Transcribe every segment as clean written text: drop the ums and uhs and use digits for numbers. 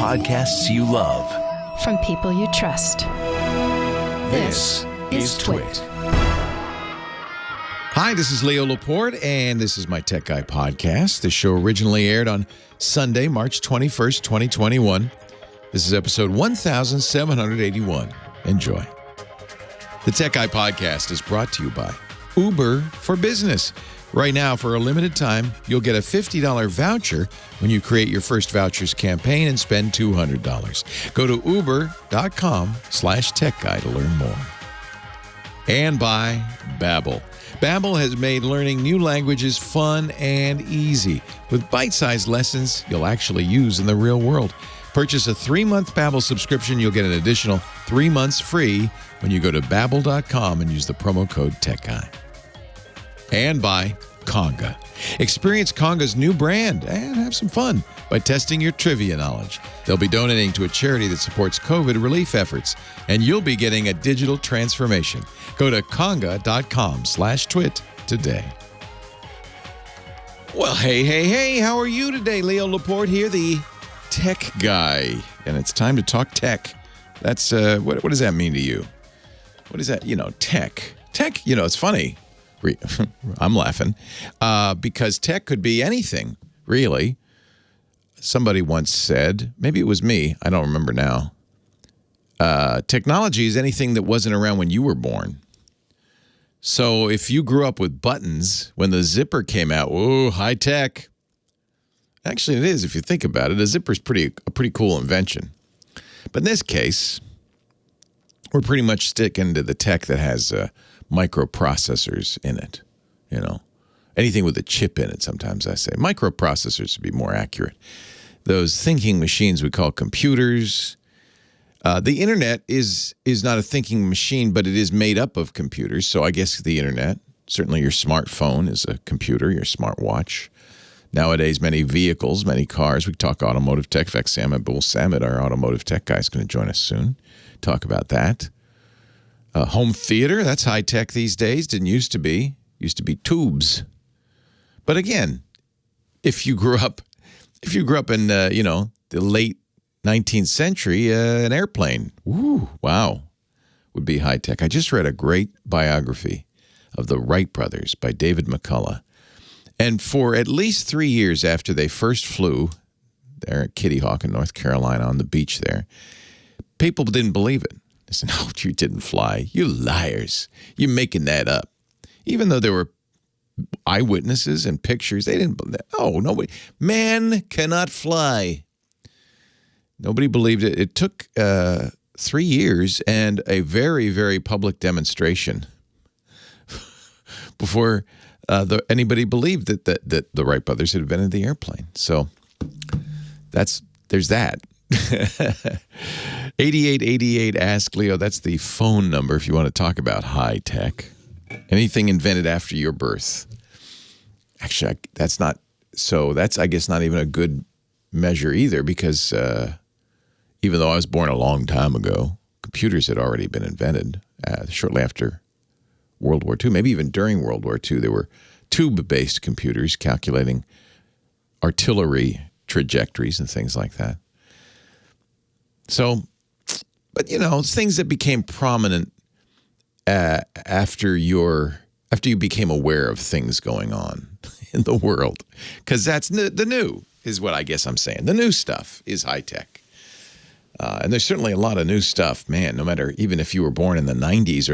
podcasts you love. From people you trust. This is TWiT. Hi, this is Leo Laporte, and this is my Tech Guy podcast. This show originally aired on Sunday, March 21st, 2021. This is episode 1781. Enjoy. The Tech Guy podcast is brought to you by Uber for Business. Right now, for a limited time, you'll get a $50 voucher when you create your first vouchers campaign and spend $200. Go to uber.com/techguy to learn more. And by Babel. Babel has made learning new languages fun and easy with bite-sized lessons you'll actually use in the real world. Purchase a 3-month Babel subscription. You'll get an additional 3 months free when you go to Babel.com and use the promo code TechGuy. And by Conga. Experience Conga's new brand and have some fun by testing your trivia knowledge. They'll be donating to a charity that supports COVID relief efforts, and you'll be getting a digital transformation. Go to conga.com/twit today. Well, hey, how are you today? Leo Laporte here, the Tech Guy, and it's time to talk tech. That's, what does that mean to you? What is that? Tech. Tech, it's funny. I'm laughing because tech could be anything, really. Somebody once said, maybe it was me, I don't remember now, technology is anything that wasn't around when you were born. So if you grew up with buttons, when the zipper came out, whoa, high tech. Actually, it is if you think about it. A zipper is a pretty cool invention. But in this case, we're pretty much sticking to the tech that has microprocessors in it, anything with a chip in it. Sometimes I say microprocessors to be more accurate. Those thinking machines we call computers. The internet is not a thinking machine, but it is made up of computers. So I guess the internet, certainly your smartphone is a computer, your smartwatch. Nowadays, many vehicles, many cars. We talk automotive tech. In fact, Sam Abuelsamid, our automotive tech guy, is going to join us soon. Talk about that. Home theater, that's high tech these days. Didn't used to be. Used to be tubes. But again, if you grew up in the late 19th century, an airplane, wow, would be high tech. I just read a great biography of the Wright brothers by David McCullough. And for at least 3 years after they first flew there at Kitty Hawk in North Carolina on the beach there, people didn't believe it. They said, no, you didn't fly. You liars. You're making that up. Even though there were eyewitnesses and pictures, they didn't believe that. Oh, nobody. Man cannot fly. Nobody believed it. It took 3 years and a very, very public demonstration before anybody believed that the Wright brothers had invented the airplane. So there's that. 8888 Ask Leo. That's the phone number if you want to talk about high tech. Anything invented after your birth. Actually, that's I guess not even a good measure either, because even though I was born a long time ago, computers had already been invented shortly after World War II. Maybe even during World War II, there were tube-based computers calculating artillery trajectories and things like that. So, but things that became prominent after you became aware of things going on in the world, because that's the new is what I guess I'm saying. The new stuff is high tech, and there's certainly a lot of new stuff, man. No matter, even if you were born in the 90s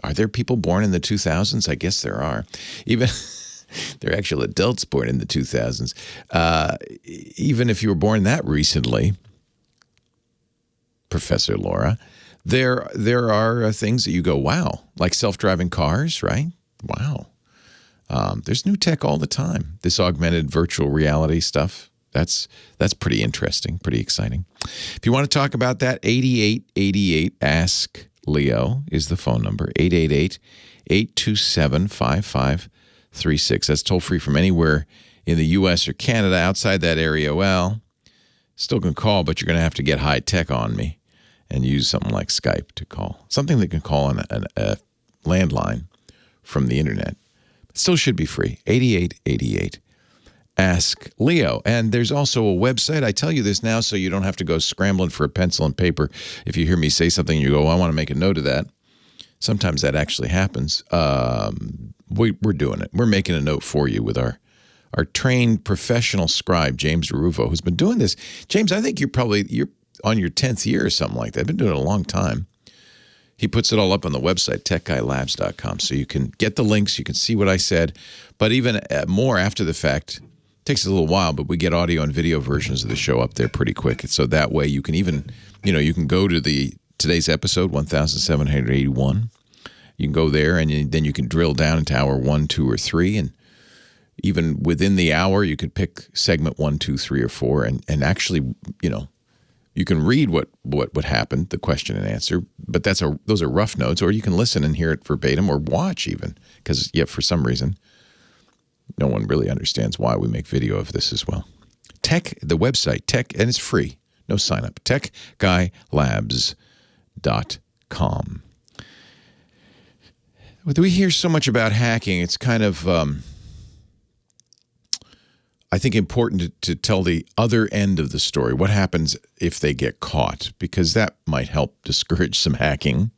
are there people born in the 2000s? I guess there are. Even there are actual adults born in the 2000s. Even if you were born that recently, Professor Laura, there are things that you go, wow, like self-driving cars, right? Wow. There's new tech all the time. This augmented virtual reality stuff, that's pretty interesting, pretty exciting. If you want to talk about that, 8888 Ask Leo is the phone number, 888-827-5536. That's toll-free from anywhere in the U.S. or Canada. Outside that area, well, still can call, but you're going to have to get high tech on me and use something like Skype to call. Something that can call on a landline from the internet. It still should be free, 8888 Ask Leo. And there's also a website. I tell you this now so you don't have to go scrambling for a pencil and paper. If you hear me say something, you go, I want to make a note of that. Sometimes that actually happens. We're doing it. We're making a note for you with our trained professional scribe, James Rufo, who's been doing this. James, I think you're on your 10th year or something like that. I've been doing it a long time. He puts it all up on the website, techguylabs.com, so you can get the links, you can see what I said. But even more after the fact, it takes a little while, but we get audio and video versions of the show up there pretty quick. So that way you can even, you can go to today's episode, 1781. You can go there, and then you can drill down into hour 1, 2, or 3, and even within the hour, you could pick segment 1, 2, 3, or 4, and actually, you can read what happened, the question and answer, but those are rough notes, or you can listen and hear it verbatim, or watch even, because for some reason, no one really understands why we make video of this as well. The website, and it's free, no sign up, techguylabs.com. We hear so much about hacking, it's kind of, I think, important to tell the other end of the story. What happens if they get caught? Because that might help discourage some hacking.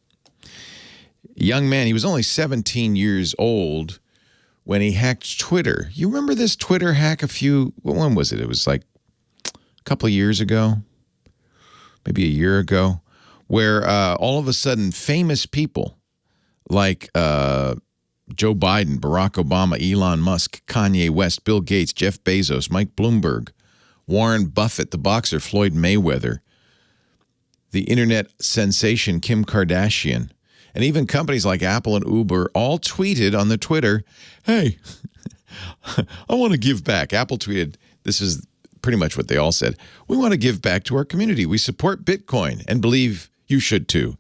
Young man, he was only 17 years old when he hacked Twitter. You remember this Twitter hack when was it? It was like a couple of years ago, maybe a year ago, where all of a sudden famous people like Joe Biden, Barack Obama, Elon Musk, Kanye West, Bill Gates, Jeff Bezos, Mike Bloomberg, Warren Buffett, the boxer Floyd Mayweather, the internet sensation Kim Kardashian, and even companies like Apple and Uber all tweeted on the Twitter, hey, I want to give back. Apple tweeted, this is pretty much what they all said, we want to give back to our community. We support Bitcoin and believe you should too.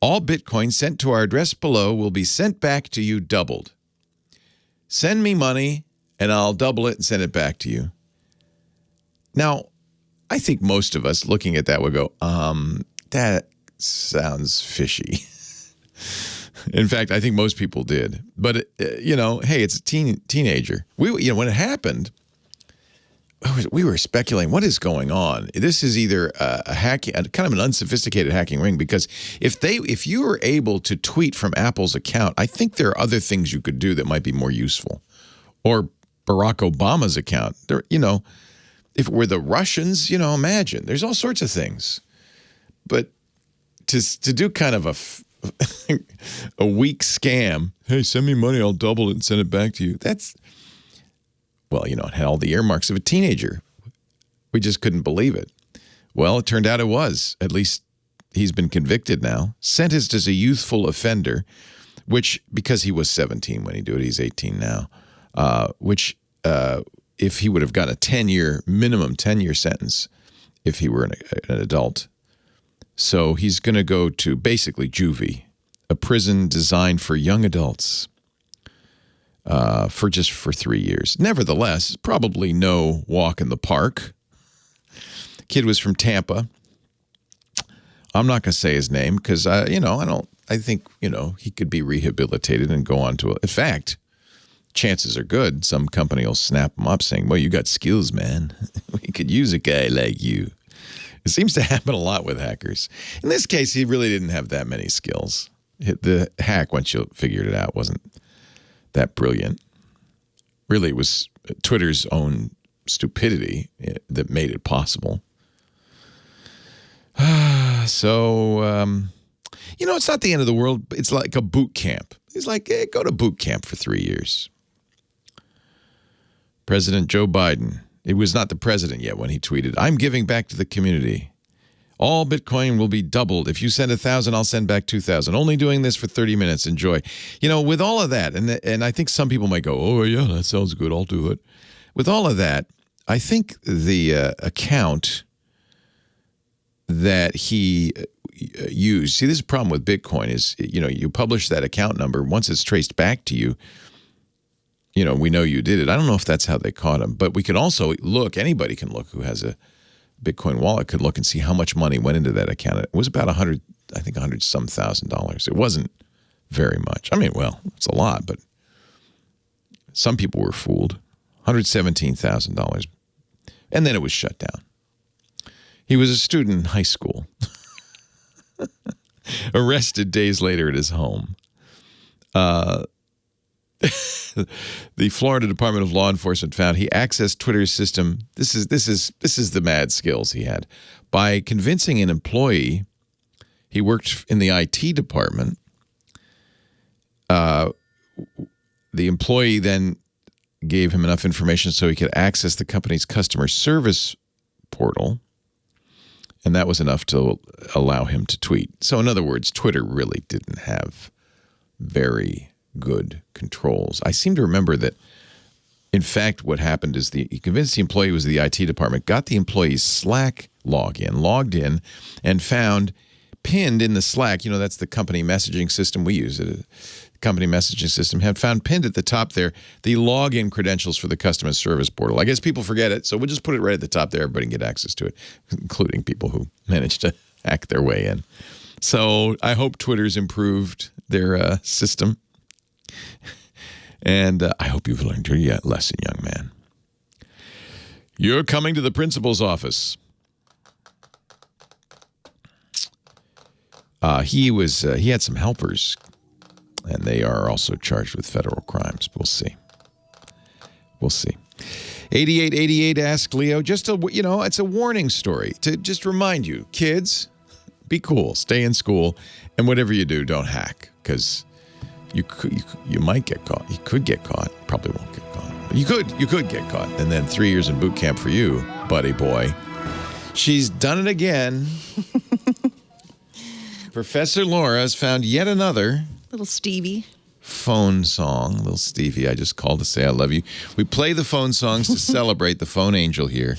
All Bitcoin sent to our address below will be sent back to you doubled. Send me money, and I'll double it and send it back to you. Now, I think most of us looking at that would go, that sounds fishy. In fact, I think most people did. But, hey, it's a teenager. When it happened, we were speculating, what is going on? This is either a hacking, kind of an unsophisticated hacking ring, because if you were able to tweet from Apple's account, I think there are other things you could do that might be more useful. Or Barack Obama's account. If it were the Russians, imagine. There's all sorts of things. But to do kind of a weak scam, hey, send me money, I'll double it and send it back to you. Well, it had all the earmarks of a teenager. We just couldn't believe it. Well, it turned out it was. At least he's been convicted now, sentenced as a youthful offender, which, because he was 17 when he did it, he's 18 now, which if he would have gotten a minimum 10-year sentence if he were an adult. So he's going to go to basically juvie, a prison designed for young adults. For 3 years. Nevertheless, probably no walk in the park. Kid was from Tampa. I'm not going to say his name because I think he could be rehabilitated and go on to in fact, chances are good some company will snap him up saying, well, you got skills, man. We could use a guy like you. It seems to happen a lot with hackers. In this case, he really didn't have that many skills. The hack, once you figured it out, wasn't that brilliant. Really, it was Twitter's own stupidity that made it possible. So, it's not the end of the world. It's like a boot camp. He's like, hey, go to boot camp for 3 years. President Joe Biden, he was not the president yet when he tweeted, I'm giving back to the community. All Bitcoin will be doubled. If you send 1,000, I'll send back 2,000. Only doing this for 30 minutes. Enjoy. With all of that, and I think some people might go, oh, yeah, that sounds good. I'll do it. With all of that, I think the account that he used, see, this is a problem with Bitcoin is, you publish that account number. Once it's traced back to you, we know you did it. I don't know if that's how they caught him, but we could also look, anybody can look who has a Bitcoin wallet could look and see how much money went into that account. It was about $100 some thousand. It wasn't very much. I mean, well, it's a lot, but some people were fooled. $117,000. And then it was shut down. He was a student in high school. Arrested days later at his home. The Florida Department of Law Enforcement found he accessed Twitter's system. This is the mad skills he had. By convincing an employee, he worked in the IT department. The employee then gave him enough information so he could access the company's customer service portal. And that was enough to allow him to tweet. So in other words, Twitter really didn't have very good controls. I seem to remember that, in fact, what happened is he convinced the employee was the IT department, got the employee's Slack login, logged in, and found pinned in the Slack, that's the company messaging system. We use it. Company messaging system had found pinned at the top there the login credentials for the customer service portal. I guess people forget it, so we'll just put it right at the top there. Everybody can get access to it, including people who managed to hack their way in. So I hope Twitter's improved their system. And I hope you've learned your lesson, young man. You're coming to the principal's office. He had some helpers, and they are also charged with federal crimes. We'll see. 8888 Ask Leo. Just it's a warning story to just remind you, kids, be cool, stay in school, and whatever you do, don't hack, because you might get caught. You could get caught. Probably won't get caught. But you could get caught, and then 3 years in boot camp for you, buddy boy. She's done it again. Professor Laura has found yet another little Stevie phone song. Little Stevie, I just called to say I love you. We play the phone songs to celebrate the phone angel here.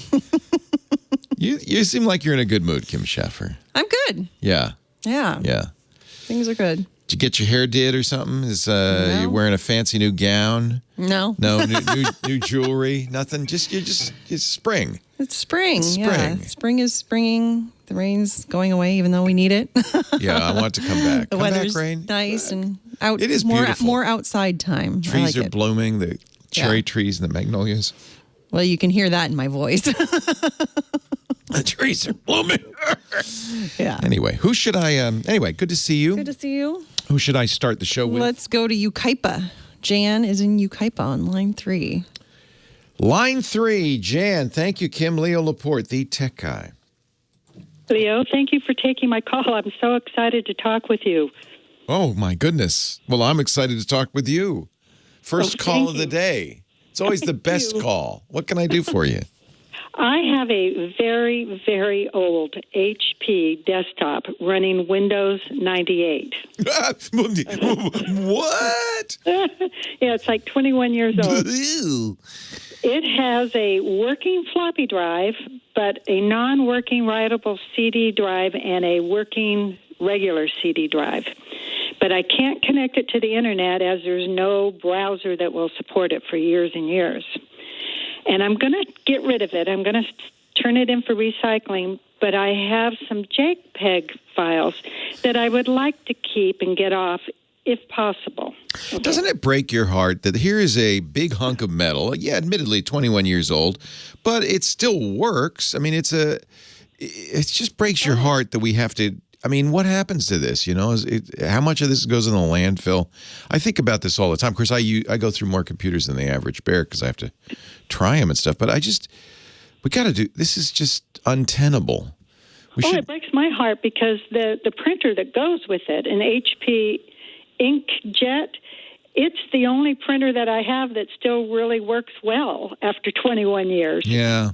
You seem like you're in a good mood, Kim Schaffer. I'm good. Yeah. Yeah. Things are good. Did you get your hair did or something? No. You wearing a fancy new gown? No. No, new jewelry? Nothing? It's spring. It's spring. It's spring. Yeah. Spring is springing. The rain's going away, even though we need it. Yeah, I want it to come back. The weather's rain. Nice and out. It is beautiful. More outside time. Trees are blooming. The cherry trees and the magnolias. Well, you can hear that in my voice. The trees are blooming. Yeah. Anyway, who should I? Anyway, good to see you. Good to see you. Who should I start the show with? Let's go to Yucaipa. Jan is in Yucaipa on line 3. Line 3, Jan. Thank you, Kim. Leo Laporte, the tech guy. Leo, thank you for taking my call. I'm so excited to talk with you. Oh, my goodness. Well, I'm excited to talk with you. First call of the day. It's always the best call. What can I do for you? I have a very, very old HP desktop running Windows 98. What? Yeah, it's like 21 years old. It has a working floppy drive, but a non-working writable CD drive and a working regular CD drive. But I can't connect it to the internet as there's no browser that will support it for years and years. And I'm going to get rid of it. I'm going to turn it in for recycling, but I have some JPEG files that I would like to keep and get off if possible. Okay. Doesn't it break your heart that here is a big hunk of metal, admittedly 21 years old, but it still works? I mean, it just breaks your heart that we have to. I mean, what happens to this? How much of this goes in the landfill? I think about this all the time. Of course, I go through more computers than the average bear because I have to try them and stuff. But we got to do. This is just untenable. It breaks my heart because the printer that goes with it, an HP inkjet, it's the only printer that I have that still really works well after 21 years. Yeah.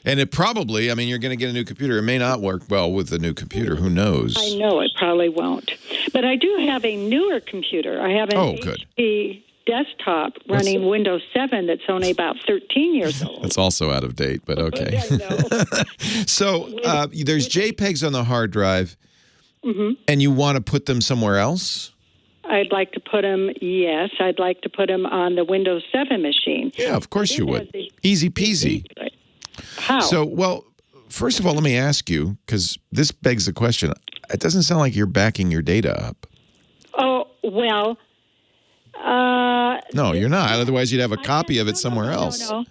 And it probably, you're going to get a new computer. It may not work well with the new computer. Who knows? I know it probably won't. But I do have a newer computer. I have an HP desktop running Windows 7 that's only about 13 years old. That's also out of date, but okay. I know. So there's JPEGs on the hard drive, and you want to put them somewhere else? I'd like to put them on the Windows 7 machine. Yeah, of course you would. Easy peasy. How? So, well, first of all, let me ask you, because this begs the question. It doesn't sound like you're backing your data up. Oh, well, No, you're not. Otherwise, you'd have a copy of it somewhere else. No.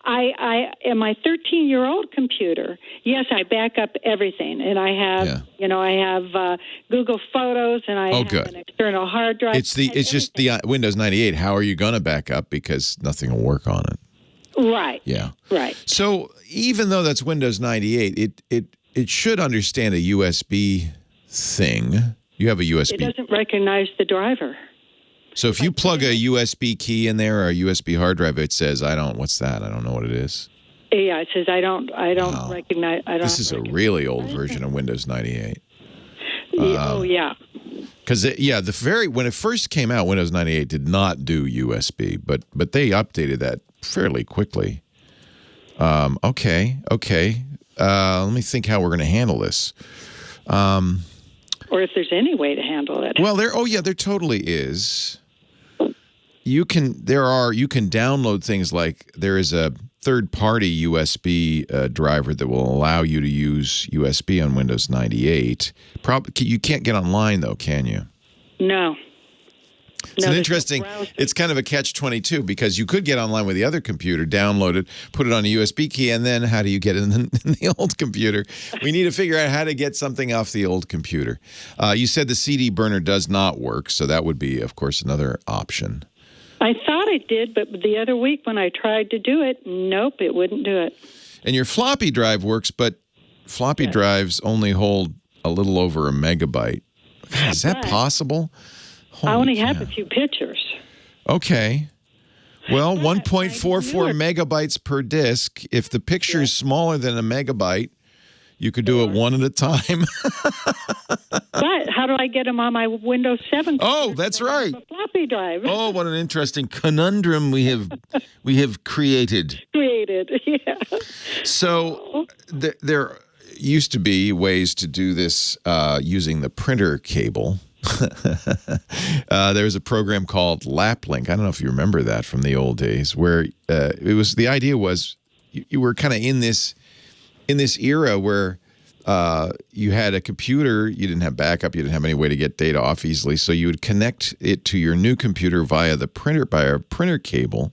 I in my 13-year-old computer, yes, I back up everything, and I have, I have Google Photos, and I have an external hard drive. It's just the Windows 98. How are you going to back up? Because nothing will work on it. Right. Yeah. Right. So even though that's Windows 98, it should understand a USB thing. You have a USB. It doesn't recognize the driver. So if you plug a USB key in there or a USB hard drive, it says, what's that? I don't know what it is. Yeah, it says I don't recognize. This is a really old version of Windows 98. Oh, yeah. Because, when it first came out, Windows 98 did not do USB, but they updated that fairly quickly. Okay. Let me think how we're going to handle this. Or if there's any way to handle it. Well, there totally is. You can download things like there is a third-party USB driver that will allow you to use USB on Windows 98. You can't get online though, can you? No. It's interesting. It's kind of a catch-22 because you could get online with the other computer, download it, put it on a USB key, and then how do you get it in the old computer? We need to figure out how to get something off the old computer. You said the CD burner does not work, so that would be, of course, another option. I thought it did, but the other week when I tried to do it, nope, it wouldn't do it. And your floppy drive works, but floppy drives only hold a little over a megabyte. God, is that possible? I only have a few pictures. Okay. Well, 1.44 megabytes per disk. If the picture is smaller than a megabyte, you could do it one at a time. But how do I get them on my Windows 7? Oh, that's right. A floppy drive. Oh, what an interesting conundrum we have created. Yeah. So there used to be ways to do this using the printer cable. There was a program called LapLink. I don't know if you remember that from the old days, where the idea was you were kind of in this era where you had a computer, you didn't have backup, you didn't have any way to get data off easily, so you would connect it to your new computer via a printer cable.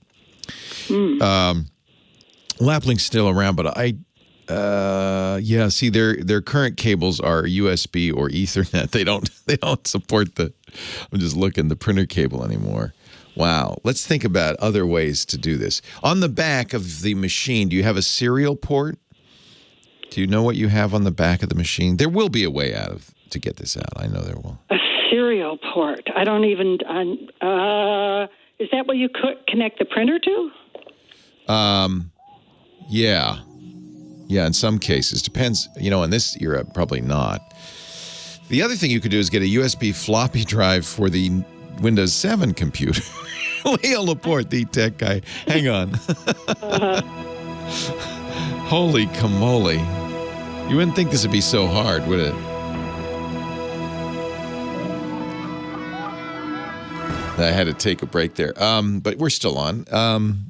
LapLink's still around, but see, their current cables are USB or Ethernet. They don't support I'm just looking, the printer cable anymore. Wow. Let's think about other ways to do this. On the back of the machine, do you have a serial port? Do you know what you have on the back of the machine? There will be a way to get this out. I know there will. A serial port. I don't even. Is that what you could connect the printer to? Yeah. Yeah, in some cases. Depends. In this era, probably not. The other thing you could do is get a USB floppy drive for the Windows 7 computer. Leo Laporte, the tech guy. Hang on. Holy camole. You wouldn't think this would be so hard, would it? I had to take a break there. But we're still on.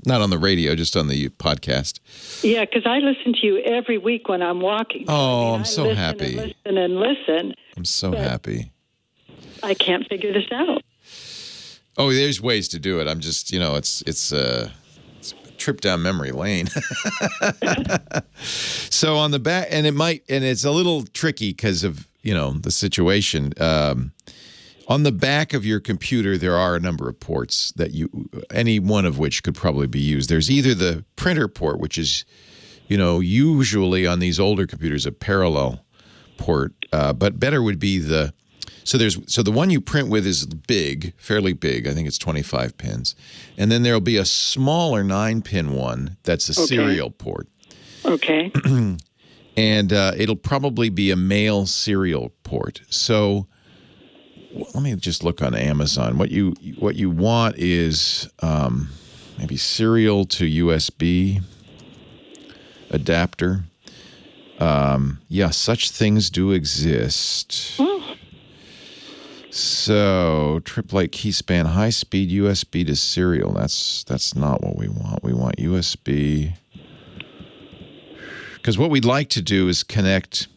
Not on the radio, just on the podcast. Yeah, because I listen to you every week when I'm walking. Oh, I'm so happy. And listen. I'm so happy. I can't figure this out. Oh, there's ways to do it. I'm just, it's a trip down memory lane. So on the back, and it's a little tricky because of, the situation. On the back of your computer, there are a number of ports that any one of which could probably be used. There's either the printer port, which is, usually on these older computers, a parallel port, but better would be the one you print with is big, fairly big. I think it's 25 pins. And then there'll be a smaller 9-pin one that's a serial port. Okay. And it'll probably be a male serial port. So let me just look on Amazon. What you want is maybe serial to USB adapter. Such things do exist. So triplet key span, high speed USB to serial. That's not what we want. We want USB. Because what we'd like to do is connect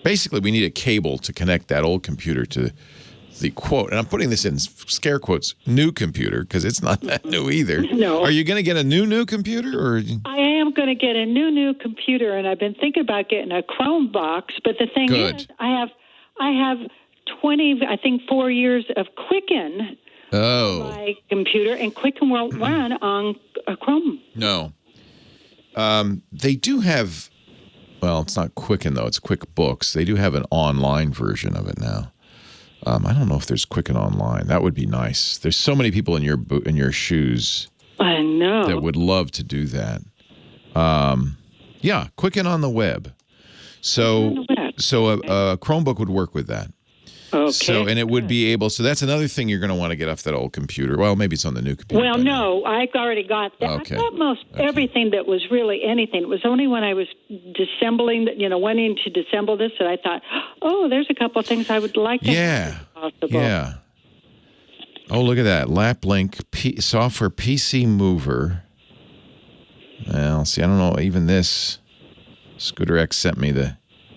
Basically, we need a cable to connect that old computer to the quote, and I'm putting this in scare quotes, new computer, because it's not that new either. No. Are you going to get a new computer? Or I am going to get a new computer, and I've been thinking about getting a Chromebox. But the thing is, I have 4 years of Quicken on my computer, and Quicken won't run on a Chrome. No. They do have, well, it's not Quicken, though. It's QuickBooks. They do have an online version of it now. I don't know if there's Quicken Online. That would be nice. There's so many people in your shoes. I know. That would love to do that. Yeah, Quicken on the web. So a Chromebook would work with that. Okay. So, and it would be able, so that's another thing you're going to want to get off that old computer. Well, maybe it's on the new computer. Well, no, I've already got that. Okay. I got everything that was really anything. It was only when I was wanting to disassemble this that I thought, oh, there's a couple of things I would like to have if possible. Yeah. Oh, look at that. LapLink software PC mover. Well, see, I don't know. Even this, Scooter X sent me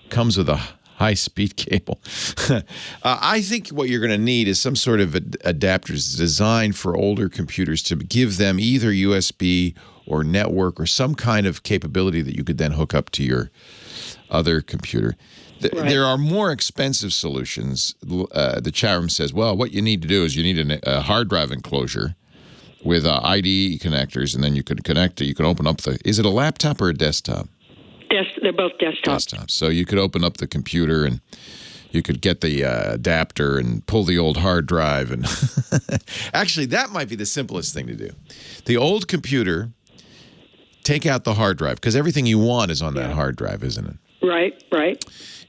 comes with a high-speed cable. I think what you're going to need is some sort of adapters designed for older computers to give them either USB or network or some kind of capability that you could then hook up to your other computer. There are more expensive solutions. The chat room says, well, what you need to do is you need a hard drive enclosure with IDE connectors, and then you could connect it. You can open up is it a laptop or a desktop? They're both desktops. So you could open up the computer and you could get the adapter and pull the old hard drive. And actually, that might be the simplest thing to do. The old computer, take out the hard drive, because everything you want is on that hard drive, isn't it? Right.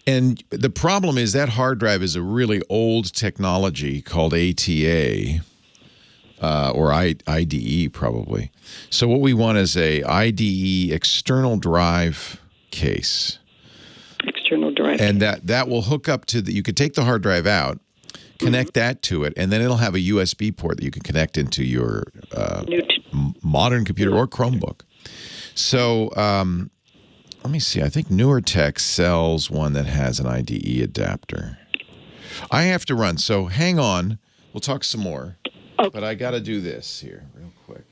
And the problem is that hard drive is a really old technology called ATA, or IDE probably. So what we want is a IDE external drive case. External drive. And that will hook up to you could take the hard drive out, connect that to it, and then it'll have a USB port that you can connect into your modern computer or Chromebook. So let me see. I think Newer Tech sells one that has an IDE adapter. I have to run, so hang on. We'll talk some more. Okay. But I got to do this here real quick.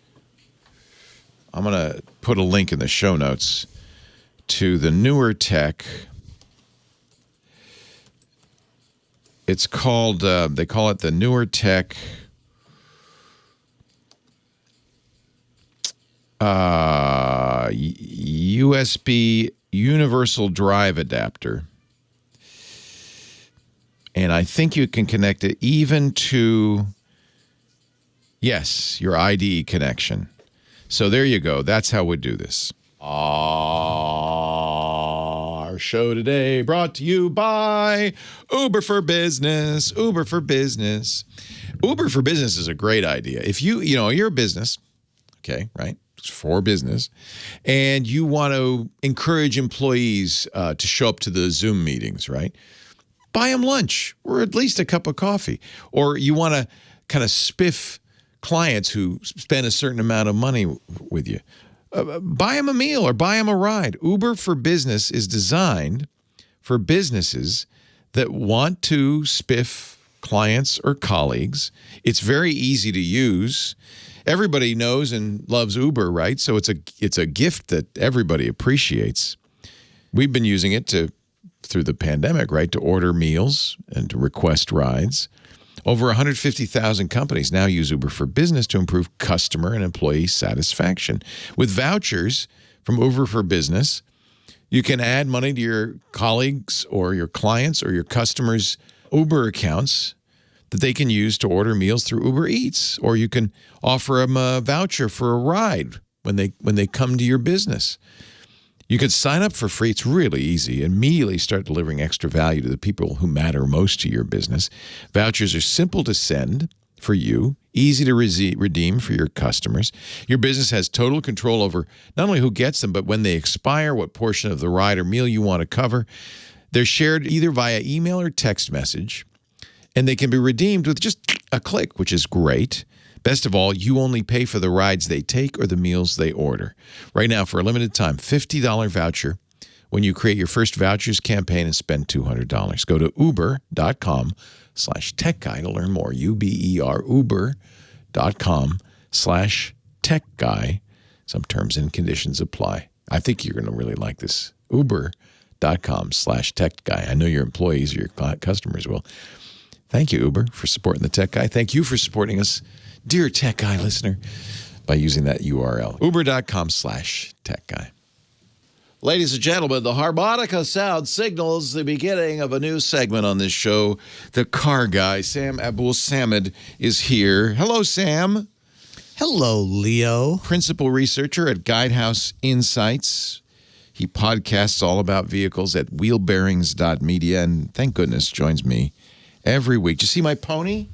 I'm going to put a link in the show notes to the Newer Tech. It's called, they call it the Newer Tech USB Universal Drive Adapter. And I think you can connect it even to, yes, your IDE connection. So there you go. That's how we do this. Our show today brought to you by Uber for Business. Uber for Business. Uber for Business is a great idea. If you're a business, okay, right? It's for business, and you want to encourage employees to show up to the Zoom meetings, right? Buy them lunch or at least a cup of coffee. Or you want to kind of spiff clients who spend a certain amount of money with you. Buy them a meal or buy them a ride. Uber for Business is designed for businesses that want to spiff clients or colleagues. It's very easy to use. Everybody knows and loves Uber, right? So it's a gift that everybody appreciates. We've been using it through the pandemic, right, to order meals and to request rides. Over 150,000 companies now use Uber for Business to improve customer and employee satisfaction. With vouchers from Uber for Business, you can add money to your colleagues or your clients or your customers' Uber accounts that they can use to order meals through Uber Eats, or you can offer them a voucher for a ride when they come to your business. You can sign up for free. It's really easy. Immediately start delivering extra value to the people who matter most to your business. Vouchers are simple to send for you, easy to redeem for your customers. Your business has total control over not only who gets them, but when they expire, what portion of the ride or meal you want to cover. They're shared either via email or text message, and they can be redeemed with just a click, which is great. Best of all, you only pay for the rides they take or the meals they order. Right now, for a limited time, $50 voucher when you create your first vouchers campaign and spend $200. Go to uber.com/tech guy to learn more. UBER, uber.com/tech guy. Some terms and conditions apply. I think you're going to really like this. Uber.com/tech guy. I know your employees or your customers will. Thank you, Uber, for supporting the Tech Guy. Thank you for supporting us, dear Tech Guy listener, by using that URL. Uber.com/tech guy. Ladies and gentlemen, the harmonica sound signals the beginning of a new segment on this show. The car guy, Sam Abuelsamid, is here. Hello, Sam. Hello, Leo. Principal researcher at Guidehouse Insights. He podcasts all about vehicles at wheelbearings.media, and thank goodness joins me every week. Did you see my pony?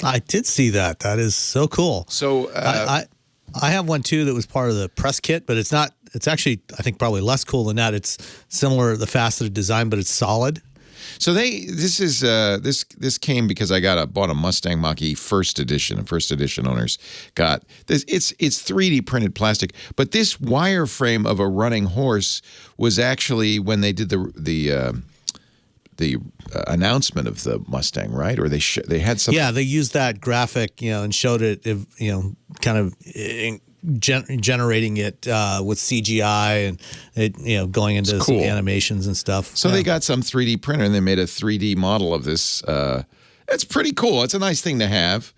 I did see that. That is so cool. So I have one too that was part of the press kit, but it's not. It's actually, I think, probably less cool than that. It's similar, the faceted design, but it's solid. So this came because I bought a Mustang Mach-E first edition, and first edition owners got this. It's 3D printed plastic, but this wireframe of a running horse was actually when they did the announcement of the Mustang, right? Or they had something. Yeah, they used that graphic, and showed it, kind of generating it with CGI and it, going into some animations and stuff. So they got some 3D printer and they made a 3D model of this. It's pretty cool. It's a nice thing to have.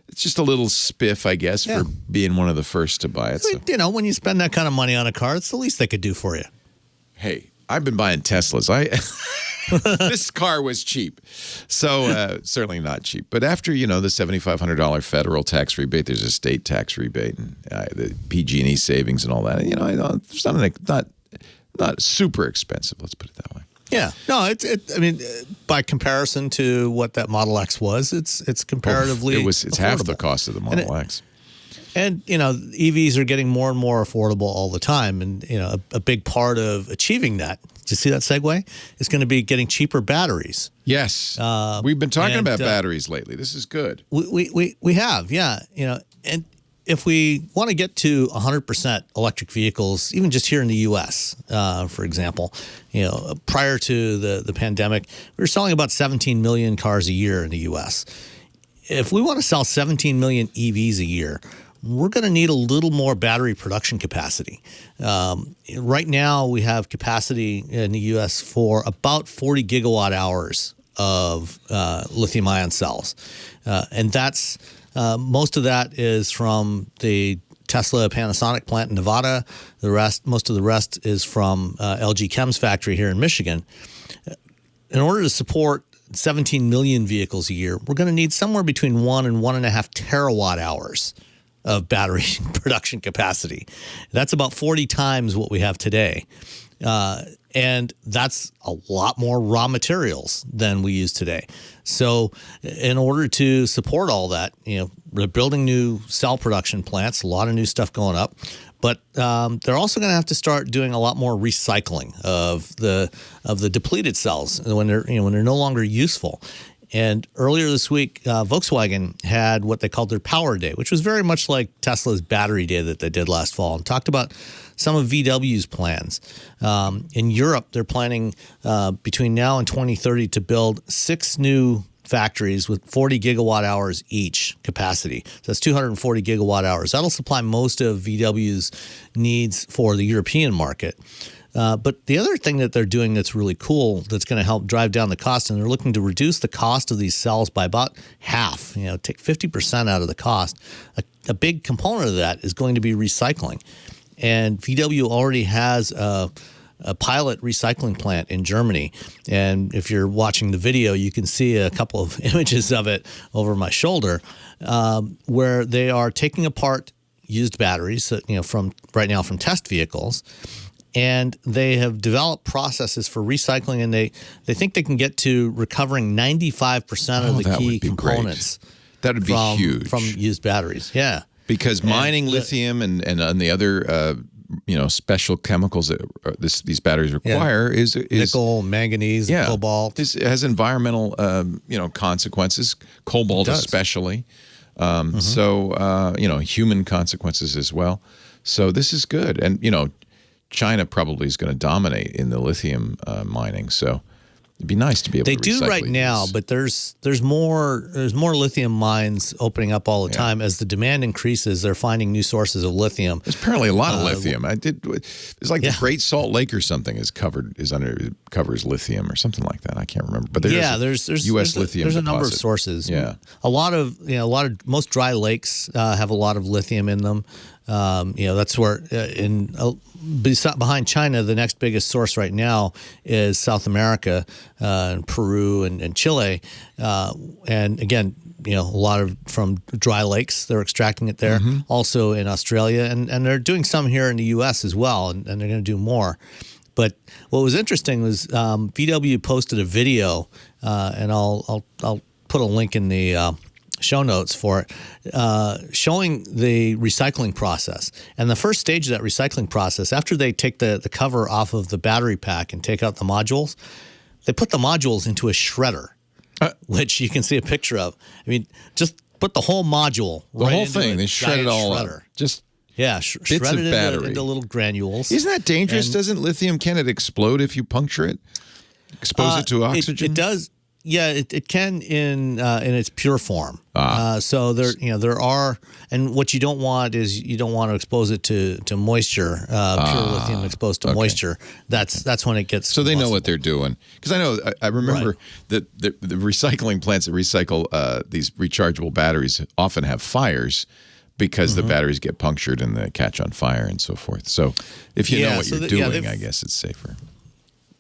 It's just a little spiff, I guess, for being one of the first to buy it. So. When you spend that kind of money on a car, it's the least they could do for you. Hey, I've been buying Teslas. This car was cheap. So certainly not cheap. But after, the $7,500 federal tax rebate, there's a state tax rebate and the PG&E savings and all that. It's not super expensive. Let's put it that way. Yeah. No, by comparison to what that Model X was, it's comparatively it's half the cost of the Model X. And, EVs are getting more and more affordable all the time. And, a big part of achieving that, did you see that segue? Is going to be getting cheaper batteries. Yes. We've been talking about batteries lately. This is good. We have, yeah. And if we want to get to 100% electric vehicles, even just here in the U.S., for example, prior to the pandemic, we were selling about 17 million cars a year in the U.S. If we want to sell 17 million EVs a year, we're going to need a little more battery production capacity. Right now, we have capacity in the U.S. for about 40 gigawatt hours of lithium-ion cells. And that's most of that is from the Tesla Panasonic plant in Nevada. Most of the rest is from LG Chem's factory here in Michigan. In order to support 17 million vehicles a year, we're going to need somewhere between 1 and 1.5 terawatt hours of battery production capacity. That's about 40 times what we have today. And that's a lot more raw materials than we use today. So in order to support all that, we're building new cell production plants, a lot of new stuff going up. But they're also going to have to start doing a lot more recycling of the depleted cells when they're no longer useful. And earlier this week, Volkswagen had what they called their Power Day, which was very much like Tesla's Battery Day that they did last fall, and talked about some of VW's plans. In Europe, they're planning between now and 2030 to build 6 new factories with 40 gigawatt hours each capacity. So that's 240 gigawatt hours. That'll supply most of VW's needs for the European market. But the other thing that they're doing that's really cool that's going to help drive down the cost, and they're looking to reduce the cost of these cells by about half, take 50% out of the cost. A big component of that is going to be recycling. And VW already has a pilot recycling plant in Germany. And if you're watching the video, you can see a couple of images of it over my shoulder where they are taking apart used batteries, from test vehicles. And they have developed processes for recycling, and they think they can get to recovering 95% of the key components. That would be huge. From used batteries, yeah. Because mining lithium and the other special chemicals that these batteries require is nickel, manganese, cobalt. This has environmental consequences, cobalt especially. So human consequences as well. So this is good, and China probably is going to dominate in the lithium mining. So it'd be nice to be able to recycle. They do right now, but there's more lithium mines opening up all the time. As the demand increases, they're finding new sources of lithium. There's apparently a lot of lithium. It's like the Great Salt Lake or something covers lithium or something like that. I can't remember. But there's U.S. lithium. There's a number of sources. Yeah, most dry lakes have a lot of lithium in them. That's where behind China, the next biggest source right now is South America, Peru and Chile. And again, a lot of from dry lakes, they're extracting it there. Also in Australia, and they're doing some here in the U.S. as well, and they're going to do more. But what was interesting was VW posted a video, and I'll put a link in the show notes for it, showing the recycling process. And the first stage of that recycling process, after they take the cover off of the battery pack and take out the modules, they put the modules into a shredder, which you can see a picture of. I mean, just put the whole module, the whole thing, they shred it all up. Just shred it into little granules. Isn't that dangerous? Doesn't lithium, can it explode if you puncture it? Expose it to oxygen? It does. Yeah, it can in its pure form. So there are, and what you don't want is you don't want to expose it to moisture. Pure lithium exposed to moisture. That's when it gets. So they know what they're doing, because I remember that the recycling plants that recycle these rechargeable batteries often have fires because the batteries get punctured and they catch on fire and so forth. So if you know what you're doing, I guess it's safer.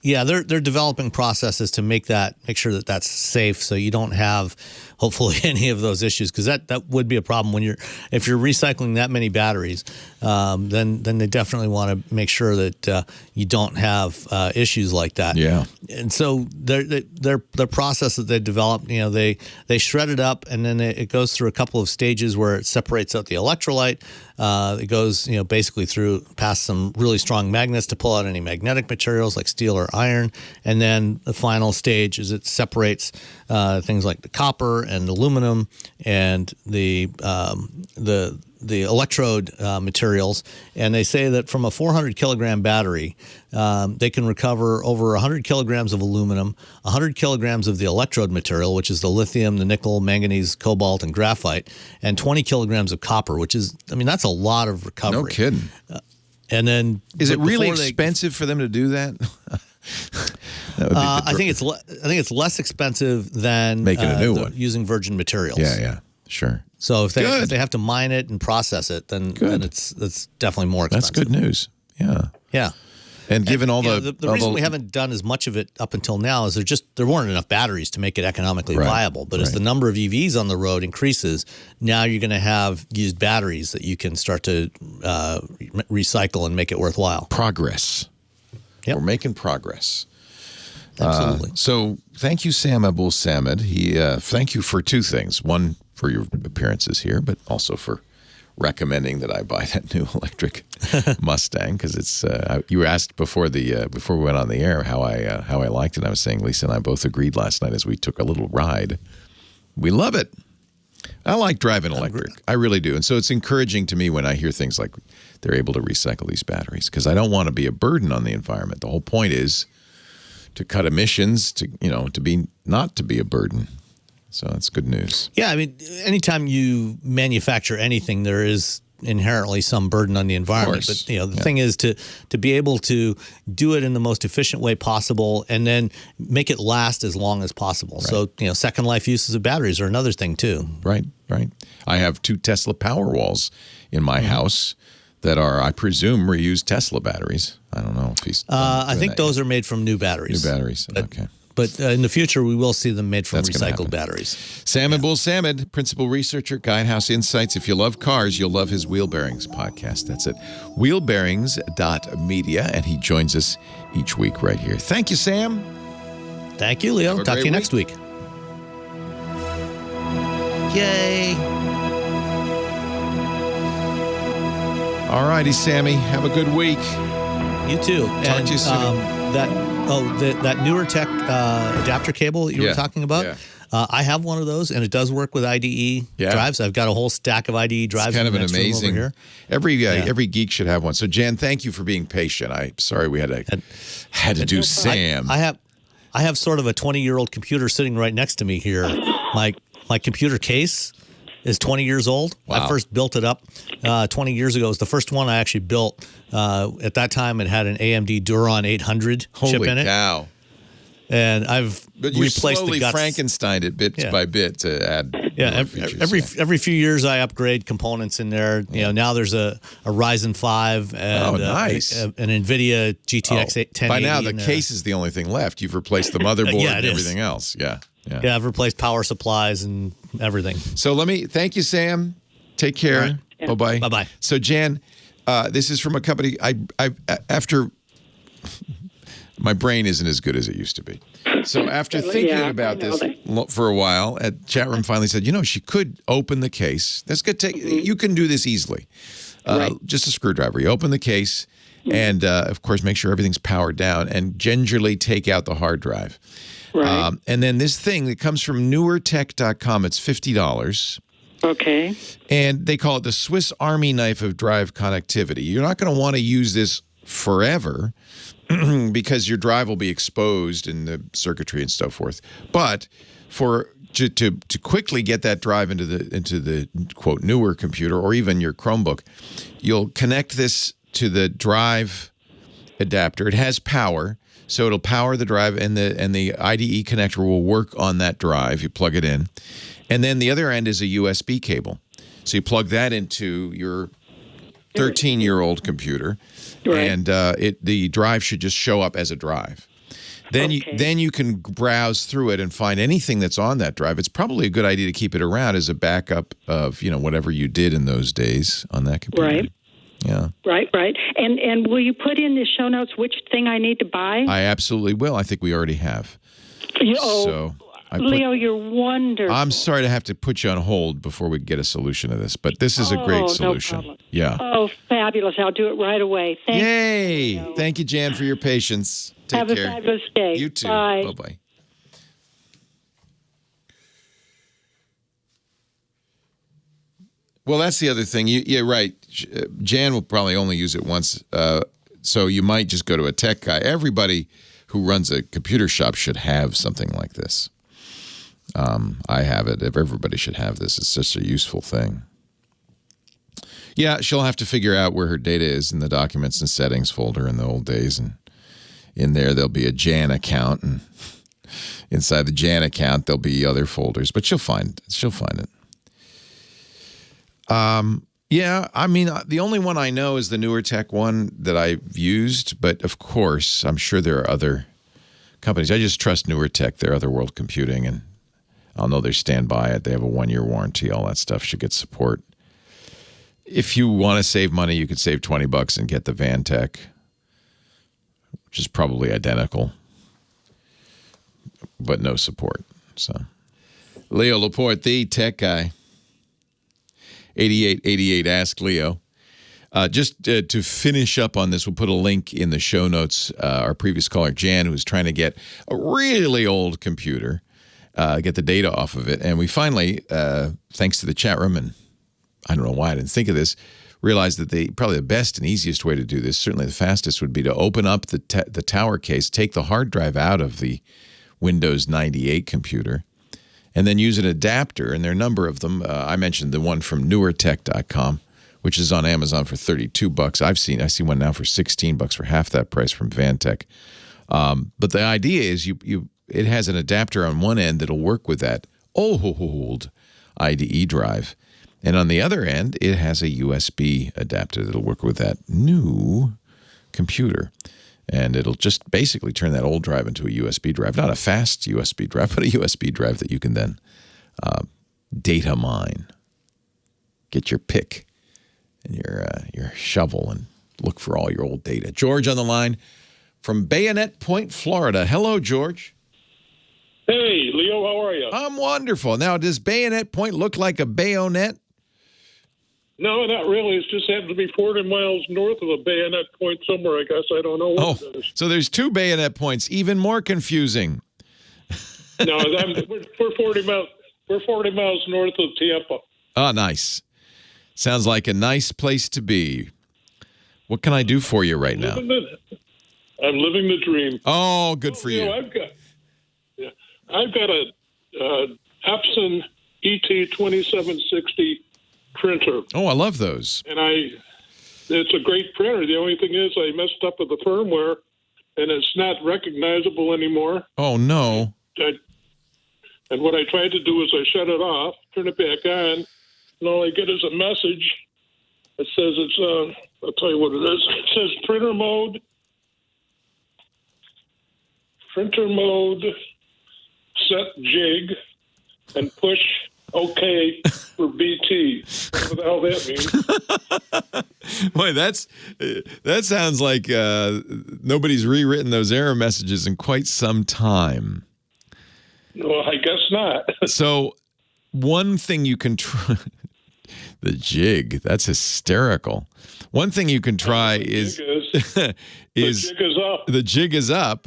Yeah, they're developing processes to make sure that that's safe, so you don't have, hopefully, any of those issues, because that would be a problem if you're recycling that many batteries. Then they definitely want to make sure that you don't have issues like that. Yeah, and so their process that they developed, they shred it up, and then it goes through a couple of stages where it separates out the electrolyte. It goes, basically past some really strong magnets to pull out any magnetic materials like steel or iron, and then the final stage is it separates things like the copper and aluminum and the electrode materials. And they say that from a 400 kilogram battery, they can recover over 100 kilograms of aluminum, 100 kilograms of the electrode material, which is the lithium, the nickel, manganese, cobalt, and graphite, and 20 kilograms of copper, which is, that's a lot of recovery. No kidding. And then, is it really expensive for them to do that? I think it's less expensive than making a new one using virgin materials. Yeah, sure. So if they have to mine it and process it, then it's definitely more expensive. That's good news. Yeah. And given all the reason we haven't done as much of it up until now is there weren't enough batteries to make it economically viable. But as the number of EVs on the road increases, now you're going to have used batteries that you can start to recycle and make it worthwhile. Progress. Yep. We're making progress. Absolutely. So thank you, Sam Abuelsamid. Thank you for two things. One, for your appearances here, but also for recommending that I buy that new electric Mustang, because it's. You were asked before we went on the air how I liked it. I was saying Lisa and I both agreed last night as we took a little ride. We love it. I like driving electric. I really do. And so it's encouraging to me when I hear things like they're able to recycle these batteries, because I don't want to be a burden on the environment. The whole point is to cut emissions, to be not to be a burden. So that's good news. Yeah, anytime you manufacture anything, there is inherently some burden on the environment. But the thing is to be able to do it in the most efficient way possible, and then make it last as long as possible. Right. So second life uses of batteries are another thing too. Right. I have 2 Tesla Powerwalls in my house that are, I presume, reused Tesla batteries. I don't know if he's. I think those are made from new batteries. Okay. But in the future, we will see them made from recycled batteries. Sam Abuelsamid, principal researcher, Guidehouse Insights. If you love cars, you'll love his Wheel Bearings podcast. That's at wheelbearings.media, and he joins us each week right here. Thank you, Sam. Thank you, Leo. Talk to you next week. Yay. All righty, Sammy. Have a good week. You too. Talk to you soon. That newer tech adapter cable that you were talking about, I have one of those, and it does work with IDE drives. I've got a whole stack of IDE drives. It's kind of in an the next room amazing. over here. Every geek should have one. So Jan, thank you for being patient. I'm sorry we had to do Sam. I have sort of a 20-year-old computer sitting right next to me here. My computer case is 20 years old. Wow. I first built it up 20 years ago. It was the first one I actually built. At that time, it had an AMD Duron 800 chip in it. Holy cow. And I've But you replaced slowly the guts. Frankensteined it bit by bit to add more features. Every few years I upgrade components in there. You know, now there's a Ryzen 5 and nice. an NVIDIA GTX 1080. By now the case is the only thing left. You've replaced the motherboard and everything else. Yeah. I've replaced power supplies and everything. So thank you, Sam. Take care. Right. Yeah. Bye-bye. Bye-bye. So Jan, this is from a company after my brain isn't as good as it used to be. So after thinking about this for a while, chat room finally said, she could open the case. This could take. You can do this easily. Just a screwdriver. You open the case, and of course, make sure everything's powered down, and gingerly take out the hard drive. Right. And then this thing that comes from newertech.com, it's $50. Okay. And they call it the Swiss Army knife of drive connectivity. You're not going to want to use this forever because your drive will be exposed in the circuitry and so forth. But to quickly get that drive into the quote newer computer or even your Chromebook, you'll connect this to the drive adapter. It has power, so it'll power the drive, and the IDE connector will work on that drive. You plug it in, and then the other end is a USB cable. So you plug that into your 13-year-old computer, and the drive should just show up as a drive. Then you can browse through it and find anything that's on that drive. It's probably a good idea to keep it around as a backup of whatever you did in those days on that computer. Right. Yeah. Right. And will you put in the show notes which thing I need to buy? I absolutely will. I think we already have. Leo, you're wonderful. I'm sorry to have to put you on hold before we get a solution to this, but this is a great solution. No problem. Yeah. Oh, fabulous. I'll do it right away. Thank you. Yay. Thank you, Jan, for your patience. Take care. Have a fabulous day. You too. Bye. Bye-bye. Well, that's the other thing. Yeah, right. Jan will probably only use it once, so you might just go to a tech guy. Everybody who runs a computer shop should have something like this. I have it. Everybody should have this. It's just a useful thing. Yeah, she'll have to figure out where her data is in the documents and settings folder in the old days, and in there'll be a Jan account, and inside the Jan account there'll be other folders. But she'll find it. Yeah, I mean, the only one I know is the newer tech one that I've used, but of course, I'm sure there are other companies. I just trust newer tech. They're Other World Computing, and I'll know they stand by it. They have a 1-year warranty. All that stuff should get support. If you want to save money, you could save $20 and get the Vantech, which is probably identical, but no support. So, Leo Laporte, the tech guy. 8888, Ask Leo. Just to finish up on this, we'll put a link in the show notes. Our previous caller, Jan, who was trying to get a really old computer, get the data off of it. And we finally, thanks to the chat room, and I don't know why I didn't think of this, realized that probably the best and easiest way to do this, certainly the fastest, would be to open up the tower case, take the hard drive out of the Windows 98 computer, and then use an adapter, and there are a number of them. I mentioned the one from newertech.com, which is on Amazon for $32. I see one now for $16 for half that price from Vantech. But the idea is it has an adapter on one end that'll work with that old IDE drive, and on the other end it has a USB adapter that'll work with that new computer. And it'll just basically turn that old drive into a USB drive. Not a fast USB drive, but a USB drive that you can then data mine. Get your pick and your shovel and look for all your old data. George on the line from Bayonet Point, Florida. Hello, George. Hey, Leo, how are you? I'm wonderful. Now, does Bayonet Point look like a bayonet? No, not really. It just happens to be 40 miles north of a bayonet point somewhere, I guess. I don't know what it is. So there's two bayonet points. Even more confusing. No, we're 40 miles. We're 40 miles north of Tampa. Oh, nice. Sounds like a nice place to be. What can I do for you right now? I'm living the dream. Oh, good for you. I've got a Epson ET2760 printer. Oh, I love those. And it's a great printer. The only thing is I messed up with the firmware, and it's not recognizable anymore. Oh, no. And what I tried to do is I shut it off, turn it back on, and all I get is a message. It says it's, I'll tell you what it is. It says printer mode, set jig, and push OK for BT. Whatever the hell that means. Boy, that sounds like nobody's rewritten those error messages in quite some time. Well, I guess not. So one thing you can try, the jig, that's hysterical. One thing you can try is the jig is up. The jig is up.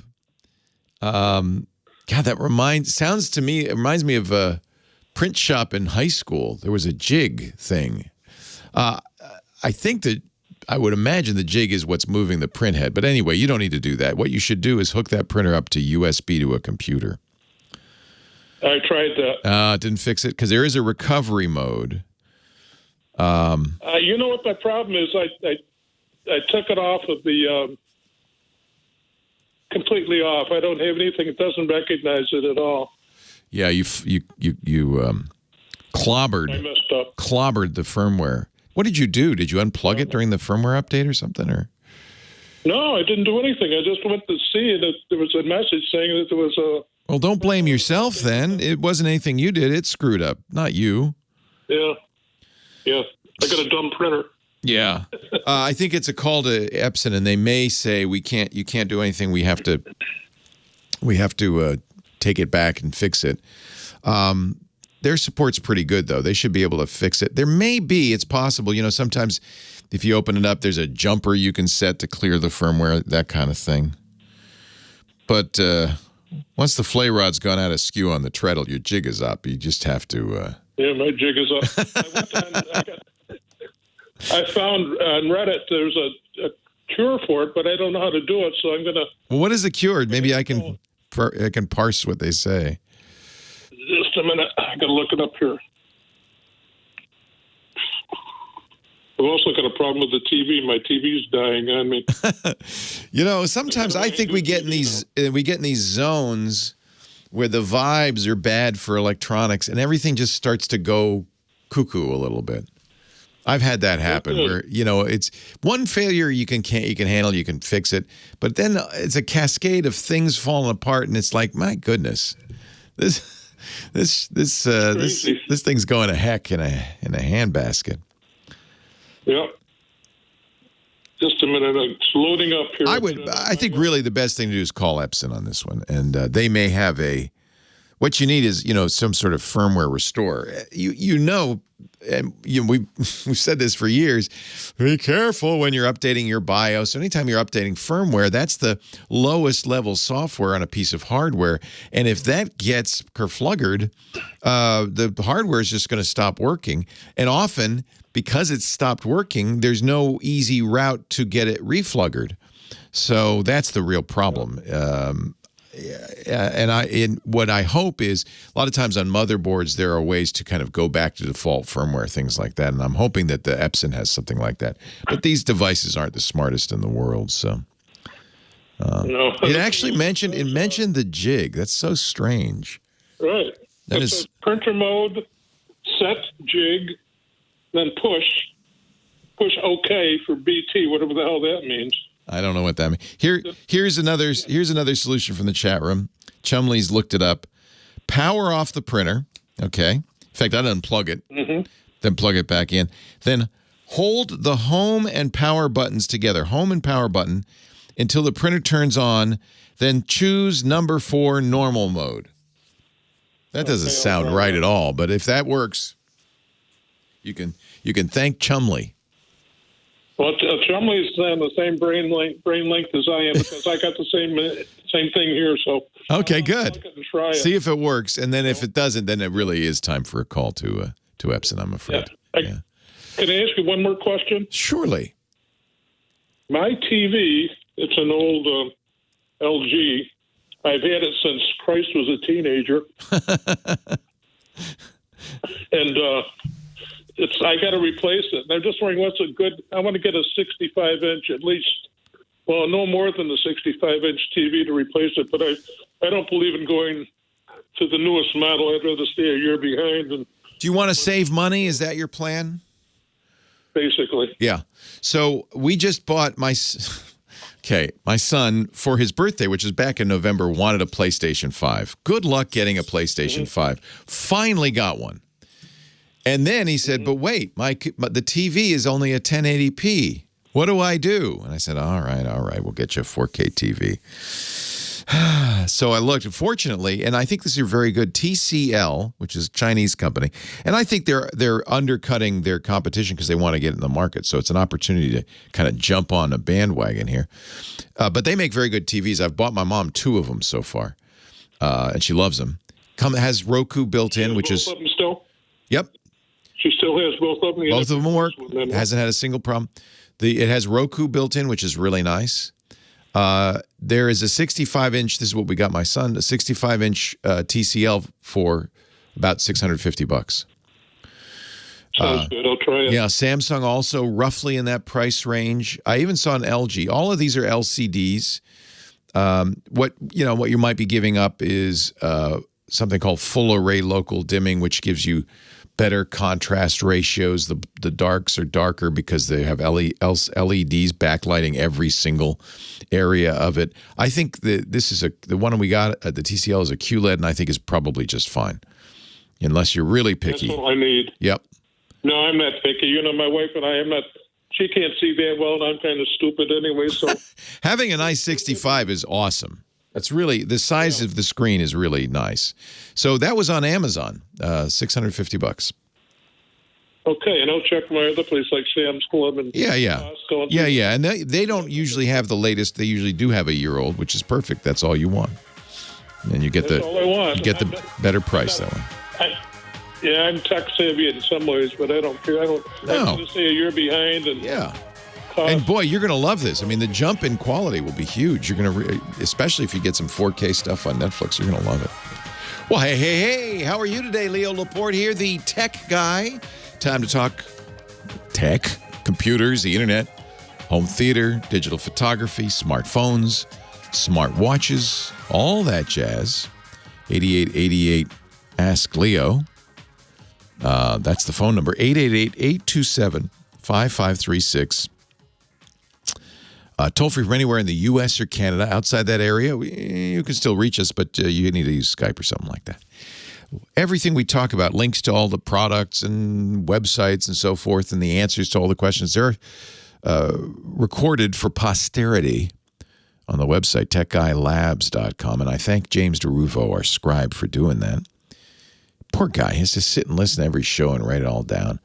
God, that reminds me of a print shop in high school. There was a jig thing. I think that I would imagine the jig is what's moving the print head. But anyway, you don't need to do that. What you should do is hook that printer up to USB to a computer. I tried that. Didn't fix it because there is a recovery mode. You know what my problem is? I took it off of the completely off. I don't have anything. It doesn't recognize it at all. Yeah, you clobbered. I messed up. Clobbered the firmware. What did you do? Did you unplug it during the firmware update or something? Or no, I didn't do anything. I just went to see it. There was a message saying that there was a. Well, don't blame yourself then. It wasn't anything you did. It screwed up, not you. Yeah. I got a dumb printer. Yeah. I think it's a call to Epson, and they may say you can't do anything. We have to take it back and fix it. Their support's pretty good, though. They should be able to fix it. It's possible, sometimes if you open it up, there's a jumper you can set to clear the firmware, that kind of thing. But once the flay rod's gone out of skew on the treadle, your jig is up. You just have to... Yeah, my jig is up. I found on Reddit there's a cure for it, but I don't know how to do it, so I'm going to... Well, what is a cure? Maybe I can parse what they say. Just a minute. I got to look it up here. I've also got a problem with the TV. My TV's dying on me. Sometimes I think we get in these zones where the vibes are bad for electronics and everything just starts to go cuckoo a little bit. I've had that happen where, it's one failure you can handle, you can fix it, but then it's a cascade of things falling apart and it's like, my goodness, this thing's going to heck in a handbasket. Yep. Just a minute. It's loading up here. I think really the best thing to do is call Epson on this one. And they may have what you need is, some sort of firmware restore. And we've said this for years, be careful when you're updating your BIOS. Anytime you're updating firmware, that's the lowest level software on a piece of hardware. And if that gets kerfluggered, the hardware is just going to stop working. And often, because it's stopped working, there's no easy route to get it refluggered. So that's the real problem. And what I hope is a lot of times on motherboards, there are ways to kind of go back to default firmware, things like that. And I'm hoping that the Epson has something like that. But these devices aren't the smartest in the world. So no. It actually mentioned the jig. That's so strange. Right. That is printer mode, set jig, then push OK for BT, whatever the hell that means. I don't know what that means. Here's another solution from the chat room. Chumley's looked it up. Power off the printer. Okay. In fact, I'd unplug it, then plug it back in. Then hold the home and power buttons together, home and power button, until the printer turns on. Then choose number 4 normal mode. That doesn't sound right at all, but if that works, you can thank Chumley. Well, Chumley's on the same brain length as I am because I got the same thing here. So Okay, good. Try See if it works, and then if it doesn't, then it really is time for a call to Epson, I'm afraid. Yeah. Can I ask you one more question? Surely. My TV, it's an old LG. I've had it since Christ was a teenager. And I got to replace it. And I'm just wondering what's a good, I want to get a 65-inch at least, well, no more than the 65-inch TV to replace it, but I don't believe in going to the newest model. I'd rather stay a year behind. And Do you want to save money? Is that your plan? Basically. Yeah. So we just bought my son, for his birthday, which is back in November, wanted a PlayStation 5. Good luck getting a PlayStation 5. Finally got one. And then he said, but wait, the TV is only a 1080p. What do I do? And I said, all right, we'll get you a 4K TV. So I looked, fortunately, and I think this is a very good TCL, which is a Chinese company, and I think they're undercutting their competition because they want to get in the market. So it's an opportunity to kind of jump on a bandwagon here. But they make very good TVs. I've bought my mom 2 of them so far, and she loves them. Has Roku built in, which is both of them still. Yep. She still has both of them. Both of them work. Hasn't had a single problem. It has Roku built in, which is really nice. There is a 65-inch. This is what we got my son. A 65-inch TCL for about $650. Sounds good. I'll try it. Yeah, Samsung also roughly in that price range. I even saw an LG. All of these are LCDs. What you might be giving up is something called full array local dimming, which gives you better contrast ratios. The darks are darker because they have LEDs backlighting every single area of it. I think this is the one we got at the TCL is a QLED, and I think is probably just fine, unless you're really picky. That's all I need. Yep. No, I'm not picky. My wife and I am not. She can't see that well, and I'm kind of stupid anyway. So having a nice 65 is awesome. That's really, the size of the screen is really nice. So that was on Amazon, $650. Okay, and I'll check my other place like Sam's Club and Costco. Yeah. And they don't usually have the latest. They usually do have a year-old, which is perfect. That's all you want. And you get all I want. You get the better price that way. I'm tech savvy in some ways, but I don't care. I'm going to say a year behind. And And boy, you're going to love this. I mean, the jump in quality will be huge. You're going to, especially if you get some 4K stuff on Netflix, you're going to love it. Well, hey, how are you today? Leo Laporte here, the tech guy. Time to talk tech, computers, the internet, home theater, digital photography, smartphones, smart watches, all that jazz. 8888 Ask Leo. That's the phone number, 888-827-5536. Toll free from anywhere in the U.S. or Canada. Outside that area, you can still reach us, but you need to use Skype or something like that. Everything we talk about, links to all the products and websites and so forth, and the answers to all the questions, they're recorded for posterity on the website, techguylabs.com. And I thank James DeRuvo, our scribe, for doing that. Poor guy. He has to sit and listen to every show and write it all down.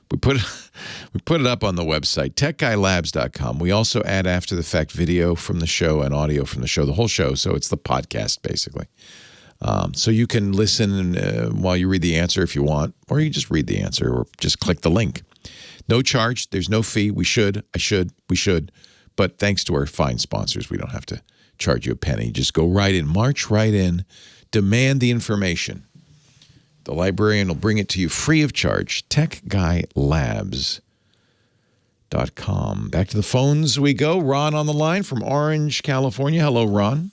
We put it up on the website, techguylabs.com. We also add after-the-fact video from the show and audio from the show, the whole show. So it's the podcast, basically. So you can listen while you read the answer if you want, or you can just read the answer or just click the link. No charge. There's no fee. We should. But thanks to our fine sponsors, we don't have to charge you a penny. Just go right in, march right in, demand the information. The librarian will bring it to you free of charge. TechGuyLabs.com. Back to the phones we go. Ron on the line from Orange, California. Hello, Ron.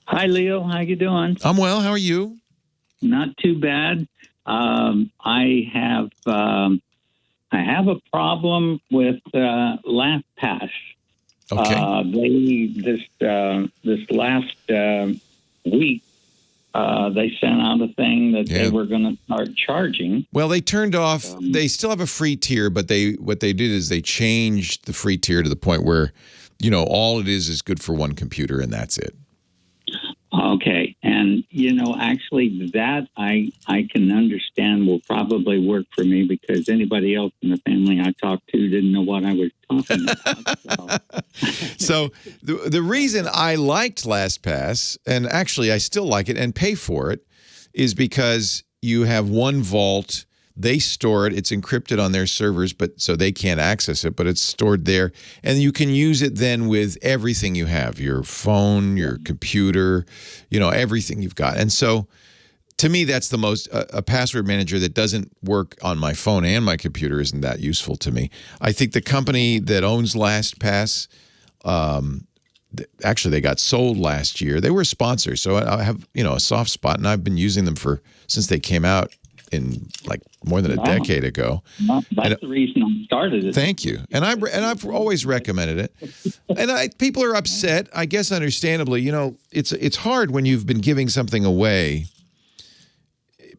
Hi, Leo. How you doing? I'm well. How are you? Not too bad. I have a problem with LastPass. Okay. This last week. They sent out a thing that they were going to start charging. Well, they turned off. They still have a free tier, but what they did is they changed the free tier to the point where, all it is good for one computer, and that's it. Okay, and And, actually that I can understand will probably work for me because anybody else in the family I talked to didn't know what I was talking about. So the reason I liked LastPass, and actually I still like it and pay for it, is because you have one vault. They store it. It's encrypted on their servers, but so they can't access it, but it's stored there. And you can use it then with everything you have, your phone, your computer, everything you've got. And so to me, that's the most, a password manager that doesn't work on my phone and my computer isn't that useful to me. I think the company that owns LastPass, actually they got sold last year. They were a sponsor, so I have, a soft spot, and I've been using them since they came out in like more than a decade ago. Well, that's the reason I started it. Thank you. And I've always recommended it. And people are upset, I guess understandably. It's hard when you've been giving something away.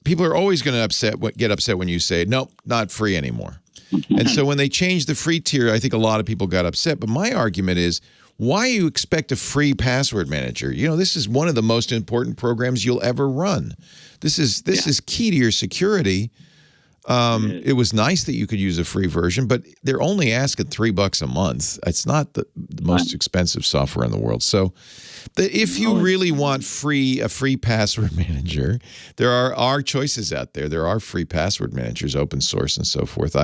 People are always going to get upset when you say, nope, not free anymore. And so when they changed the free tier, I think a lot of people got upset. But my argument is, why you expect a free password manager? This is one of the most important programs you'll ever run. This is key to your security. It was nice that you could use a free version, but they're only asking $3 a month. It's not the most expensive software in the world. So if you really want a free password manager, there are choices out there. There are free password managers, open source and so forth.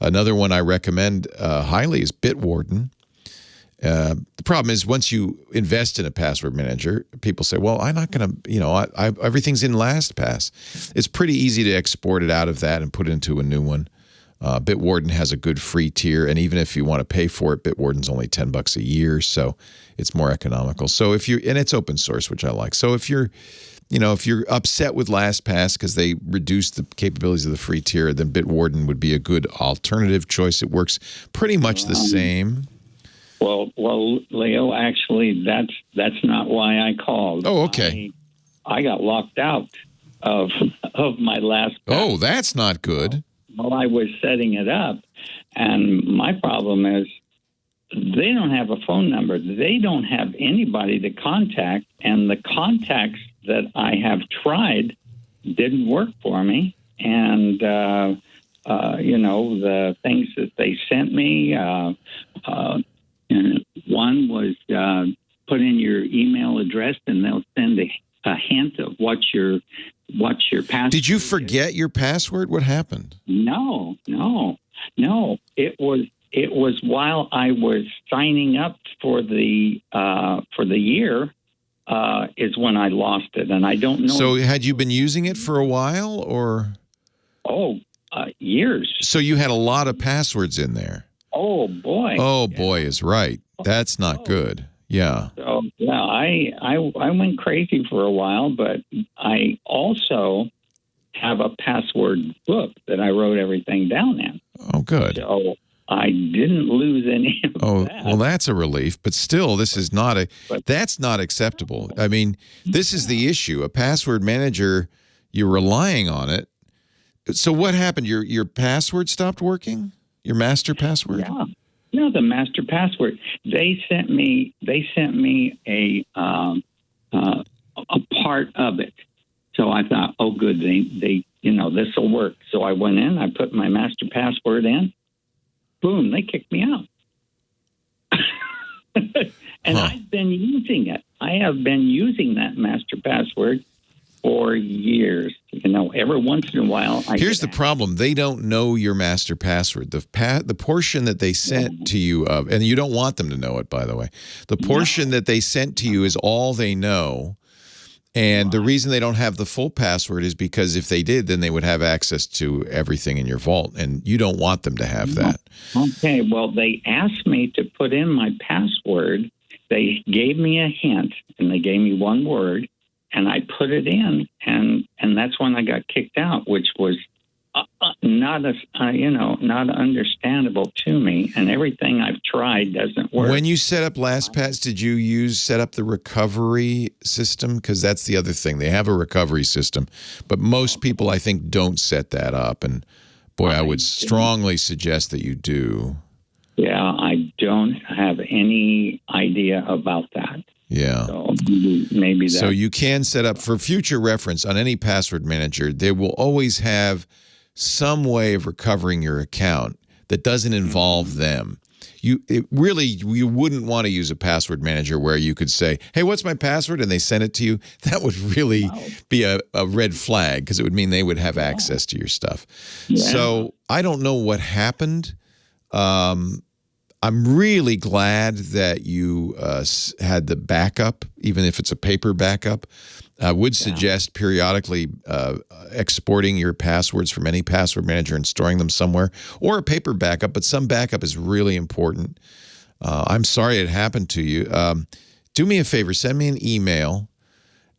Another one I recommend highly is Bitwarden. The problem is once you invest in a password manager, people say, well, I'm not going to, everything's in LastPass. It's pretty easy to export it out of that and put it into a new one. Bitwarden has a good free tier, and even if you want to pay for it, Bitwarden's only $10 a year, so it's more economical. So and it's open source, which I like. So if you're upset with LastPass because they reduced the capabilities of the free tier, then Bitwarden would be a good alternative choice. It works pretty much the same. Well, Leo, actually, that's not why I called. Oh, okay. I got locked out of my LastPass. Oh, that's not good. While I was setting it up, and my problem is they don't have a phone number. They don't have anybody to contact, and the contacts that I have tried didn't work for me. And the things that they sent me. One was put in your email address, and they'll send a hint of what your password. Did you forget your password? What happened? No. It was while I was signing up for the year is when I lost it, and I don't know. So had you been using it for a while, or? Years. So you had a lot of passwords in there. Oh boy! Oh boy is right. That's not good. Yeah. So yeah, I went crazy for a while, but I also have a password book that I wrote everything down in. Oh, good. So I didn't lose any of that. Well, that's a relief. But still, that's not acceptable. I mean, this is the issue. A password manager, you're relying on it. So what happened? Your password stopped working? Your master password? Yeah. No, the master password. They sent me a part of it. So I thought, oh, good, they this will work. So I went in, I put my master password in. Boom, they kicked me out. And I've been using it. I have been using that master password for years. Every once in a while. Here's the problem. They don't know your master password. The portion that they sent to you of, and you don't want them to know it, by the way. The portion that they sent to you is all they know. And the reason they don't have the full password is because if they did, then they would have access to everything in your vault, and you don't want them to have that. Okay, well, they asked me to put in my password. They gave me a hint, and they gave me one word, and I put it in, and that's when I got kicked out, which was not understandable to me, and everything I've tried doesn't work. When you set up LastPass, did you set up the recovery system? Because that's the other thing. They have a recovery system, but most people, I think, don't set that up. And boy, I would strongly suggest that you do. Yeah, I don't have any idea about that. Yeah. So maybe that. So you can set up for future reference on any password manager. They will always have some way of recovering your account that doesn't involve them. You wouldn't want to use a password manager where you could say, "Hey, what's my password?" and they send it to you. That would really be a red flag, because it would mean they would have access to your stuff. Yeah. So I don't know what happened. I'm really glad that you had the backup, even if it's a paper backup. I would suggest periodically exporting your passwords from any password manager and storing them somewhere, or a paper backup, but some backup is really important. I'm sorry it happened to you. Do me a favor, send me an email,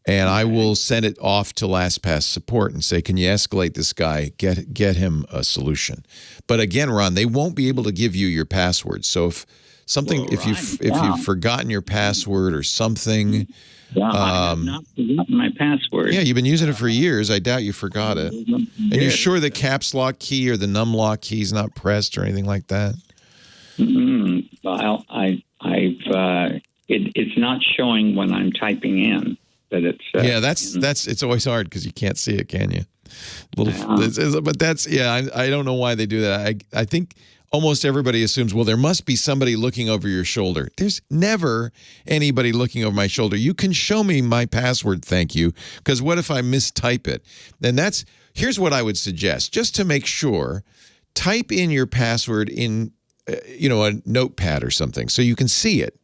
and I will send it off to LastPass support and say, can you escalate this guy, get him a solution. But again, Ron, they won't be able to give you your password. So if something, if you've forgotten your password or something. Yeah, I have not forgotten my password. Yeah, you've been using it for years. I doubt you forgot it. And you're sure the caps lock key or the num lock key is not pressed or anything like that? Well, it's not showing when I'm typing in that it's. That's it's always hard because you can't see it, can you? But that's I don't know why they do that. I think almost everybody assumes, well, there must be somebody looking over your shoulder. There's never anybody looking over my shoulder. You can show me my password, thank you, because what if I mistype it? Then here's what I would suggest, just to make sure, type in your password in a notepad or something so you can see it.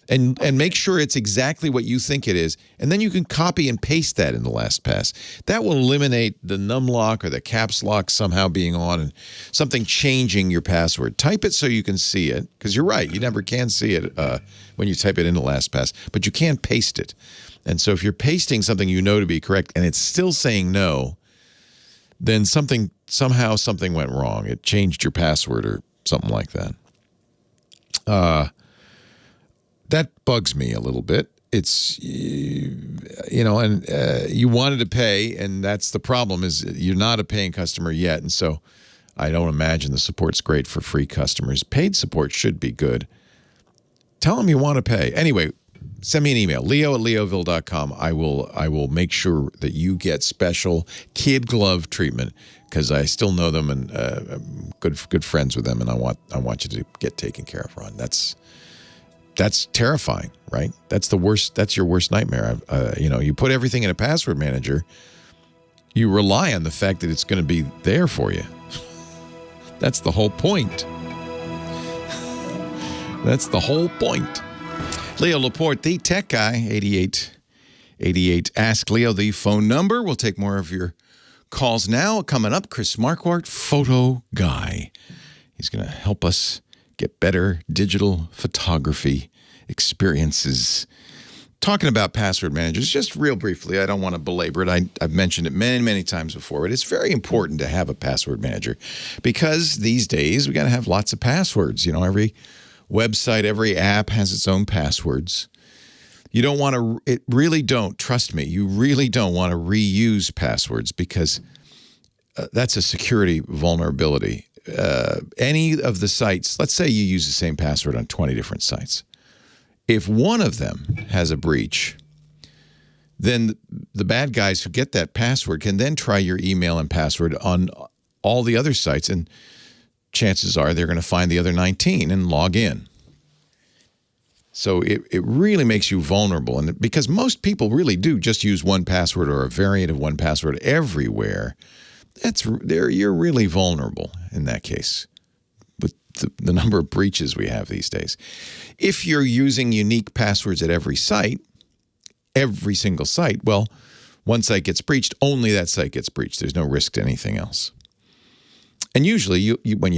And make sure it's exactly what you think it is. And then you can copy and paste that in the LastPass. That will eliminate the num lock or the caps lock somehow being on and something changing your password. Type it so you can see it, because you're right. You never can see it when you type it into LastPass, but you can paste it. And so if you're pasting something you know to be correct and it's still saying no, then somehow something went wrong. It changed your password or something like that. That bugs me a little bit. It's, you wanted to pay, and that's the problem, is you're not a paying customer yet. And so I don't imagine the support's great for free customers. Paid support should be good. Tell them you want to pay. Anyway, send me an email, leo@leoville.com. I will make sure that you get special kid glove treatment, because I still know them and I'm good friends with them, and I want you to get taken care of, Ron. That's terrifying, right? That's the worst. That's your worst nightmare. You put everything in a password manager, you rely on the fact that it's going to be there for you. That's the whole point. That's the whole point. Leo Laporte, the tech guy, 8888. Ask Leo, the phone number. We'll take more of your calls now. Coming up, Chris Marquardt, photo guy. He's going to help us get better digital photography experiences. Talking about password managers, just real briefly, I don't want to belabor it. I've mentioned it many, many times before, but it's very important to have a password manager, because these days we got to have lots of passwords. Every website, every app has its own passwords. You don't want to, trust me, you really don't want to reuse passwords, because that's a security vulnerability. Any of the sites, let's say you use the same password on 20 different sites. If one of them has a breach, then the bad guys who get that password can then try your email and password on all the other sites, and chances are they're going to find the other 19 and log in. So it really makes you vulnerable, and because most people really do just use one password or a variant of one password everywhere, you're really vulnerable in that case with the number of breaches we have these days. If you're using unique passwords at every single site, well, one site gets breached, only that site gets breached. There's no risk to anything else. And usually when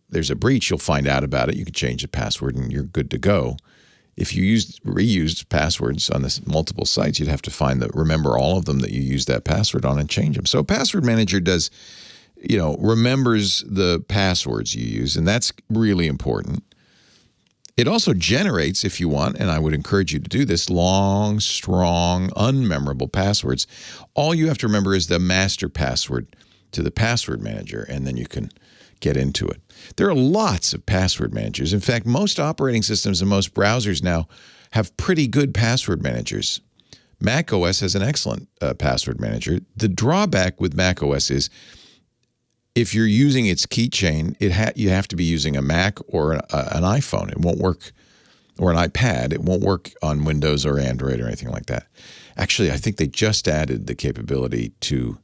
there's a breach, you'll find out about it. You can change the password and you're good to go. If you reused passwords on multiple sites, you'd have to remember all of them that you used that password on and change them. So a password manager remembers the passwords you use, and that's really important. It also generates, if you want, and I would encourage you to do this, long, strong, unmemorable passwords. All you have to remember is the master password to the password manager, and then you can get into it. There are lots of password managers. In fact, most operating systems and most browsers now have pretty good password managers. Mac OS has an excellent password manager. The drawback with Mac OS is if you're using its keychain, you have to be using a Mac or an iPhone. It won't work, or an iPad. It won't work on Windows or Android or anything like that. Actually, I think they just added the capability to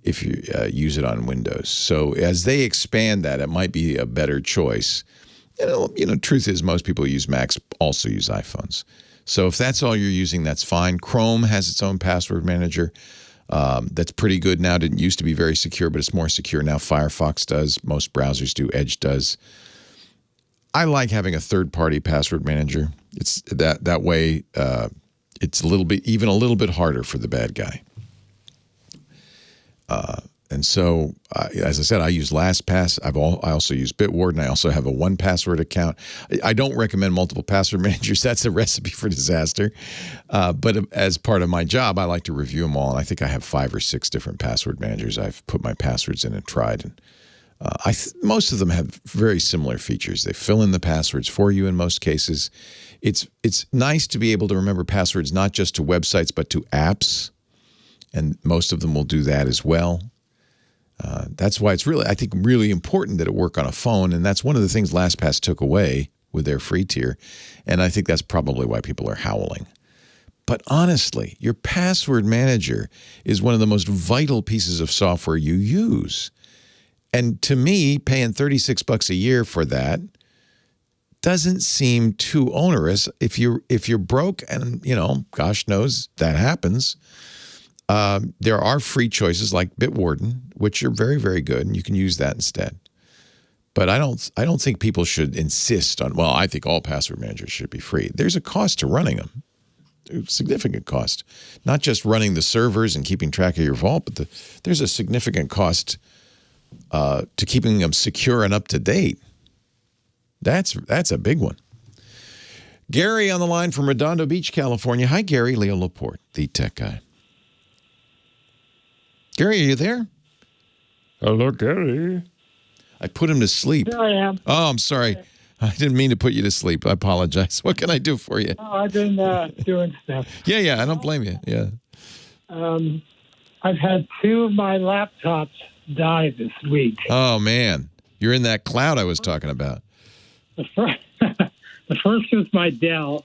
if you use it on Windows. So as they expand that, it might be a better choice. Truth is most people use Macs also use iPhones. So if that's all you're using, that's fine. Chrome has its own password manager. That's pretty good now. Didn't used to be very secure, but it's more secure now. Firefox does. Most browsers do. Edge does. I like having a third-party password manager. It's that way. It's a little bit harder for the bad guy. And so, as I said, I use LastPass. I also use Bitwarden. And I also have a 1Password account. I don't recommend multiple password managers. That's a recipe for disaster. But as part of my job, I like to review them all. And I think I have 5 or 6 different password managers I've put my passwords in and tried. And most of them have very similar features. They fill in the passwords for you in most cases. It's nice to be able to remember passwords not just to websites but to apps. And most of them will do that as well. That's why it's I think, really important that it work on a phone. And that's one of the things LastPass took away with their free tier. And I think that's probably why people are howling. But honestly, your password manager is one of the most vital pieces of software you use. And to me, paying $36 a year for that doesn't seem too onerous. If you're broke, and gosh knows that happens. There are free choices like Bitwarden, which are very, very good, and you can use that instead. But I don't think people should insist on. Well, I think all password managers should be free. There's a cost to running them, a significant cost. Not just running the servers and keeping track of your vault, but there's a significant cost to keeping them secure and up to date. That's a big one. Gary on the line from Redondo Beach, California. Hi, Gary. Leo Laporte, the tech guy. Gary, are you there? Hello, Gary. I put him to sleep. Here I am. Oh, I'm sorry. I didn't mean to put you to sleep. I apologize. What can I do for you? Oh, I've been doing stuff. Yeah, I don't blame you. Yeah. I've had 2 of my laptops die this week. Oh, man. You're in that cloud I was talking about. The first was my Dell,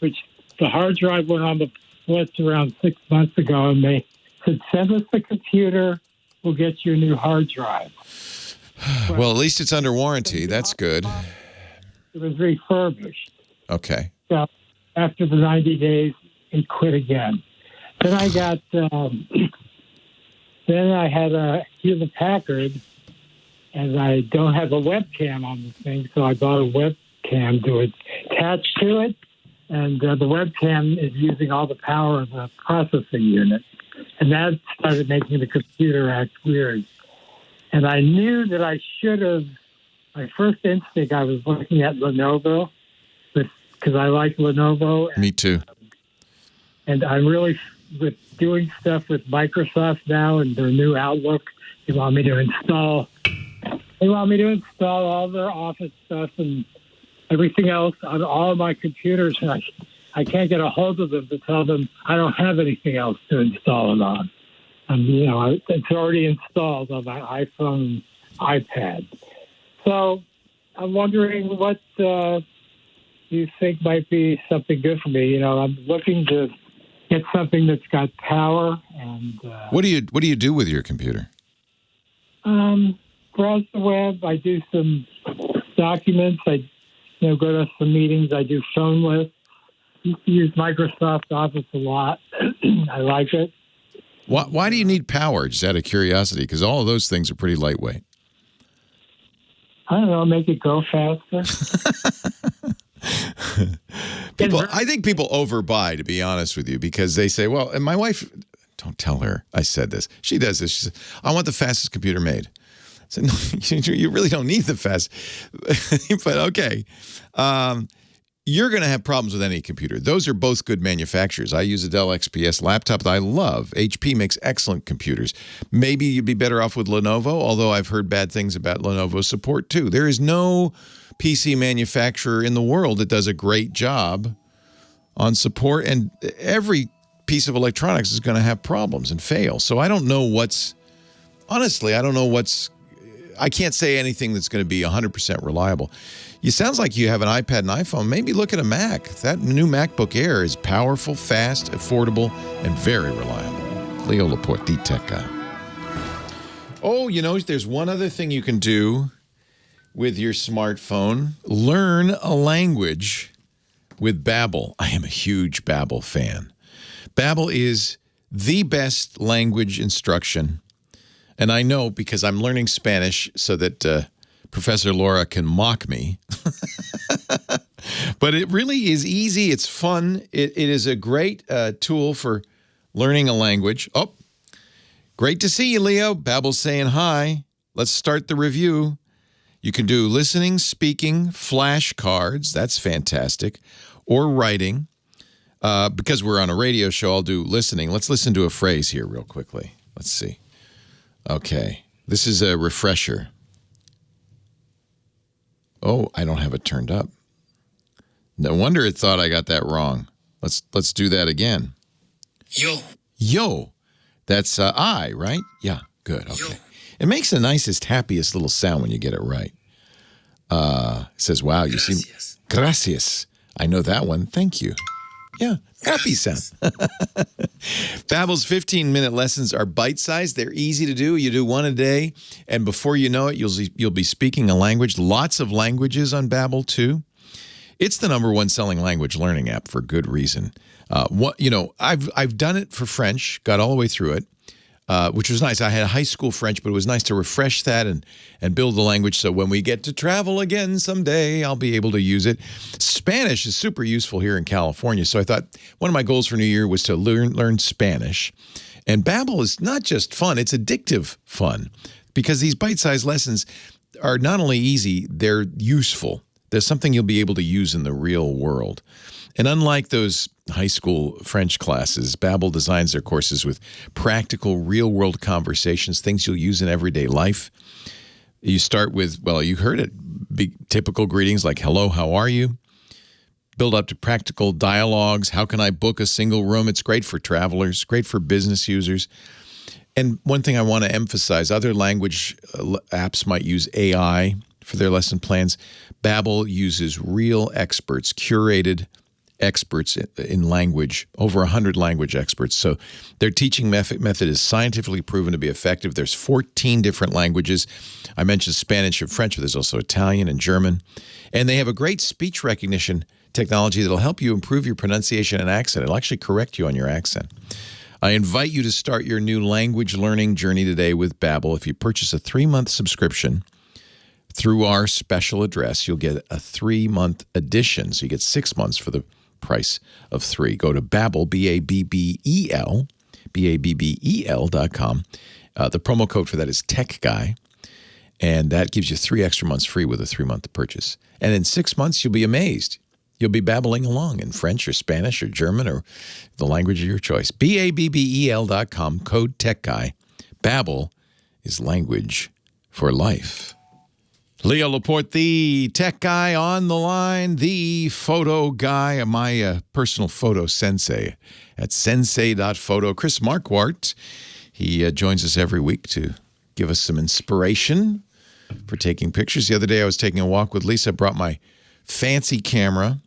which the hard drive went on the blitz around 6 months ago, and they said, send us the computer, we'll get you a new hard drive. Well, at least it's under warranty. That's good. It was refurbished. Okay. So after the 90 days, it quit again. Then I got, then I had a Hewlett Packard, and I don't have a webcam on the thing, so I bought a webcam to attach to it, and the webcam is using all the power of the processing unit. And that started making the computer act weird. And I knew that I should have, my first instinct, I was looking at Lenovo, because I like Lenovo. Me too. And I'm really, with doing stuff with Microsoft now and their new Outlook, they want me to install all their Office stuff and everything else on all of my computers. And I can't get a hold of them to tell them I don't have anything else to install it on. And, it's already installed on my iPhone and iPad. So I'm wondering what you think might be something good for me. I'm looking to get something that's got power. And What do you do with your computer? Browse the web. I do some documents. I go to some meetings. I do phone lists. Used to use Microsoft Office a lot. I like it. Why do you need power, just out of curiosity? Because all of those things are pretty lightweight. I don't know, make it go faster. I think people overbuy, to be honest with you, because they say, well, and my wife, don't tell her I said this. She does this. She says, I want the fastest computer made. I said, no, you really don't need the fast. But okay. you're going to have problems with any computer. Those are both good manufacturers. I use a Dell XPS laptop that I love. HP makes excellent computers. Maybe you'd be better off with Lenovo, although I've heard bad things about Lenovo support too. There is no PC manufacturer in the world that does a great job on support, and every piece of electronics is going to have problems and fail. So I don't know honestly, I can't say anything that's going to be 100% reliable. It sounds like you have an iPad and iPhone. Maybe look at a Mac. That new MacBook Air is powerful, fast, affordable, and very reliable. Leo Laporte, the tech guy. Oh, there's one other thing you can do with your smartphone. Learn a language with Babel. I am a huge Babel fan. Babel is the best language instruction. And I know because I'm learning Spanish so that Professor Laura can mock me. But it really is easy. It's fun. It is a great tool for learning a language. Oh, great to see you, Leo. Babel's saying hi. Let's start the review. You can do listening, speaking, flashcards. That's fantastic. Or writing. Because we're on a radio show, I'll do listening. Let's listen to a phrase here real quickly. Let's see. Okay. This is a refresher. Oh, I don't have it turned up. No wonder it thought I got that wrong. Let's do that again. Yo. That's I, right? Yeah, good. Okay. Yo. It makes the nicest, happiest little sound when you get it right. It says, wow, you seem... Gracias. I know that one. Thank you. Yeah, happy sound. Babel's 15-minute lessons are bite-sized. They're easy to do. You do one a day, and before you know it, you'll be speaking a language. Lots of languages on Babel, too. It's the #1 selling language learning app for good reason. I've done it for French, got all the way through it, which was nice. I had high school French, but it was nice to refresh that and build the language so when we get to travel again someday, I'll be able to use it. Spanish is super useful here in California, so I thought one of my goals for New Year was to learn Spanish. And Babel is not just fun, it's addictive fun, because these bite-sized lessons are not only easy, they're useful. There's something you'll be able to use in the real world. And unlike those high school French classes, Babel designs their courses with practical, real-world conversations, things you'll use in everyday life. You start with, well, you heard it, typical greetings like, hello, how are you? Build up to practical dialogues. How can I book a single room? It's great for travelers, great for business users. And one thing I want to emphasize, other language apps might use AI for their lesson plans. Babel uses real experts, curated experts in language, over 100 language experts. So their teaching method is scientifically proven to be effective. There's 14 different languages. I mentioned Spanish and French, but there's also Italian and German. And they have a great speech recognition technology that'll help you improve your pronunciation and accent. It'll actually correct you on your accent. I invite you to start your new language learning journey today with Babel. If you purchase a 3-month subscription through our special address, you'll get a 3-month edition. So you get 6 months for the price of 3. Go to Babel, Babbel, Babbel.com. The promo code for that is TechGuy, and that gives you 3 extra months free with a 3-month purchase. And in 6 months, you'll be amazed. You'll be babbling along in French or Spanish or German or the language of your choice. Babbel.com, code TechGuy. Babel is language for life. Leo Laporte, the tech guy on the line, the photo guy, my personal photo sensei at sensei.photo. Chris Marquardt, he joins us every week to give us some inspiration for taking pictures. The other day I was taking a walk with Lisa, brought my fancy camera.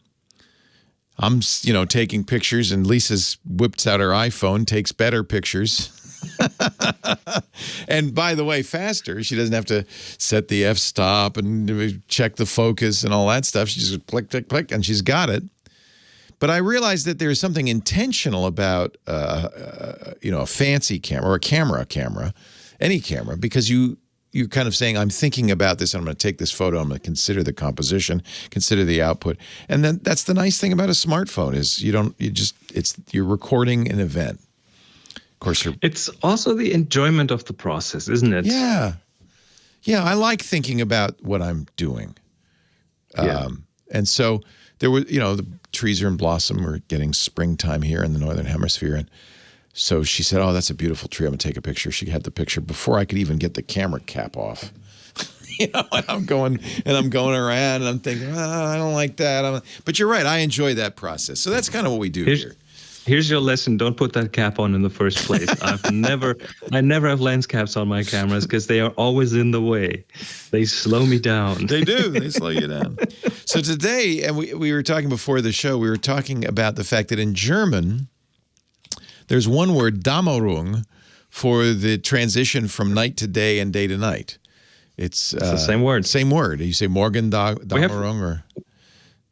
I'm, taking pictures, and Lisa's whips out her iPhone, takes better pictures. And by the way, faster. She doesn't have to set the f-stop and check the focus and all that stuff. She just click, click, click, and she's got it. But I realized that there's something intentional about, a fancy camera or a camera, any camera, because you're kind of saying, I'm thinking about this, and I'm going to take this photo, I'm going to consider the composition, consider the output. And then that's the nice thing about a smartphone is you're recording an event. Of course, it's also the enjoyment of the process, isn't it? Yeah. I like thinking about what I'm doing. And so there was, the trees are in blossom. We're getting springtime here in the Northern Hemisphere. And so she said, oh, that's a beautiful tree. I'm going to take a picture. She had the picture before I could even get the camera cap off. And I'm going around and I'm thinking, I don't like that. But you're right. I enjoy that process. So that's kind of what we do here. Here's your lesson. Don't put that cap on in the first place. I never have lens caps on my cameras because they are always in the way. They slow me down. They do. They slow you down. So today, and we were talking before the show, we were talking about the fact that in German, there's one word, Dämmerung, for the transition from night to day and day to night. It's the same word. Same word. You say Morgendämmerung or...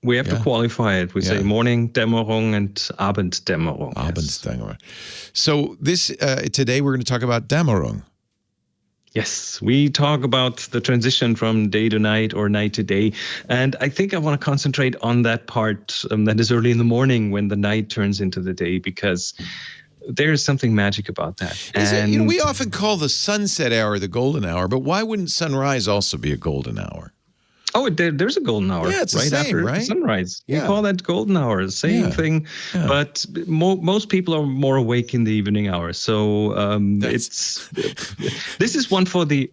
We have to qualify it. We say morning Dämmerung and Abenddämmerung. Abenddämmerung. So today we're going to talk about Dämmerung. Yes, we talk about the transition from day to night or night to day. And I think I want to concentrate on that part that is early in the morning when the night turns into the day, because there is something magic about that. We often call the sunset hour the golden hour, but why wouldn't sunrise also be a golden hour? Oh, there's a golden hour it's right same, after sunrise. You call that golden hour, same thing. Yeah. But most people are more awake in the evening hours. So this is one for the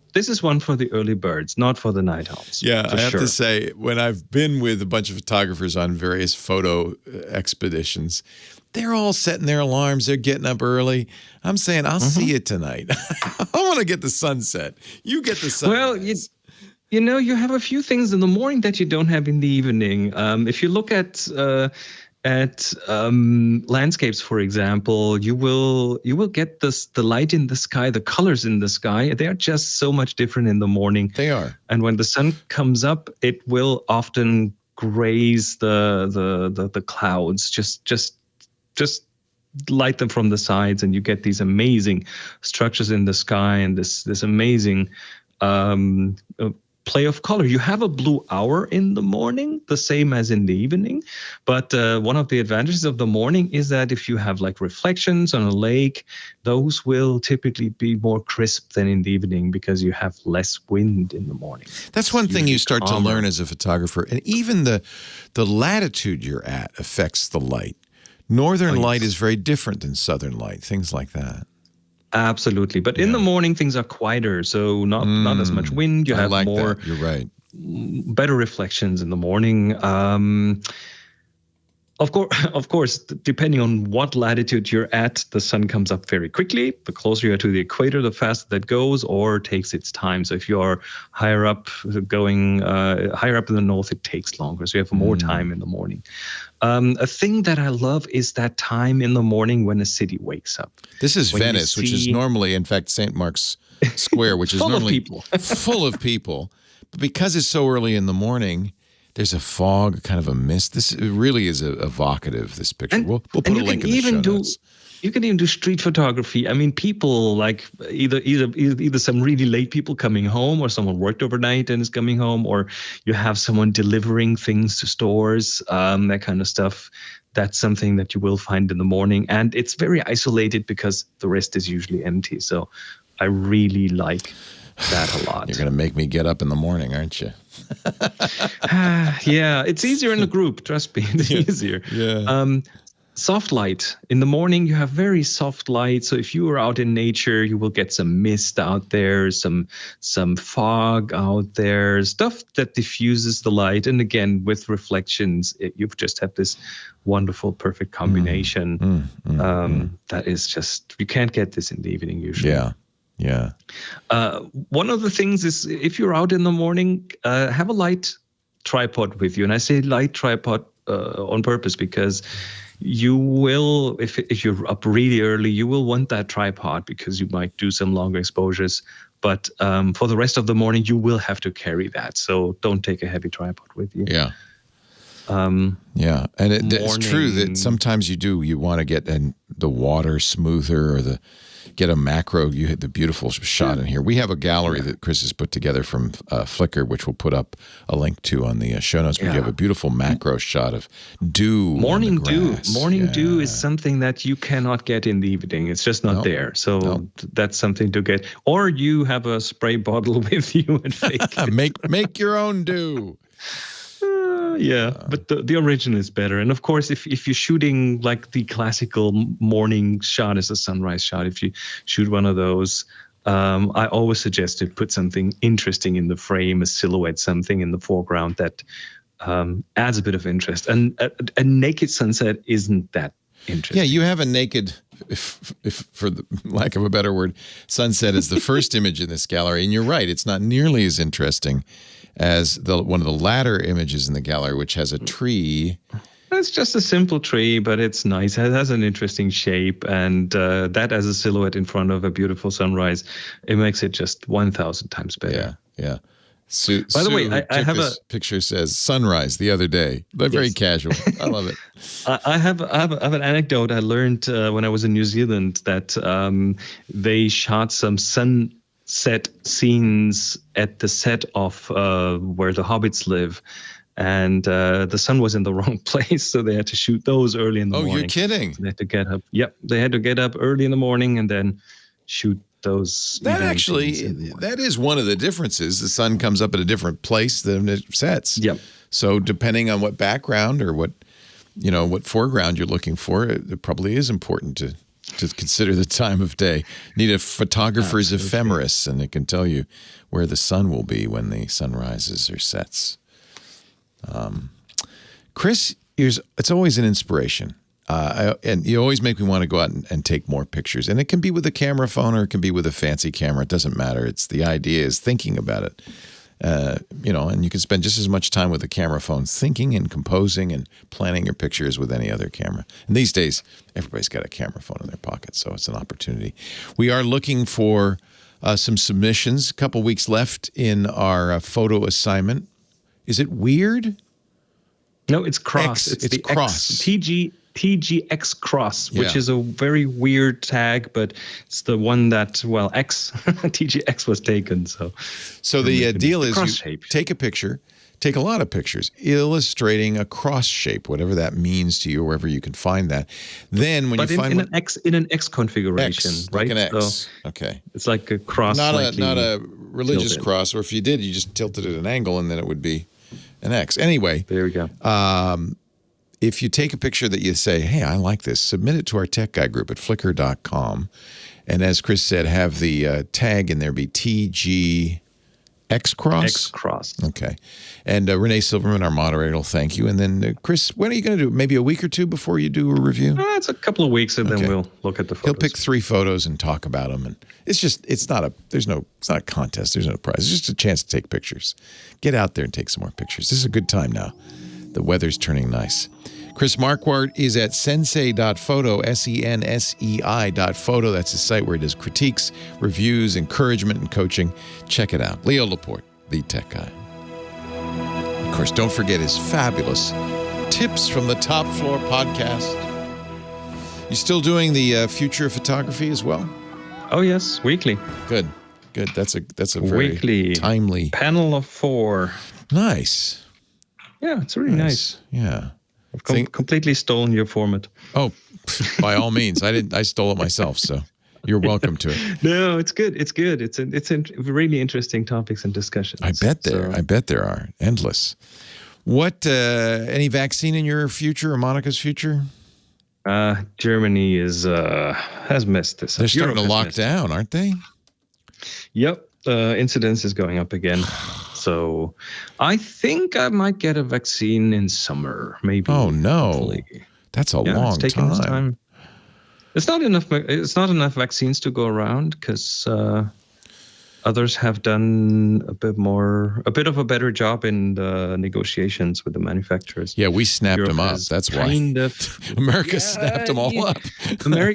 early birds, not for the night owls. Yeah, I have to say, when I've been with a bunch of photographers on various photo expeditions, they're all setting their alarms. They're getting up early. I'm saying, I'll see you tonight. I want to get the sunset. You get the sunset. Well, you have a few things in the morning that you don't have in the evening. If you look at landscapes, for example, you will get the light in the sky, the colors in the sky. They are just so much different in the morning. They are. And when the sun comes up, it will often graze the clouds. Just light them from the sides, and you get these amazing structures in the sky and this amazing play of color. You have a blue hour in the morning, the same as in the evening. But one of the advantages of the morning is that if you have like reflections on a lake, those will typically be more crisp than in the evening because you have less wind in the morning. That's one thing you start to learn as a photographer. And even the latitude you're at affects the light. Northern light is very different than southern light, things like that. Absolutely. But in the morning, things are quieter, so not as much wind. You have more. That. You're right. Better reflections in the morning. Of course, depending on what latitude you're at, the sun comes up very quickly. The closer you are to the equator, the faster that goes, or takes its time. So if you are higher up in the north, it takes longer. So you have more time in the morning. A thing that I love is that time in the morning when a city wakes up. This is Venice, which is normally, in fact, St. Mark's Square, which is normally full of people. But because it's so early in the morning, there's a fog, kind of a mist. This really is evocative, this picture. We'll put a link in the show notes. You can even do street photography. I mean, people like either some really late people coming home, or someone worked overnight and is coming home, or you have someone delivering things to stores, that kind of stuff. That's something that you will find in the morning. And it's very isolated because the rest is usually empty. So I really like that a lot. You're going to make me get up in the morning, aren't you? Yeah, it's easier in a group. Trust me, it's easier. Yeah. Soft light. In the morning, you have very soft light. So if you are out in nature, you will get some mist out there, some fog out there, stuff that diffuses the light. And again, with reflections, you just have this wonderful, perfect combination. That is just, you can't get this in the evening usually. Yeah. One of the things is, if you're out in the morning, have a light tripod with you. And I say light tripod on purpose because you will, if you're up really early, you will want that tripod because you might do some longer exposures. But for the rest of the morning, you will have to carry that. So don't take a heavy tripod with you. Yeah. And it's true that sometimes you want to get the water smoother, or get a macro. You had the beautiful shot in here. We have a gallery that Chris has put together from Flickr, which we'll put up a link to on the show notes. We have a beautiful macro shot of dew. Morning dew. Morning dew is something that you cannot get in the evening. It's just not there. So that's something to get. Or you have a spray bottle with you and fake it. Make your own dew. Yeah, but the original is better. And of course, if you're shooting like the classical morning shot as a sunrise shot, if you shoot one of those, I always suggest to put something interesting in the frame, a silhouette, something in the foreground that adds a bit of interest. And a naked sunset isn't that interesting. Yeah, you have a naked, if for the lack of a better word, sunset is the first image in this gallery. And you're right, it's not nearly as interesting as one of the latter images in the gallery, which has a tree. It's just a simple tree, but it's nice. It has an interesting shape, and that as a silhouette in front of a beautiful sunrise, it makes it just 1,000 times better. Yeah. By the way, I have a picture says sunrise the other day. They're very casual. I love it. I have an anecdote I learned when I was in New Zealand that they shot some sunset scenes at the set of where the hobbits live. And the sun was in the wrong place, so they had to shoot those early in the morning. Oh, you're kidding. So they had to get up. Yep, they had to get up early in the morning and then shoot those. That is one of the differences. The sun comes up at a different place than it sets. Yep. So depending on what background or what foreground you're looking for, it probably is important to consider the time of day. Need a photographer's ephemeris, and it can tell you where the sun will be when the sun rises or sets. Chris, it's always an inspiration. And you always make me want to go out and take more pictures. And it can be with a camera phone or it can be with a fancy camera. It doesn't matter. It's the idea is thinking about it. And you can spend just as much time with a camera phone thinking and composing and planning your pictures with any other camera. And these days, everybody's got a camera phone in their pocket, so it's an opportunity. We are looking for some submissions. A couple weeks left in our photo assignment. Is it weird? No, it's cross. It's the cross. TGX cross, which is a very weird tag, but it's the one that, TGX was taken. So the deal is you take a picture, take a lot of pictures, illustrating a cross shape, whatever that means to you, wherever you can find that. Then when in an X configuration, right? Like an X. So okay. It's like a cross. Not a religious cross, or if you did, you just tilted at an angle and then it would be an X. Anyway. There we go. If you take a picture that you say, hey, I like this, submit it to our tech guy group at flickr.com. And as Chris said, have the tag in there be TGX cross? X cross. Okay. And Renee Silverman, our moderator, will thank you. And then, Chris, when are you going to do it? Maybe a week or two before you do a review? It's a couple of weeks, and then we'll look at the photos. He'll pick 3 photos and talk about them. And it's not a contest. There's no prize. It's just a chance to take pictures. Get out there and take some more pictures. This is a good time now. The weather's turning nice. Chris Marquardt is at sensei.photo, SENSEI.photo. That's his site where he does critiques, reviews, encouragement, and coaching. Check it out. Leo Laporte, the tech guy. Of course, don't forget his fabulous Tips from the Top Floor podcast. You still doing the future of photography as well? Oh, yes, weekly. Good. That's a very weekly timely panel of 4. Nice. Yeah, it's really nice. Yeah. I've completely stolen your format. Oh, by all means. I stole it myself, so you're welcome to it. No, it's good. It's good. It's really interesting topics and discussions. I bet there are. Endless. What, any vaccine in your future or Monica's future? Germany has messed this up. They're starting to lock down, aren't they? Yep. Incidence is going up again. So I think I might get a vaccine in summer, maybe. Oh, no. Hopefully. That's a long it's taking its time. It's not enough vaccines to go around because others have done a bit of a better job in the negotiations with the manufacturers. Yeah, we snapped them up. That's why. America snapped them all up.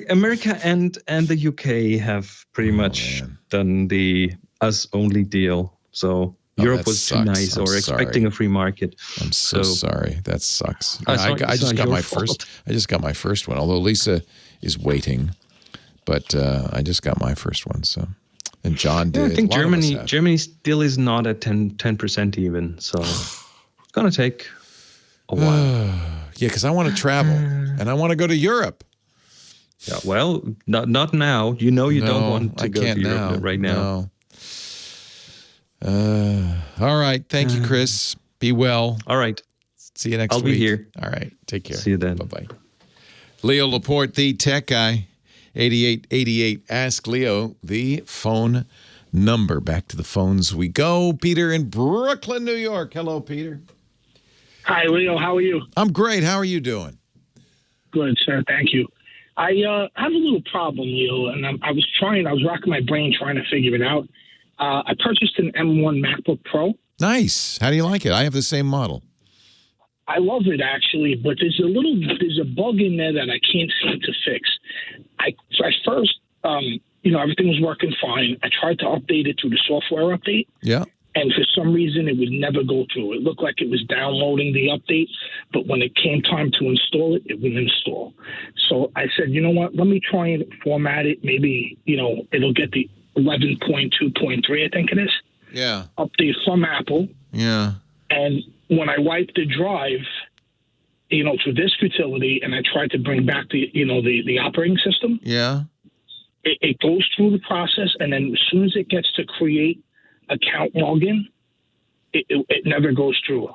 America and the UK have pretty much done the us only deal. So Europe was too nice or expecting a free market. I'm so sorry. That sucks. I just got my first. I just got my first one. Although Lisa is waiting, but I just got my first one. So, and John did. I think Germany still is not at 10% even. So it's gonna take a while. Yeah, because I want to travel and I want to go to Europe. Yeah, well, not now. You don't want to go to Europe right now. No. All right. Thank you, Chris. Be well. All right. See you next week. I'll be here. All right. Take care. See you then. Bye-bye. Leo Laporte, the tech guy. 8888. Ask Leo the phone number. Back to the phones we go. Peter in Brooklyn, New York. Hello, Peter. Hi, Leo. How are you? I'm great. How are you doing? Good, sir. Thank you. I have a little problem, Leo, and I was racking my brain trying to figure it out. I purchased an M1 MacBook Pro. Nice. How do you like it? I have the same model. I love it, actually, but there's a bug in there that I can't seem to fix. So at first, everything was working fine. I tried to update it through the software update. Yeah. And for some reason, it would never go through. It looked like it was downloading the update, but when it came time to install it, it wouldn't install. So I said, you know what? Let me try and format it. Maybe, it'll get the 11.2.3, I think it is. Yeah. Update from Apple. Yeah. And when I wipe the drive, through this utility, and I tried to bring back the operating system. Yeah. It goes through the process, and then as soon as it gets to create account login, it never goes through.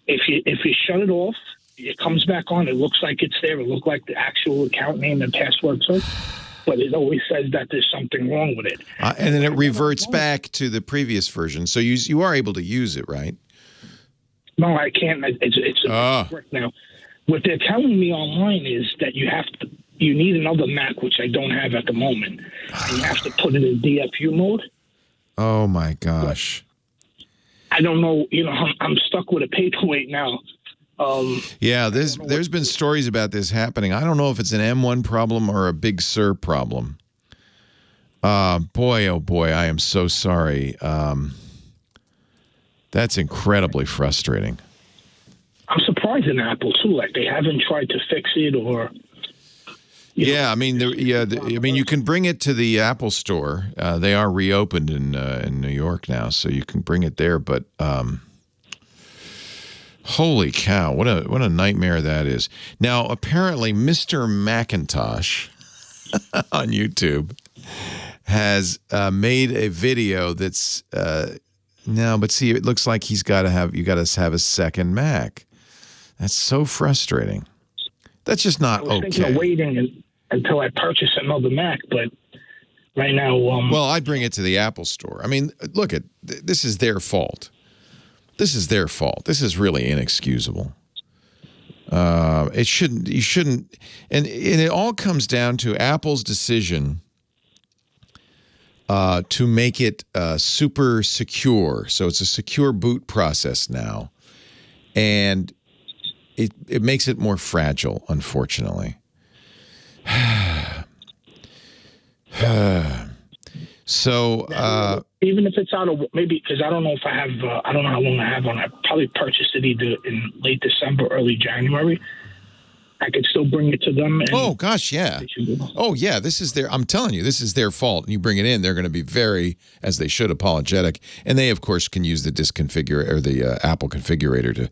If you shut it off, it comes back on. It looks like it's there. It looks like the actual account name and password search, but it always says that there's something wrong with it. And then it reverts back to the previous version. So you are able to use it, right? No, I can't. It's now. What they're telling me online is that you need another Mac, which I don't have at the moment. And you have to put it in DFU mode. Oh my gosh! I don't know. I'm stuck with a paperweight now. Yeah, there's been stories about this happening. I don't know if it's an M1 problem or a Big Sur problem. Boy, oh boy, I am so sorry. That's incredibly frustrating. I'm surprised in Apple too. Like they haven't tried to fix it or. Yeah, I mean, you can bring it to the Apple Store. They are reopened in New York now, so you can bring it there. But holy cow, what a nightmare that is! Now, apparently, Mr. Macintosh on YouTube has made a video that's no, but see, it looks like you got to have a second Mac. That's so frustrating. That's just not okay. I was thinking of waiting until I purchase another Mac, but right now... well, I'd bring it to the Apple Store. I mean, look, this is their fault. This is their fault. This is really inexcusable. You shouldn't... And it all comes down to Apple's decision to make it super secure. So it's a secure boot process now. And it makes it more fragile, unfortunately. So even if it's out of maybe because I don't know if I have I don't know how long I have on. I probably purchased it either in late December, early January. I could still bring it to them. And oh gosh, yeah. Oh yeah, this is I'm telling you, this is their fault. And you bring it in, they're going to be very, as they should, apologetic. And they of course can use the disk configurator or the Apple configurator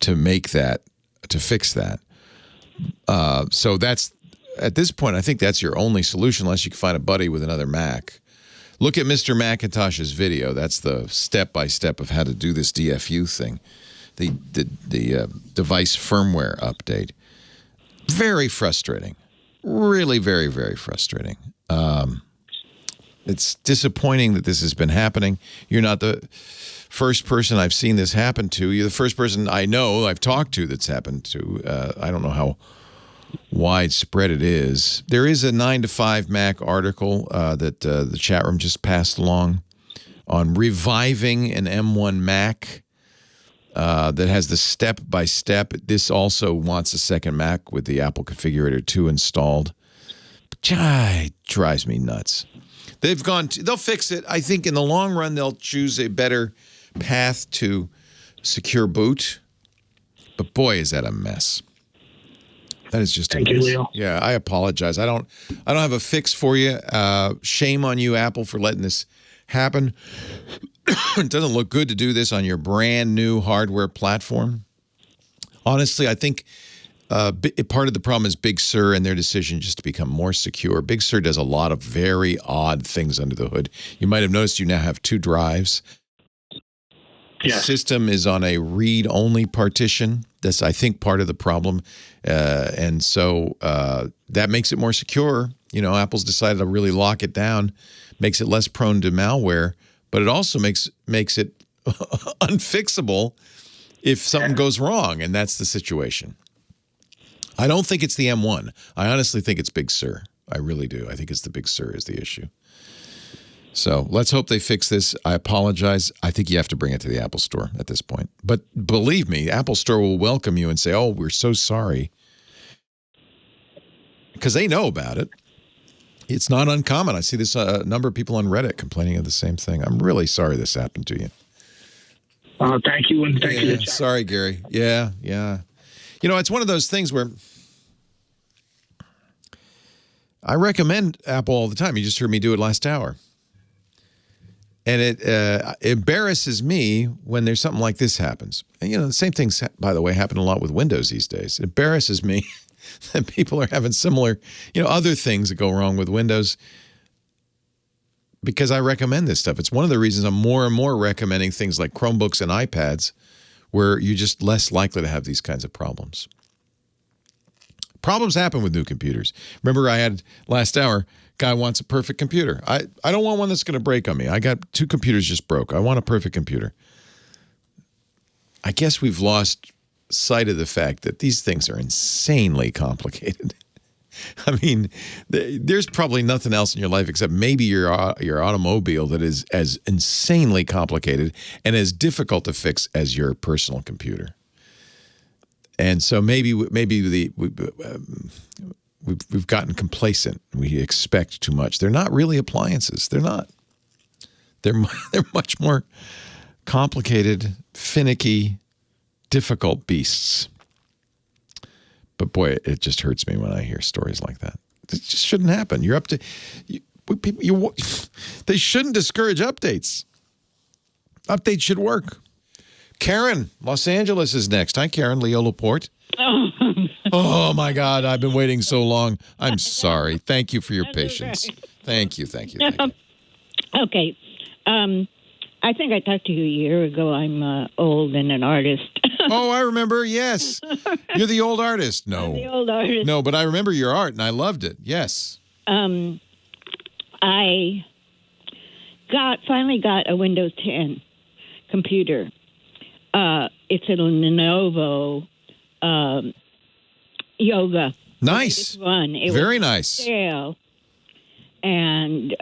to make that, to fix that. So that's, at this point, I think that's your only solution unless you can find a buddy with another Mac. Look at Mr. Macintosh's video. That's the step-by-step of how to do this DFU thing, the device firmware update. Very frustrating. Really very, very frustrating. It's disappointing that this has been happening. You're not the first person I've seen this happen to. You're the first person I know I've talked to that's happened to. I don't know how widespread it is. There is a 9 to 5 Mac article that the chat room just passed along on reviving an M1 Mac that has the step-by-step. This also wants a second Mac with the Apple Configurator 2 installed. It drives me nuts. They'll fix it. I think in the long run, they'll choose a better path to secure boot. But boy, is that a mess. That is just a mess. Thank you, Leo. Yeah, I apologize. I don't have a fix for you. Shame on you, Apple, for letting this happen. It doesn't look good to do this on your brand new hardware platform. Honestly, I think part of the problem is Big Sur and their decision just to become more secure. Big Sur does a lot of very odd things under the hood. You might have noticed you now have 2 drives. The system is on a read-only partition. That's, I think, part of the problem. And so that makes it more secure. You know, Apple's decided to really lock it down, makes it less prone to malware, but it also makes it unfixable if something goes wrong, and that's the situation. I don't think it's the M1. I honestly think it's Big Sur. I really do. I think it's the Big Sur is the issue. So let's hope they fix this. I apologize. I think you have to bring it to the Apple Store at this point. But believe me, Apple Store will welcome you and say, oh, we're so sorry. Because they know about it. It's not uncommon. I see this number of people on Reddit complaining of the same thing. I'm really sorry this happened to you. Thank you, and thank you. Sorry, Gary. Yeah. You know, it's one of those things where I recommend Apple all the time. You just heard me do it last hour. And it embarrasses me when there's something like this happens. And, you know, the same things, by the way, happen a lot with Windows these days. It embarrasses me that people are having similar, you know, other things that go wrong with Windows because I recommend this stuff. It's one of the reasons I'm more and more recommending things like Chromebooks and iPads where you're just less likely to have these kinds of problems. Problems happen with new computers. Remember I had last hour, guy wants a perfect computer. I don't want one that's going to break on me. I got 2 computers just broke. I want a perfect computer. I guess we've lost sight of the fact that these things are insanely complicated. I mean, there's probably nothing else in your life except maybe your automobile that is as insanely complicated and as difficult to fix as your personal computer. And so maybe we've gotten complacent. We expect too much. They're not really appliances. They're not. They're much more complicated, finicky, difficult beasts. But boy, it just hurts me when I hear stories like that. It just shouldn't happen. You're up to they shouldn't discourage updates. Updates should work. Karen, Los Angeles is next. Hi, Karen. Leo Laporte. Oh, my God. I've been waiting so long. I'm sorry. Thank you for your patience. Thank you. Okay. I think I talked to you a year ago. I'm old and an artist. Oh, I remember. Yes. You're the old artist. No. I'm the old artist. No, but I remember your art, and I loved it. Yes. I finally got a Windows 10 computer. It's a Lenovo Yoga. Nice. It Very was nice. Sale. And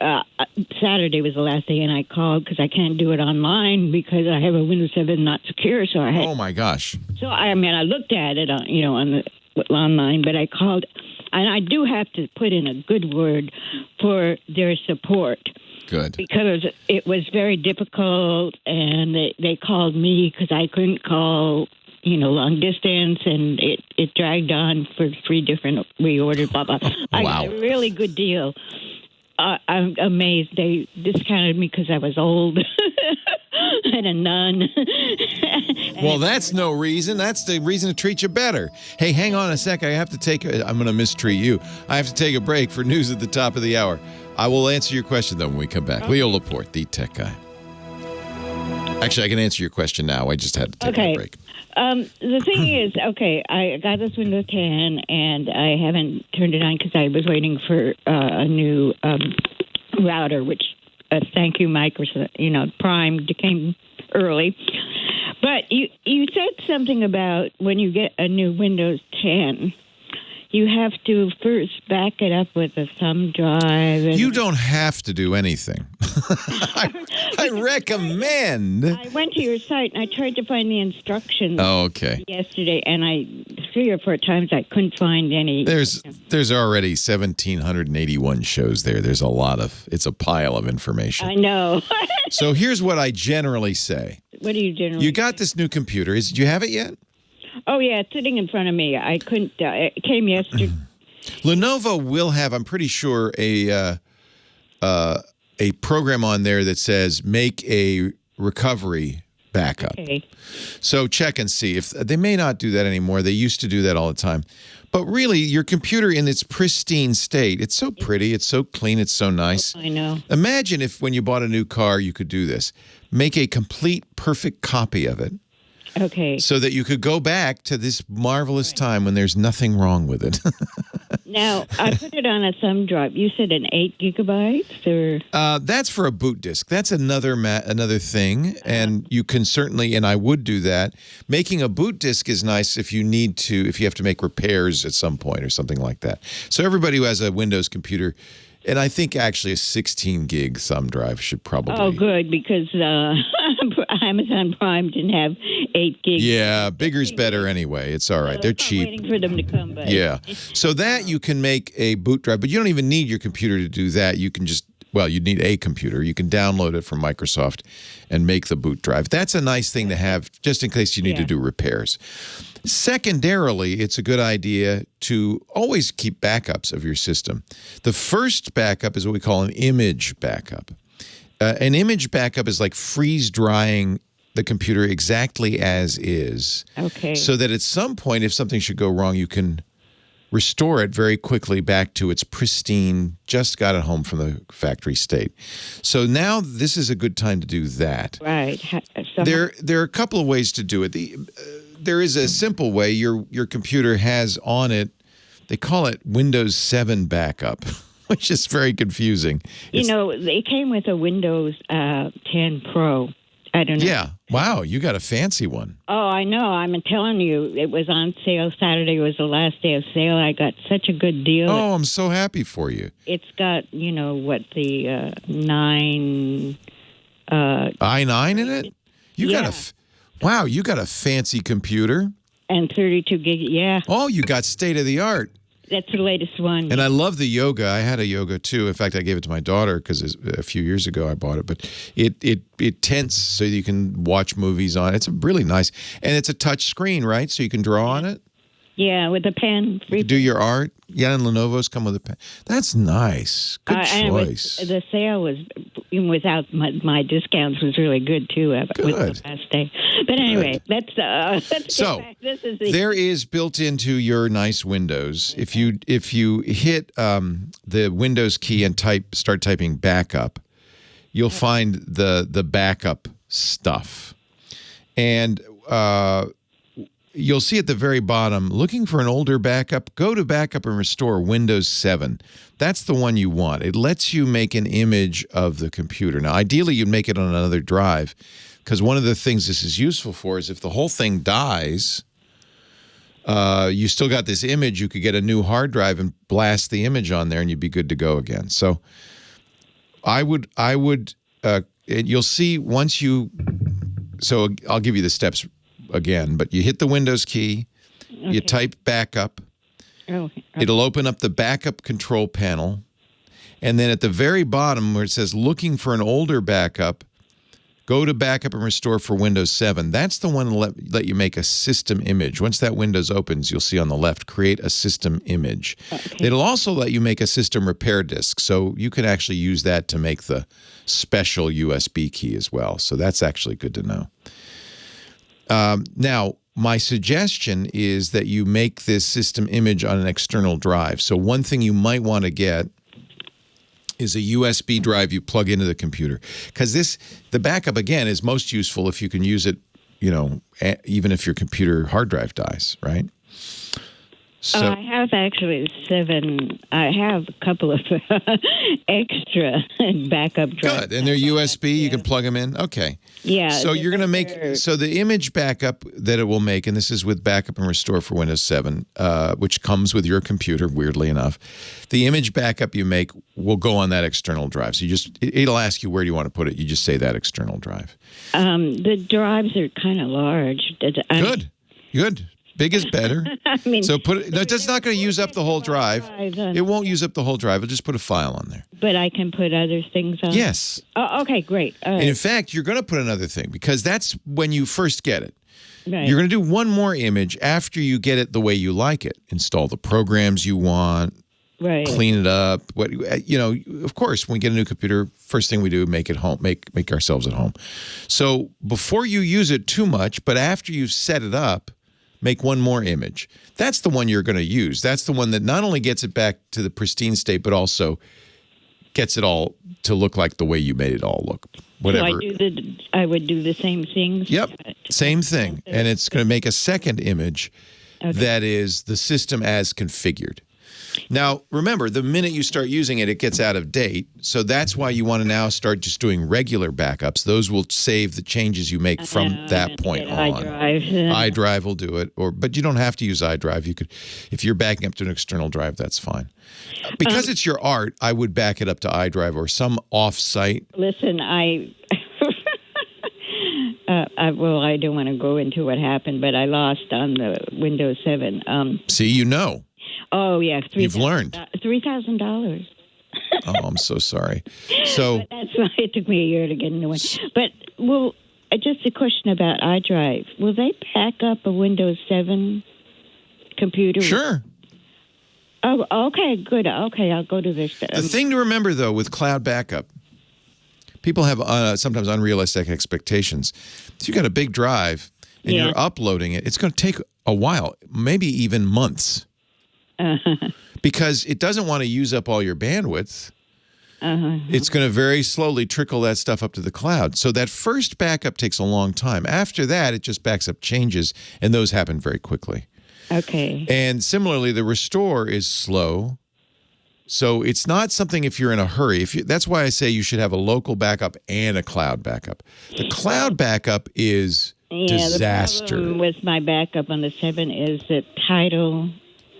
Saturday was the last day, and I called because I can't do it online because I have a Windows 7 not secure. So I had, oh my gosh! So I looked at it on the online, but I called, and I do have to put in a good word for their support. Good. Because it was very difficult, and they called me because I couldn't call, long distance, and it dragged on for 3 different reorders, blah, blah. I got a really good deal. I'm amazed. They discounted me because I was old and a nun. Well, that's no reason. That's the reason to treat you better. Hey, hang on a sec. I'm going to mistreat you. I have to take a break for news at the top of the hour. I will answer your question, though, when we come back. Okay. Leo Laporte, the tech guy. Actually, I can answer your question now. I just had to take a break. The thing is, I got this Windows 10, and I haven't turned it on because I was waiting for a new router, which, thank you, Microsoft, Prime came early. But you said something about when you get a new Windows 10, you have to first back it up with a thumb drive. You don't have to do anything. I recommend. I went to your site and I tried to find the instructions. Oh, okay. Yesterday, and 3 or 4 times I couldn't find any. There's already 1,781 shows there. It's a pile of information. I know. So here's what I generally say. What do you generally? You got this new computer. Do you have it yet? Oh, yeah, it's sitting in front of me. I couldn't, it came yesterday. Lenovo will have, I'm pretty sure, a program on there that says make a recovery backup. Okay. So check and see. If they may not do that anymore. They used to do that all the time. But really, your computer in its pristine state, it's so pretty, it's so clean, it's so nice. I know. Imagine if when you bought a new car, you could do this. Make a complete, perfect copy of it. Okay. So that you could go back to this marvelous time when there's nothing wrong with it. Now, I put it on a thumb drive. You said an 8 gigabytes, or that's for a boot disk. That's another thing, and you can certainly, and I would do that. Making a boot disk is nice if you need to, if you have to make repairs at some point or something like that. So everybody who has a Windows computer, and I think actually a 16 gig thumb drive should probably. Oh, good, because Amazon Prime didn't have 8 gigs. Yeah, bigger's better anyway. It's all right. They're cheap. Waiting for them to come back. Yeah. So that you can make a boot drive, but you don't even need your computer to do that. You can just, well, you need a computer. You can download it from Microsoft and make the boot drive. That's a nice thing to have just in case you need to do repairs. Secondarily, it's a good idea to always keep backups of your system. The first backup is what we call an image backup. An image backup is like freeze drying the computer exactly as is. Okay. So that at some point, if something should go wrong, you can restore it very quickly back to its pristine, just got it home from the factory state. So now this is a good time to do that. Right. There are a couple of ways to do it. There is a simple way. Your computer has on it, they call it Windows 7 backup, which is very confusing. You know, it came with a Windows 10 Pro. I don't know. Yeah. Wow, you got a fancy one. Oh, I know. I'm telling you, it was on sale. Saturday was the last day of sale. I got such a good deal. Oh, I'm so happy for you. It's got, you know, what, the 9... i9 in it? You got wow, you got a fancy computer. And 32 gig, yeah. Oh, you got state-of-the-art. That's the latest one. And I love the yoga. I had a yoga too. In fact, I gave it to my daughter because a few years ago I bought it. But it tints so you can watch movies on it. It's really nice. And it's a touch screen, right? So you can draw on it? Yeah, with a pen. You can do your art. Yeah, and Lenovo's come with a pen. That's nice. Good choice. The sale was, even without my discounts, was really good too. Good. With the last day. But anyway, let's so, get back. This is there is built into your nice Windows. If you hit the Windows key and start typing backup, you'll find the backup stuff. And you'll see at the very bottom, looking for an older backup, go to Backup and Restore Windows 7. That's the one you want. It lets you make an image of the computer. Now, ideally, you'd make it on another drive, because one of the things this is useful for is if the whole thing dies, you still got this image. You could get a new hard drive and blast the image on there, and you'd be good to go again. So I would you'll see once you, so I'll give you the steps again, but you hit the Windows key, you type backup, it'll open up the backup control panel, and then at the very bottom where it says looking for an older backup, go to Backup and Restore for Windows 7. That's the one that let you make a system image. Once that Windows opens, you'll see on the left, create a system image. It'll also let you make a system repair disk, so you can actually use that to make the special USB key as well. So that's actually good to know. Now, my suggestion is that you make this system image on an external drive. So one thing you might want to get is a USB drive you plug into the computer. Because the backup, again, is most useful if you can use it, you know, even if your computer hard drive dies, right? So, I have actually 7. I have a couple of extra backup drives. Good. And they're USB. You can plug them in. Okay. Yeah. So you're going to make, so the image backup that it will make, and this is with Backup and Restore for Windows 7, which comes with your computer, weirdly enough, the image backup you make will go on that external drive. So it'll ask you where do you want to put it. You just say that external drive. The drives are kind of large. Good. Big is better. I mean, so that's not going to use up the whole drive. It won't use up the whole drive. It'll just put a file on there. But I can put other things on? Yes. Oh, okay, great. All right. And in fact, you're going to put another thing because that's when you first get it. Right. You're going to do one more image after you get it the way you like it. Install the programs you want, Right. clean it up. Of course, when we get a new computer, first thing we do, make it home, make ourselves at home. So before you use it too much, but after you've set it up, make one more image. That's the one you're going to use. That's the one that not only gets it back to the pristine state, but also gets it all to look like the way you made it all look. Whatever. So I would do the same things? Yep, same thing. And it's going to make a second image that is the system as configured. Now, remember, the minute you start using it, it gets out of date. So that's why you want to now start just doing regular backups. Those will save the changes you make from that point on. iDrive will do it, but you don't have to use iDrive. You could, if you're backing up to an external drive, that's fine. Because it's your art, I would back it up to iDrive or some off-site. Listen, I don't want to go into what happened, but I lost on the Windows 7. See, you know. Oh, yeah. You've learned. $3,000. Oh, I'm so sorry. So But that's why it took me a year to get a new one. But, just a question about iDrive. Will they back up a Windows 7 computer? Sure. Oh, okay, good. Okay, I'll go to this. The thing to remember, though, with cloud backup, people have sometimes unrealistic expectations. If you've got a big drive and you're uploading it, it's going to take a while, maybe even months. Because it doesn't want to use up all your bandwidth. It's going to very slowly trickle that stuff up to the cloud. So that first backup takes a long time. After that, it just backs up changes, and those happen very quickly. Okay. And similarly, the restore is slow. So it's not something if you're in a hurry. That's why I say you should have a local backup and a cloud backup. The cloud backup is disaster. The problem with my backup on the 7 is that title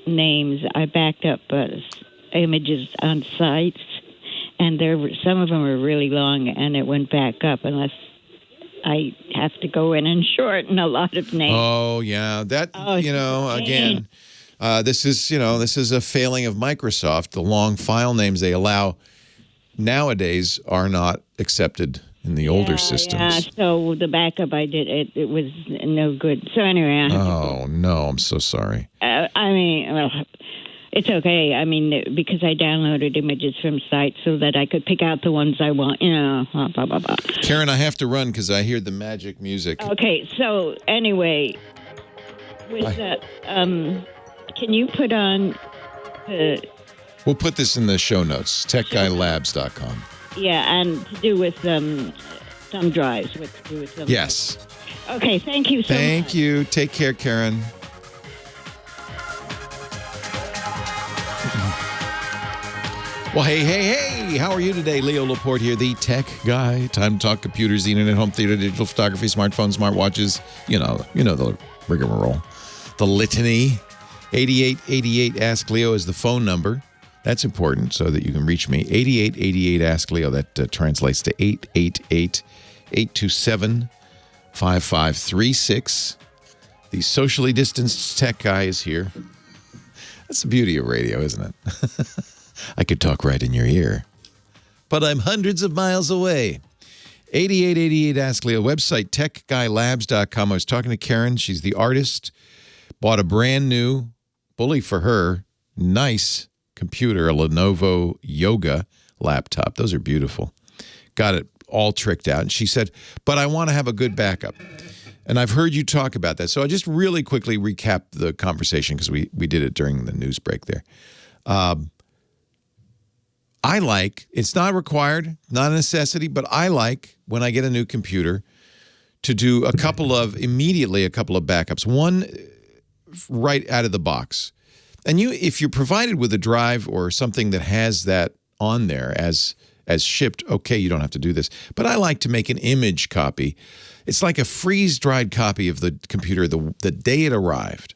names. I backed up images on sites, and some of them are really long, and it went back up unless I have to go in and shorten a lot of names. Oh, yeah. Again, this is a failing of Microsoft. The long file names they allow nowadays are not accepted in the older systems. Yeah, so the backup I did, it was no good. So anyway. No, I'm so sorry. It's okay. Because I downloaded images from sites so that I could pick out the ones I want, blah, blah, blah, blah. Karen, I have to run because I hear the magic music. Okay, so anyway, with can you put on We'll put this in the show notes, techguylabs.com. Yeah, and to do with thumb drives. What to do with thumb Yes. drives. Okay, thank you so much. Thank you. Take care, Karen. Well, hey, how are you today? Leo Laporte here, the tech guy. Time to talk computers, the internet, home theater, digital photography, smartphones, smartwatches. You know the rigmarole. The litany. 8888 Ask Leo is the phone number. That's important so that you can reach me. 8888 Ask Leo. That translates to 888-827-5536. The socially distanced tech guy is here. That's the beauty of radio, isn't it? I could talk right in your ear. But I'm hundreds of miles away. 8888 Ask Leo. Website, techguylabs.com. I was talking to Karen. She's the artist. Bought a brand new, bully for her, nice computer, a Lenovo Yoga laptop. Those are beautiful. Got it all tricked out. And she said, but I want to have a good backup. And I've heard you talk about that. So I'll just really quickly recap the conversation because we did it during the news break there. It's not required, not a necessity, but I like when I get a new computer to do a couple of backups. One right out of the box. And if you're provided with a drive or something that has that on there as shipped, okay, you don't have to do this. But I like to make an image copy. It's like a freeze-dried copy of the computer the day it arrived.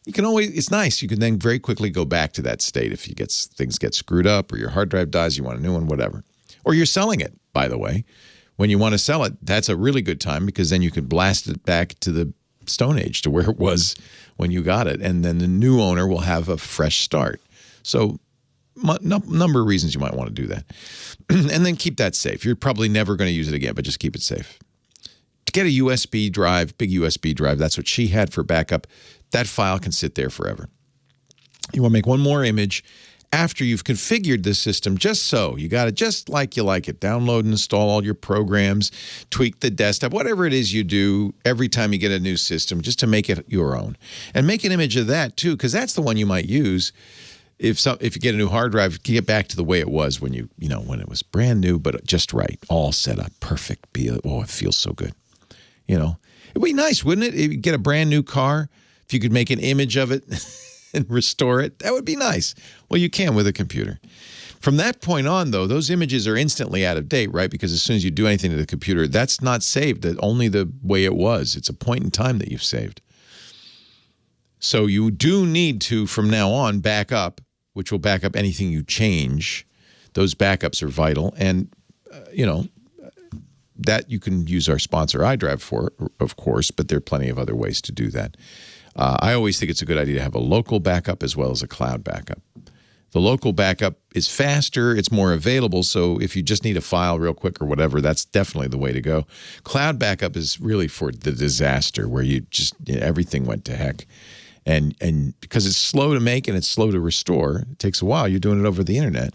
It's nice. You can then very quickly go back to that state if things get screwed up or your hard drive dies, you want a new one, whatever. Or you're selling it, by the way. When you want to sell it, that's a really good time because then you could blast it back to the Stone Age, to where it was when you got it. And then the new owner will have a fresh start. So number of reasons you might want to do that. And then keep that safe. You're probably never going to use it again, but just keep it safe. To get a USB drive, big USB drive, that's what she had for backup. That file can sit there forever. You want to make one more image after you've configured the system just so. You got it just like you like it. Download and install all your programs, tweak the desktop, whatever it is you do every time you get a new system, just to make it your own. And make an image of that too, because that's the one you might use if you get a new hard drive, get back to the way it was when when it was brand new, but just right, all set up, perfect. Oh, it feels so good. It'd be nice, wouldn't it? If you get a brand new car, if you could make an image of it and restore it, that would be nice. Well, you can with a computer. From that point on, though, those images are instantly out of date, right? Because as soon as you do anything to the computer, that's not saved. Only the way it was. It's a point in time that you've saved. So you do need to, from now on, back up, which will back up anything you change. Those backups are vital. And, that you can use our sponsor iDrive for, of course, but there are plenty of other ways to do that. I always think it's a good idea to have a local backup as well as a cloud backup. The local backup is faster, it's more available, so if you just need a file real quick or whatever, that's definitely the way to go. Cloud backup is really for the disaster where everything went to heck. And because it's slow to make and it's slow to restore, it takes a while. You're doing it over the internet.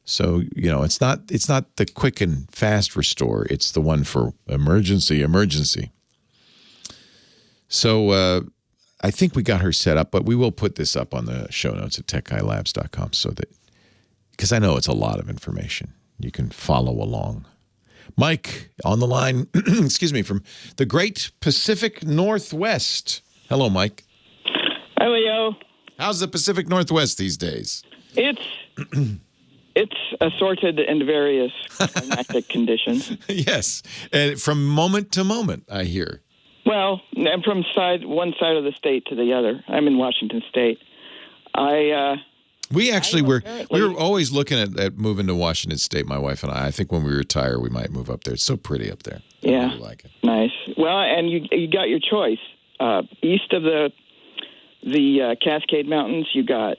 So, it's not the quick and fast restore. It's the one for emergency. So I think we got her set up, but we will put this up on the show notes at techguylabs.com because I know it's a lot of information. You can follow along. Mike on the line, excuse me, from the Great Pacific Northwest. Hello, Mike. Hi, Leo. How's the Pacific Northwest these days? It's assorted in various climatic conditions. Yes, and from moment to moment, I hear. Well, I'm from one side of the state to the other. I'm in Washington State. We were always looking at moving to Washington State, my wife and I. I think when we retire, we might move up there. It's so pretty up there. Yeah, I really like it. Nice. Well, and you got your choice. East of the Cascade Mountains, you've got.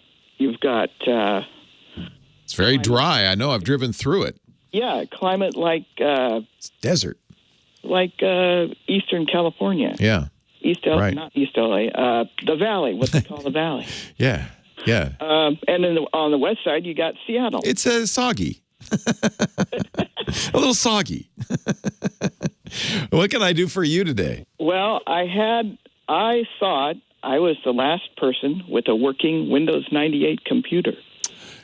It's very dry. I know. I've driven through it. Yeah, climate like it's desert, like Eastern California. Yeah, right. Not East LA. The Valley, what they call the Valley. Yeah. And then on the west side, you got Seattle. It's soggy, a little soggy. What can I do for you today? Well, I thought I was the last person with a working Windows 98 computer.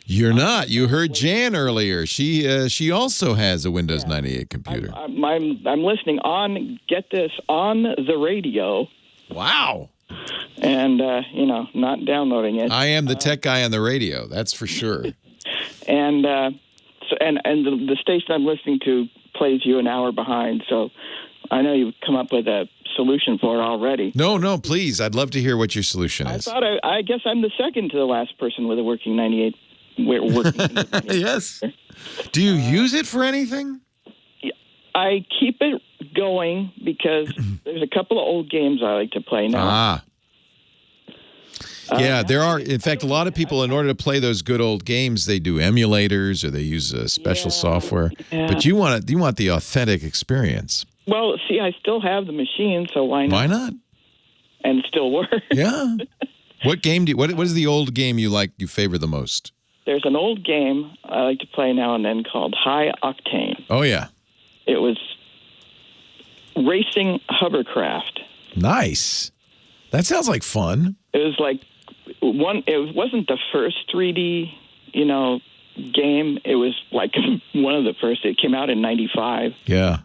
You're not. You heard Jan earlier. She also has a Windows 98 computer. I'm listening on, get this, on the radio. Wow. And, not downloading it. I am the tech guy on the radio. That's for sure. And the station I'm listening to plays you an hour behind. So I know you've come up with a solution for it already. No, please. I'd love to hear what your solution is. I guess I'm the second to the last person with a working 98. Yes. Do you use it for anything? I keep it going because there's a couple of old games I like to play now. Yeah, there are. In fact, a lot of people, in order to play those good old games, they do emulators or they use special software. Yeah. But you want the authentic experience. Well, see, I still have the machine, so why not? Why not? And it still works. Yeah. What game what is the old game you favor the most? There's an old game I like to play now and then called High Octane. Oh, yeah. It was racing hovercraft. Nice. That sounds like fun. It was like it wasn't the first 3D, game. It was like one of the first. It came out in 95. Yeah.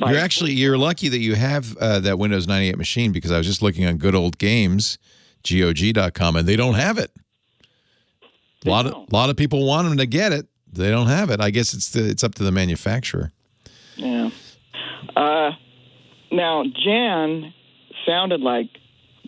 You're lucky that you have that Windows 98 machine because I was just looking on good old games, GOG.com, and they don't have it. A lot of people want them to get it. They don't have it. I guess it's up to the manufacturer. Yeah. Now, Jan sounded like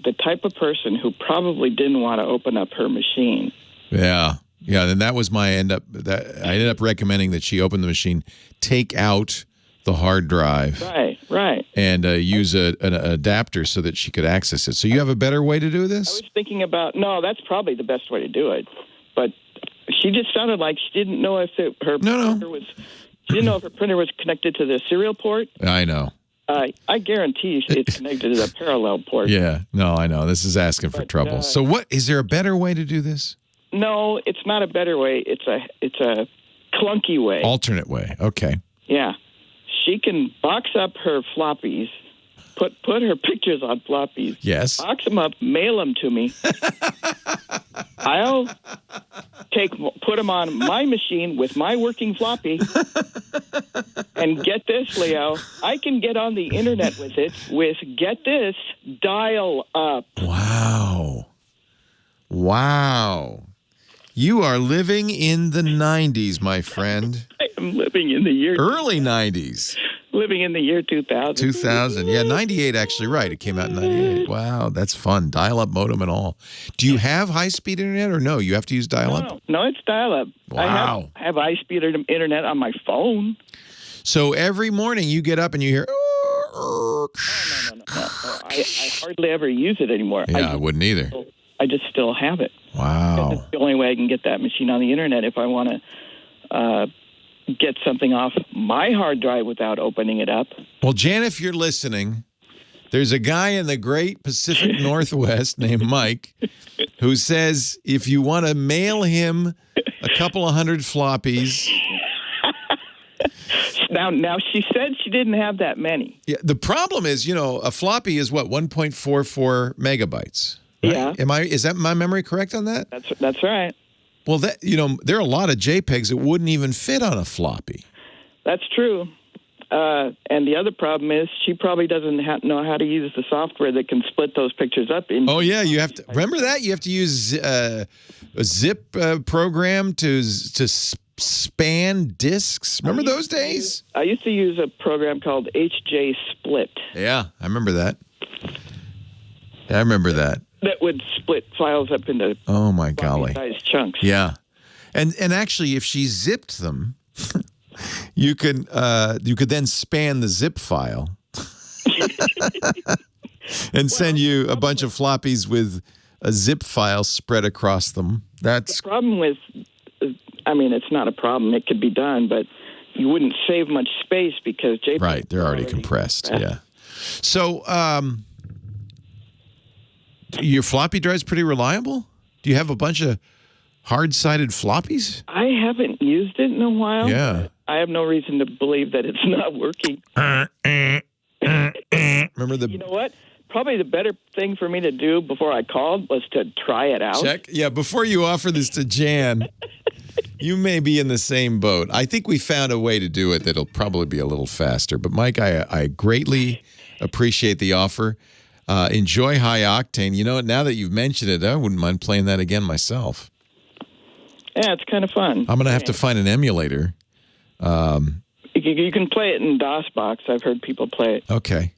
the type of person who probably didn't want to open up her machine. Yeah. And that was I ended up recommending that she open the machine, take out the hard drive. Right. And use an adapter so that she could access it. So you have a better way to do this? I was thinking that's probably the best way to do it. But she just sounded like she didn't know if her printer was. She didn't know if her printer was connected to the serial port. I know. I guarantee it's connected to the parallel port. Yeah. No, I know. This is asking for trouble. So is there a better way to do this? No, it's not a better way. It's a clunky way. Alternate way. Okay. Yeah. She can box up her floppies, put her pictures on floppies. Yes. Box them up, mail them to me. I'll put them on my machine with my working floppy. And get this, Leo, I can get on the internet with it with, get this, dial up. Wow. You are living in the 90s, my friend. I am living in the year... Early 90s. Living in the year 2000. 2000. Yeah, 98 actually, right. It came out in 98. Wow, that's fun. Dial-up modem and all. Do you have high-speed internet or no? You have to use dial-up? No, it's dial-up. Wow. I have high-speed internet on my phone. So every morning you get up and you hear... No. I hardly ever use it anymore. Yeah, I wouldn't either. I just still have it. Wow. That's the only way I can get that machine on the internet if I want to get something off my hard drive without opening it up. Well, Jan, if you're listening, there's a guy in the great Pacific Northwest named Mike who says if you want to mail him a couple of hundred floppies... Now she said she didn't have that many. Yeah, the problem is, a floppy is what, 1.44 megabytes. Right? Yeah. Is that my memory correct on that? That's right. Well, there are a lot of JPEGs that wouldn't even fit on a floppy. That's true. And the other problem is she probably doesn't know how to use the software that can split those pictures up. Oh, yeah. You have to remember that? You have to use a zip program to span disks. Remember those days? I used to use a program called HJ Split. Yeah, I remember that. That would split files up into size chunks. Yeah. And actually, if she zipped them, you could then span the zip file and send you a bunch of floppies with a zip file spread across them. That's the problem with, it's not a problem. It could be done, but you wouldn't save much space because JPEG. Right, they're already compressed. Yeah. So, your floppy drive's pretty reliable? Do you have a bunch of hard-sided floppies? I haven't used it in a while. Yeah. I have no reason to believe that it's not working. Remember You know what? Probably the better thing for me to do before I called was to try it out. Check. Yeah, before you offer this to Jan, you may be in the same boat. I think we found a way to do it that'll probably be a little faster. But, Mike, I greatly appreciate the offer. Enjoy High Octane. You know what? Now that you've mentioned it, I wouldn't mind playing that again myself. Yeah, it's kind of fun. I'm going to have to find an emulator. You can play it in DOSBox. I've heard people play it. Okay.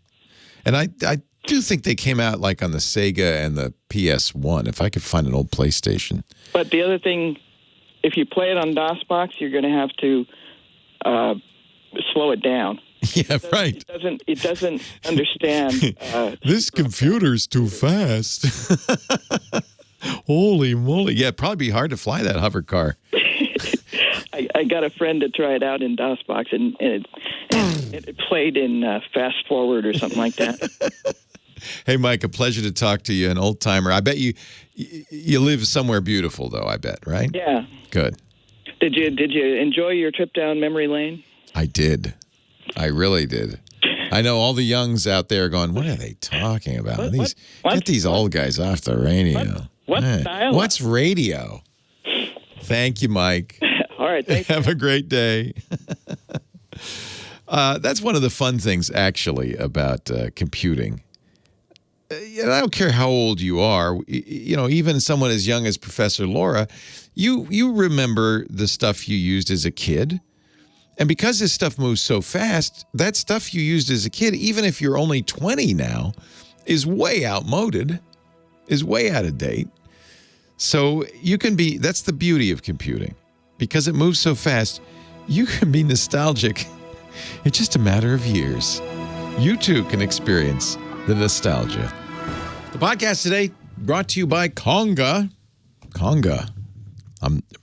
And I do think they came out like on the Sega and the PS1, if I could find an old PlayStation. But the other thing, if you play it on DOSBox, you're going to have to slow it down. Yeah, right. It doesn't understand. This computer's too fast. Holy moly. Yeah, it'd probably be hard to fly that hover car. I got a friend to try it out in DOSBox, and it played in Fast Forward or something like that. Hey, Mike, a pleasure to talk to you, an old timer. I bet you live somewhere beautiful, though, I bet, right? Yeah. Good. Did you enjoy your trip down memory lane? I did. I really did. I know all the youngs out there going, what are they talking about? Get these old guys off the radio. What's radio? Thank you, Mike. All right. Have a great day. That's one of the fun things, actually, about computing. And I don't care how old you are. Even someone as young as Professor Laura, you remember the stuff you used as a kid. And because this stuff moves so fast, that stuff you used as a kid, even if you're only 20 now, is way outmoded, is way out of date. So that's the beauty of computing. Because it moves so fast, you can be nostalgic in just a matter of years. You too can experience the nostalgia. The podcast today brought to you by Conga. Conga.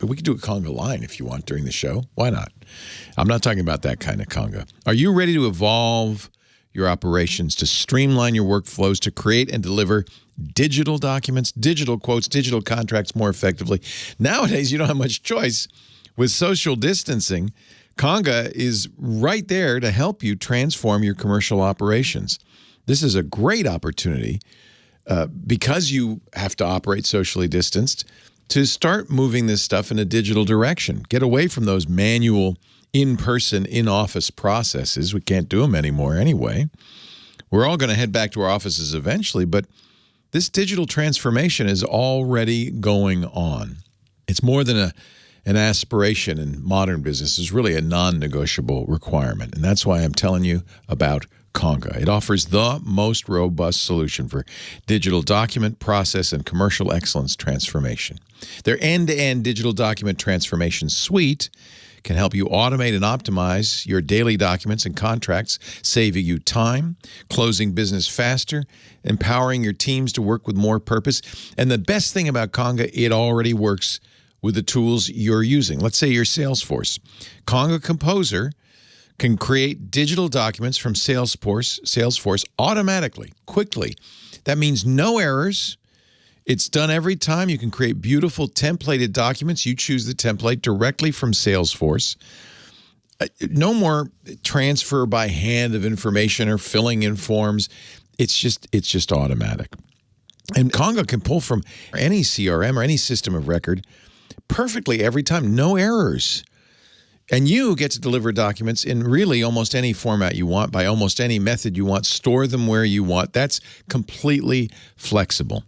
We could do a conga line if you want during the show. Why not? I'm not talking about that kind of conga. Are you ready to evolve your operations, to streamline your workflows, to create and deliver digital documents, digital quotes, digital contracts more effectively. Nowadays, you don't have much choice. With social distancing, Conga is right there to help you transform your commercial operations. This is a great opportunity because you have to operate socially distanced to start moving this stuff in a digital direction. Get away from those manual, in-person, in-office processes. We can't do them anymore anyway. We're all going to head back to our offices eventually, but this digital transformation is already going on. It's more than an aspiration in modern business. It's really a non-negotiable requirement, and that's why I'm telling you about Conga. It offers the most robust solution for digital document, process, and commercial excellence transformation. Their end-to-end digital document transformation suite can help you automate and optimize your daily documents and contracts, saving you time, closing business faster, empowering your teams to work with more purpose. And the best thing about Conga, it already works with the tools you're using. Let's say your Salesforce. Conga Composer can create digital documents from Salesforce automatically, quickly. That means no errors. It's done every time. You can create beautiful templated documents. You choose the template directly from Salesforce. No more transfer by hand of information or filling in forms. It's just automatic. And Conga can pull from any CRM or any system of record perfectly every time, no errors. And you get to deliver documents in really almost any format you want, by almost any method you want, store them where you want. That's completely flexible.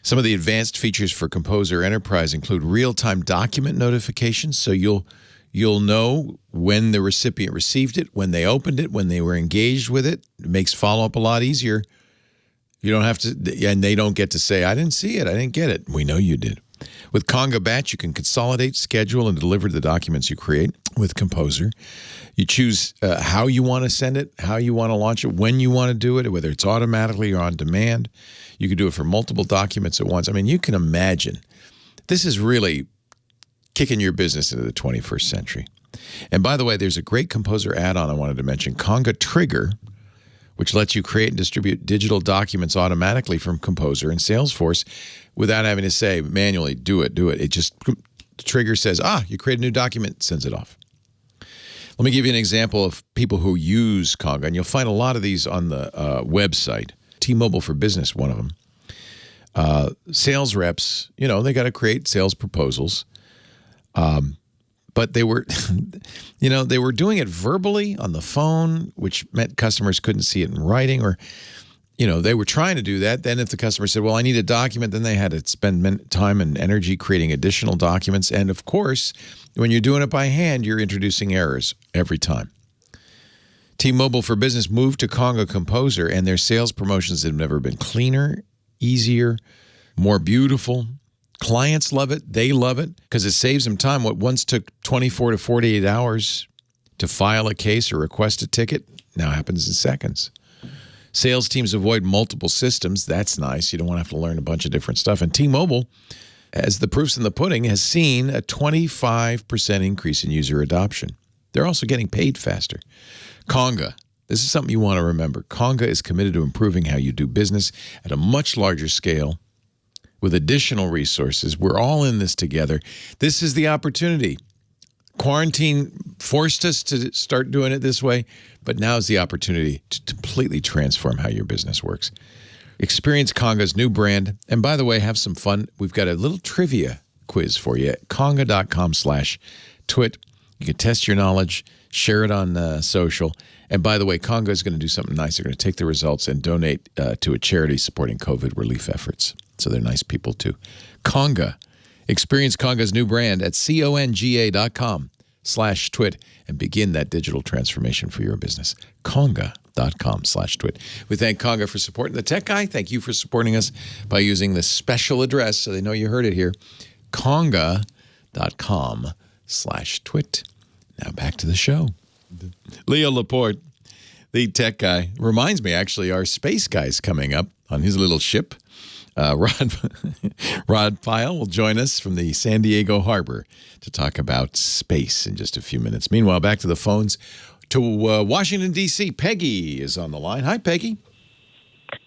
Some of the advanced features for Composer Enterprise include real-time document notifications, so you'll know when the recipient received it, when they opened it, when they were engaged with it. It makes follow-up a lot easier. You don't have to, and they don't get to say, I didn't see it, I didn't get it. We know you did. With Conga Batch, you can consolidate, schedule, and deliver the documents you create with Composer. You choose how you want to send it, how you want to launch it, when you want to do it, whether it's automatically or on demand. You can do it for multiple documents at once. I mean, you can imagine. This is really kicking your business into the 21st century. And by the way, there's a great Composer add-on I wanted to mention, Conga Trigger, which lets you create and distribute digital documents automatically from Composer and Salesforce without having to say manually, do it. It just, the trigger says, you create a new document, sends it off. Let me give you an example of people who use Conga, and you'll find a lot of these on the website. T-Mobile for Business, one of them. Sales reps, they got to create sales proposals. But they were, they were doing it verbally on the phone, which meant customers couldn't see it in writing, or, they were trying to do that. Then if the customer said, well, I need a document, then they had to spend time and energy creating additional documents. And of course, when you're doing it by hand, you're introducing errors every time. T-Mobile for Business moved to Conga Composer, and their sales promotions have never been cleaner, easier, more beautiful. Clients love it. They love it because it saves them time. What once took 24 to 48 hours to file a case or request a ticket now happens in seconds. Sales teams avoid multiple systems. That's nice. You don't want to have to learn a bunch of different stuff. And T-Mobile, as the proof's in the pudding, has seen a 25% increase in user adoption. They're also getting paid faster. Conga. This is something you want to remember. Conga is committed to improving how you do business at a much larger scale with additional resources. We're all in this together. This is the opportunity. Quarantine forced us to start doing it this way, but now is the opportunity to completely transform how your business works. Experience Conga's new brand. And by the way, have some fun. We've got a little trivia quiz for you at conga.com/twit. You can test your knowledge, share it on social. And by the way, Conga is going to do something nice. They're going to take the results and donate to a charity supporting COVID relief efforts. So they're nice people too. Conga. Experience Conga's new brand at conga.com/twit and begin that digital transformation for your business. Conga.com/twit. We thank Conga for supporting the Tech Guy. Thank you for supporting us by using this special address so they know you heard it here. Conga.com/twit. Now back to the show. Leo Laporte, the Tech Guy, reminds me actually our space guy's coming up on his little ship. Rod Pyle will join us from the San Diego Harbor to talk about space in just a few minutes. Meanwhile, back to the phones to Washington, D.C. Peggy is on the line. Hi, Peggy.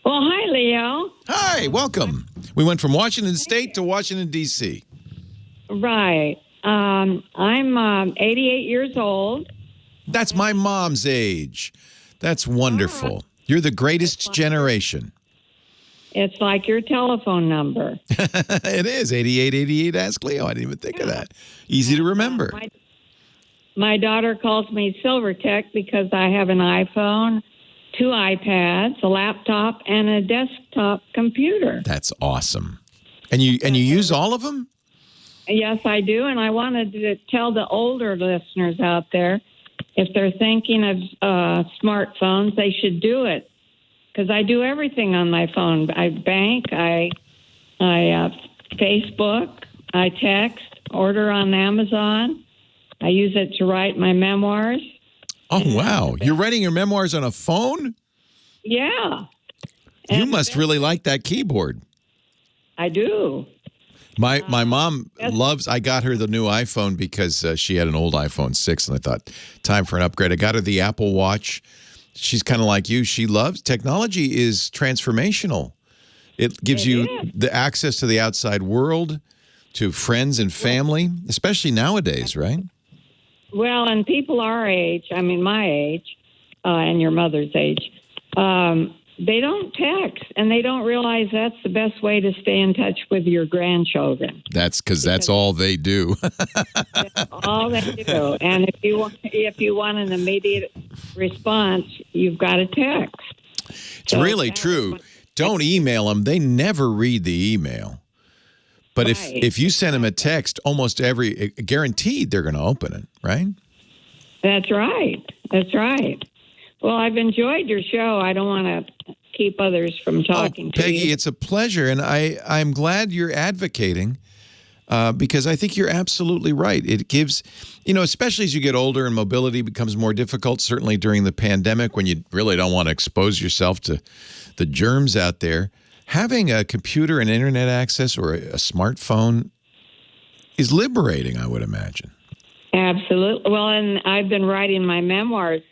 Well, hi, Leo. Hi, welcome. We went from Washington State to Washington, D.C. Right. I'm 88 years old. That's my mom's age. That's wonderful. You're the greatest generation. It's like your telephone number. It is 8888 Ask Leo. I didn't even think of that. Easy to remember. My daughter calls me Silver Tech because I have an iPhone, 2 iPads, a laptop, and a desktop computer. That's awesome. And you use all of them? Yes, I do. And I wanted to tell the older listeners out there, if they're thinking of smartphones, they should do it. Because I do everything on my phone. I bank, I Facebook, I text, order on Amazon. I use it to write my memoirs. Oh, wow. You're writing your memoirs on a phone? Yeah. You must really like that keyboard. I do. My mom loves, I got her the new iPhone because she had an old iPhone 6, and I thought, time for an upgrade. I got her the Apple Watch. She's kind of like you. She loves, technology is transformational. It gives you the access to the outside world, to friends and family, especially nowadays, right? Well, and people our age, I mean my age, and your mother's age, they don't text, and they don't realize that's the best way to stay in touch with your grandchildren. That's because that's all they do. That's all they do. And if you want an immediate response, you've got to text. It's really true. Don't email them. They never read the email. But if you send them a text, almost guaranteed they're going to open it, right? That's right. That's right. Well, I've enjoyed your show. I don't want to keep others from talking to you. Peggy, it's a pleasure, and I'm glad you're advocating because I think you're absolutely right. It gives, especially as you get older and mobility becomes more difficult, certainly during the pandemic when you really don't want to expose yourself to the germs out there, having a computer and internet access or a smartphone is liberating, I would imagine. Absolutely. Well, and I've been writing my memoirs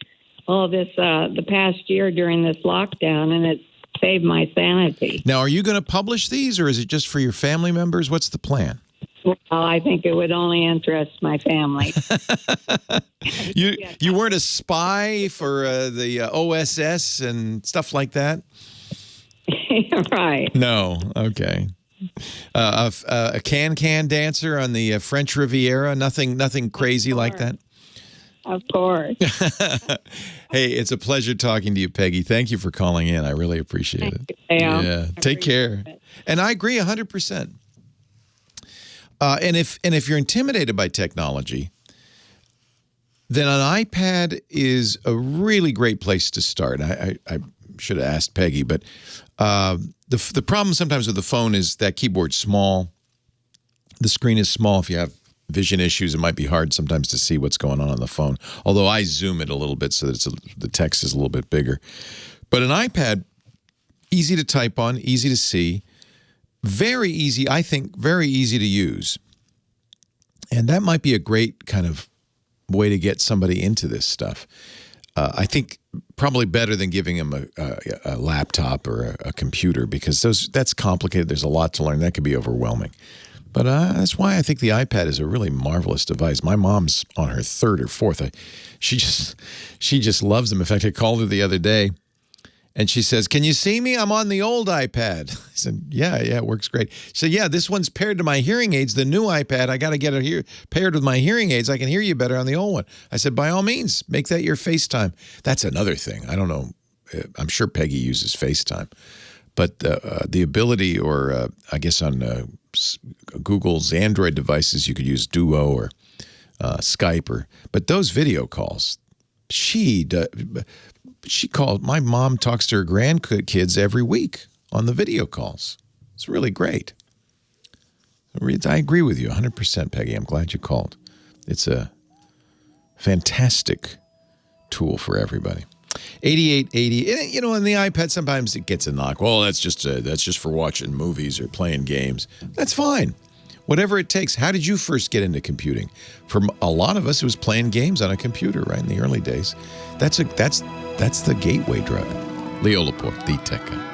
the past year during this lockdown, and it saved my sanity. Now, are you going to publish these, or is it just for your family members? What's the plan? Well, I think it would only interest my family. You weren't a spy for the OSS and stuff like that? Right. No. Okay. A can dancer on the French Riviera? Nothing crazy like that? Of course. Hey, it's a pleasure talking to you, Peggy. Thank you for calling in. I really appreciate it. Yeah. Take care. And I agree 100%. And if you're intimidated by technology, then an iPad is a really great place to start. I should have asked Peggy, but the problem sometimes with the phone is that keyboard's small. The screen is small. If you have vision issues, it might be hard sometimes to see what's going on the phone. Although I zoom it a little bit so that the text is a little bit bigger. But an iPad, easy to type on, easy to see, very easy, I think, very easy to use. And that might be a great kind of way to get somebody into this stuff. I think probably better than giving them a laptop or a computer because that's complicated. There's a lot to learn. That could be overwhelming. But that's why I think the iPad is a really marvelous device. My mom's on her third or fourth. She just loves them. In fact, I called her the other day, and she says, "Can you see me? I'm on the old iPad." I said, yeah, it works great. She said, "Yeah, this one's paired to my hearing aids. The new iPad, I got to get it here paired with my hearing aids. I can hear you better on the old one." I said, "By all means, make that your FaceTime." That's another thing. I don't know. I'm sure Peggy uses FaceTime. But the ability, or I guess on Google's Android devices, you could use Duo or Skype, but those video calls, she called. My mom talks to her grandkids every week on the video calls. It's really great. I agree with you 100%, Peggy. I'm glad you called. It's a fantastic tool for everybody. 8880. And the iPad, sometimes it gets a knock. Well, that's just for watching movies or playing games. That's fine. Whatever it takes. How did you first get into computing? For a lot of us, it was playing games on a computer, right, in the early days. That's the gateway drug. Leo Laporte, the tech guy.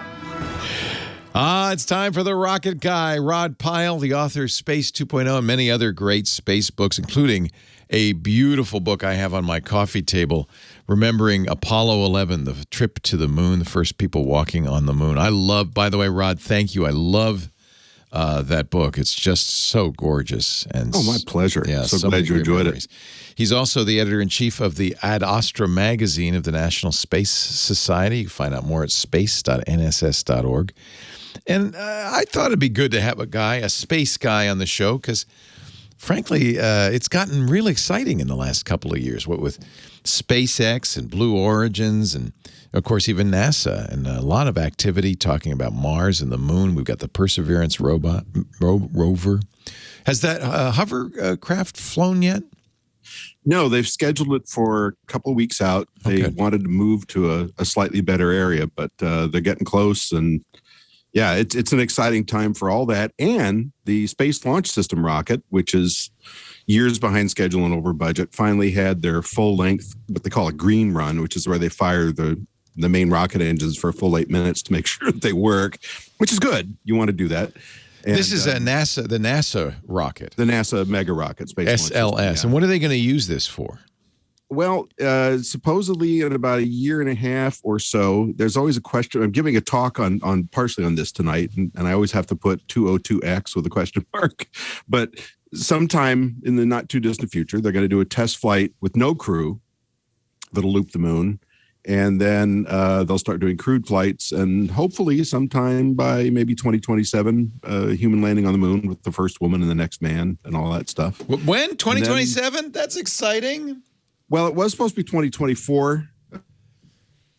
It's time for the Rocket Guy. Rod Pyle, the author of Space 2.0 and many other great space books, including a beautiful book I have on my coffee table, remembering Apollo 11, the trip to the moon, the first people walking on the moon. I love, by the way, Rod, thank you. I love that book. It's just so gorgeous. And my pleasure. Yeah, so glad you enjoyed it. He's also the editor-in-chief of the Ad Astra magazine of the National Space Society. You can find out more at space.nss.org. And I thought it'd be good to have a space guy on the show because, frankly, it's gotten real exciting in the last couple of years, what with SpaceX and Blue Origins and, of course, even NASA, and a lot of activity talking about Mars and the moon. We've got the Perseverance rover. Has that hovercraft flown yet? No, they've scheduled it for a couple of weeks out. They wanted to move to a slightly better area, but they're getting close. And yeah, it's an exciting time for all that. And the Space Launch System rocket, which is years behind schedule and over budget, finally had their full length, what they call a green run, which is where they fire the main rocket engines for a full 8 minutes to make sure that they work, which is good. You want to do that. And, this is the NASA rocket. The NASA mega rocket, Space Launch System, SLS. And what are they going to use this for? Well, supposedly in about a year and a half or so, there's always a question. I'm giving a talk on partially on this tonight, and I always have to put 202X with a question mark. But sometime in the not too distant future, they're going to do a test flight with no crew that'll loop the moon. And then they'll start doing crewed flights, and hopefully sometime by maybe 2027, human landing on the moon with the first woman and the next man and all that stuff. When? 2027? That's exciting. Well, it was supposed to be 2024.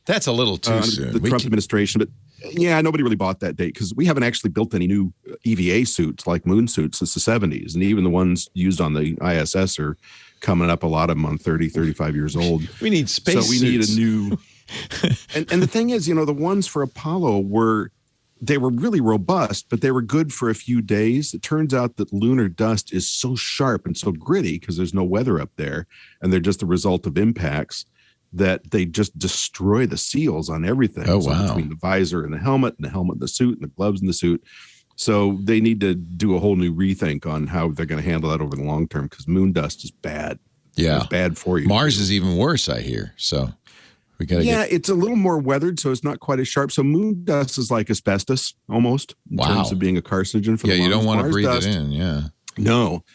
That's a little too soon. The Trump administration, but yeah, nobody really bought that date because we haven't actually built any new EVA suits like moon suits since the 70s. And even the ones used on the ISS are coming up, a lot of them on 30, 35 years old. We need space So we suits. need a new... and the thing is, the ones for Apollo were really robust, but they were good for a few days. It turns out that lunar dust is so sharp and so gritty because there's no weather up there, and they're just the result of impacts, that they just destroy the seals on everything. Oh, So wow. between the visor and the helmet and the suit and the gloves and the suit. So they need to do a whole new rethink on how they're going to handle that over the long term because moon dust is bad. Yeah. It's bad for you. Mars is even worse, I hear. So we got to It's a little more weathered, so it's not quite as sharp. So moon dust is like asbestos almost in terms of being a carcinogen for the lungs. you don't want to Mars breathe dust, it in. Yeah. No.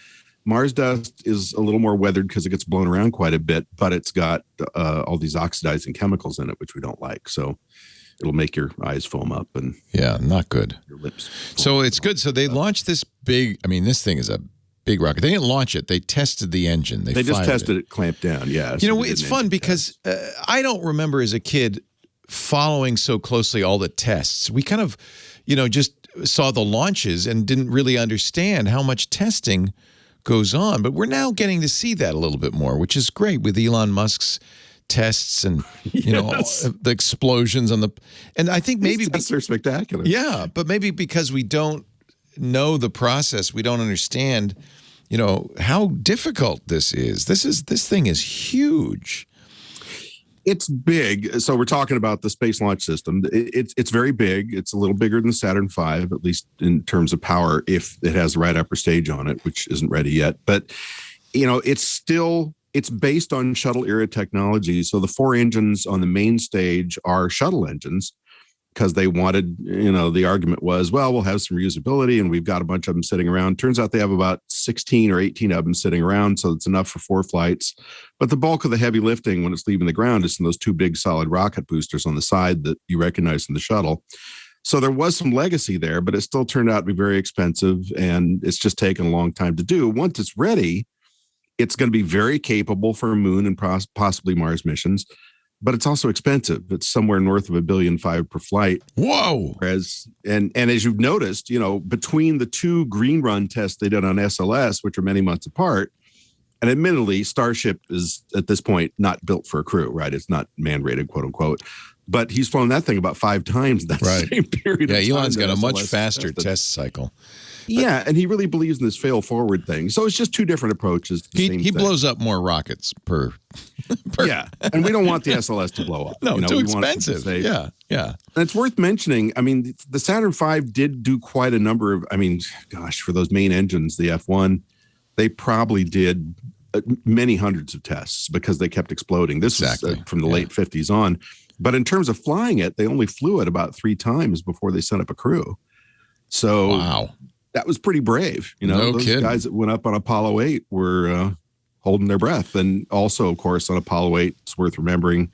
Mars dust is a little more weathered because it gets blown around quite a bit, but it's got all these oxidizing chemicals in it, which we don't like. So it'll make your eyes foam up and not good. Your lips. So it's good. So they launched this big. I mean, this thing is a big rocket. They didn't launch it. They tested the engine. They just tested it clamped down. Yeah. It's fun because I don't remember as a kid following so closely all the tests. We kind of, just saw the launches and didn't really understand how much testing goes on. But we're now getting to see that a little bit more, which is great with Elon Musk's tests and the explosions on the. And I think maybe tests are spectacular. Yeah, but maybe because we don't know the process, we don't understand, how difficult this is. This thing is huge. It's big. So we're talking about the Space Launch System. It's very big. It's a little bigger than Saturn V, at least in terms of power, if it has the right upper stage on it, which isn't ready yet. But, it's based on shuttle era technology. So the 4 engines on the main stage are shuttle engines because they wanted, the argument was, well, we'll have some reusability and we've got a bunch of them sitting around. Turns out they have about 16 or 18 of them sitting around. So it's enough for 4 flights. But the bulk of the heavy lifting when it's leaving the ground is in those 2 big solid rocket boosters on the side that you recognize in the shuttle. So there was some legacy there, but it still turned out to be very expensive and it's just taken a long time to do. Once it's ready, it's going to be very capable for moon and possibly Mars missions, but it's also expensive. It's somewhere north of $1.5 billion per flight. Whoa! Whereas, and as you've noticed, between the 2 green run tests they did on SLS, which are many months apart, and admittedly, Starship is at this point not built for a crew, right? It's not man-rated, quote unquote. But he's flown that thing about 5 times in that same period of time. Yeah, Elon's got a much SLS faster tested. test cycle. Yeah, and he really believes in this fail forward thing. So it's just two different approaches. He blows up more rockets per. Yeah, and we don't want the SLS to blow up. No, too we want it to expensive. stay. Yeah. And it's worth mentioning. I mean, the Saturn V did do quite a number of. I mean, gosh, for those main engines, the F1, they probably did many hundreds of tests because they kept exploding. This was from the late 50s on. But in terms of flying it, they only flew it about 3 times before they sent up a crew. So that was pretty brave. Those guys that went up on Apollo 8 were holding their breath. And also, of course, on Apollo 8, it's worth remembering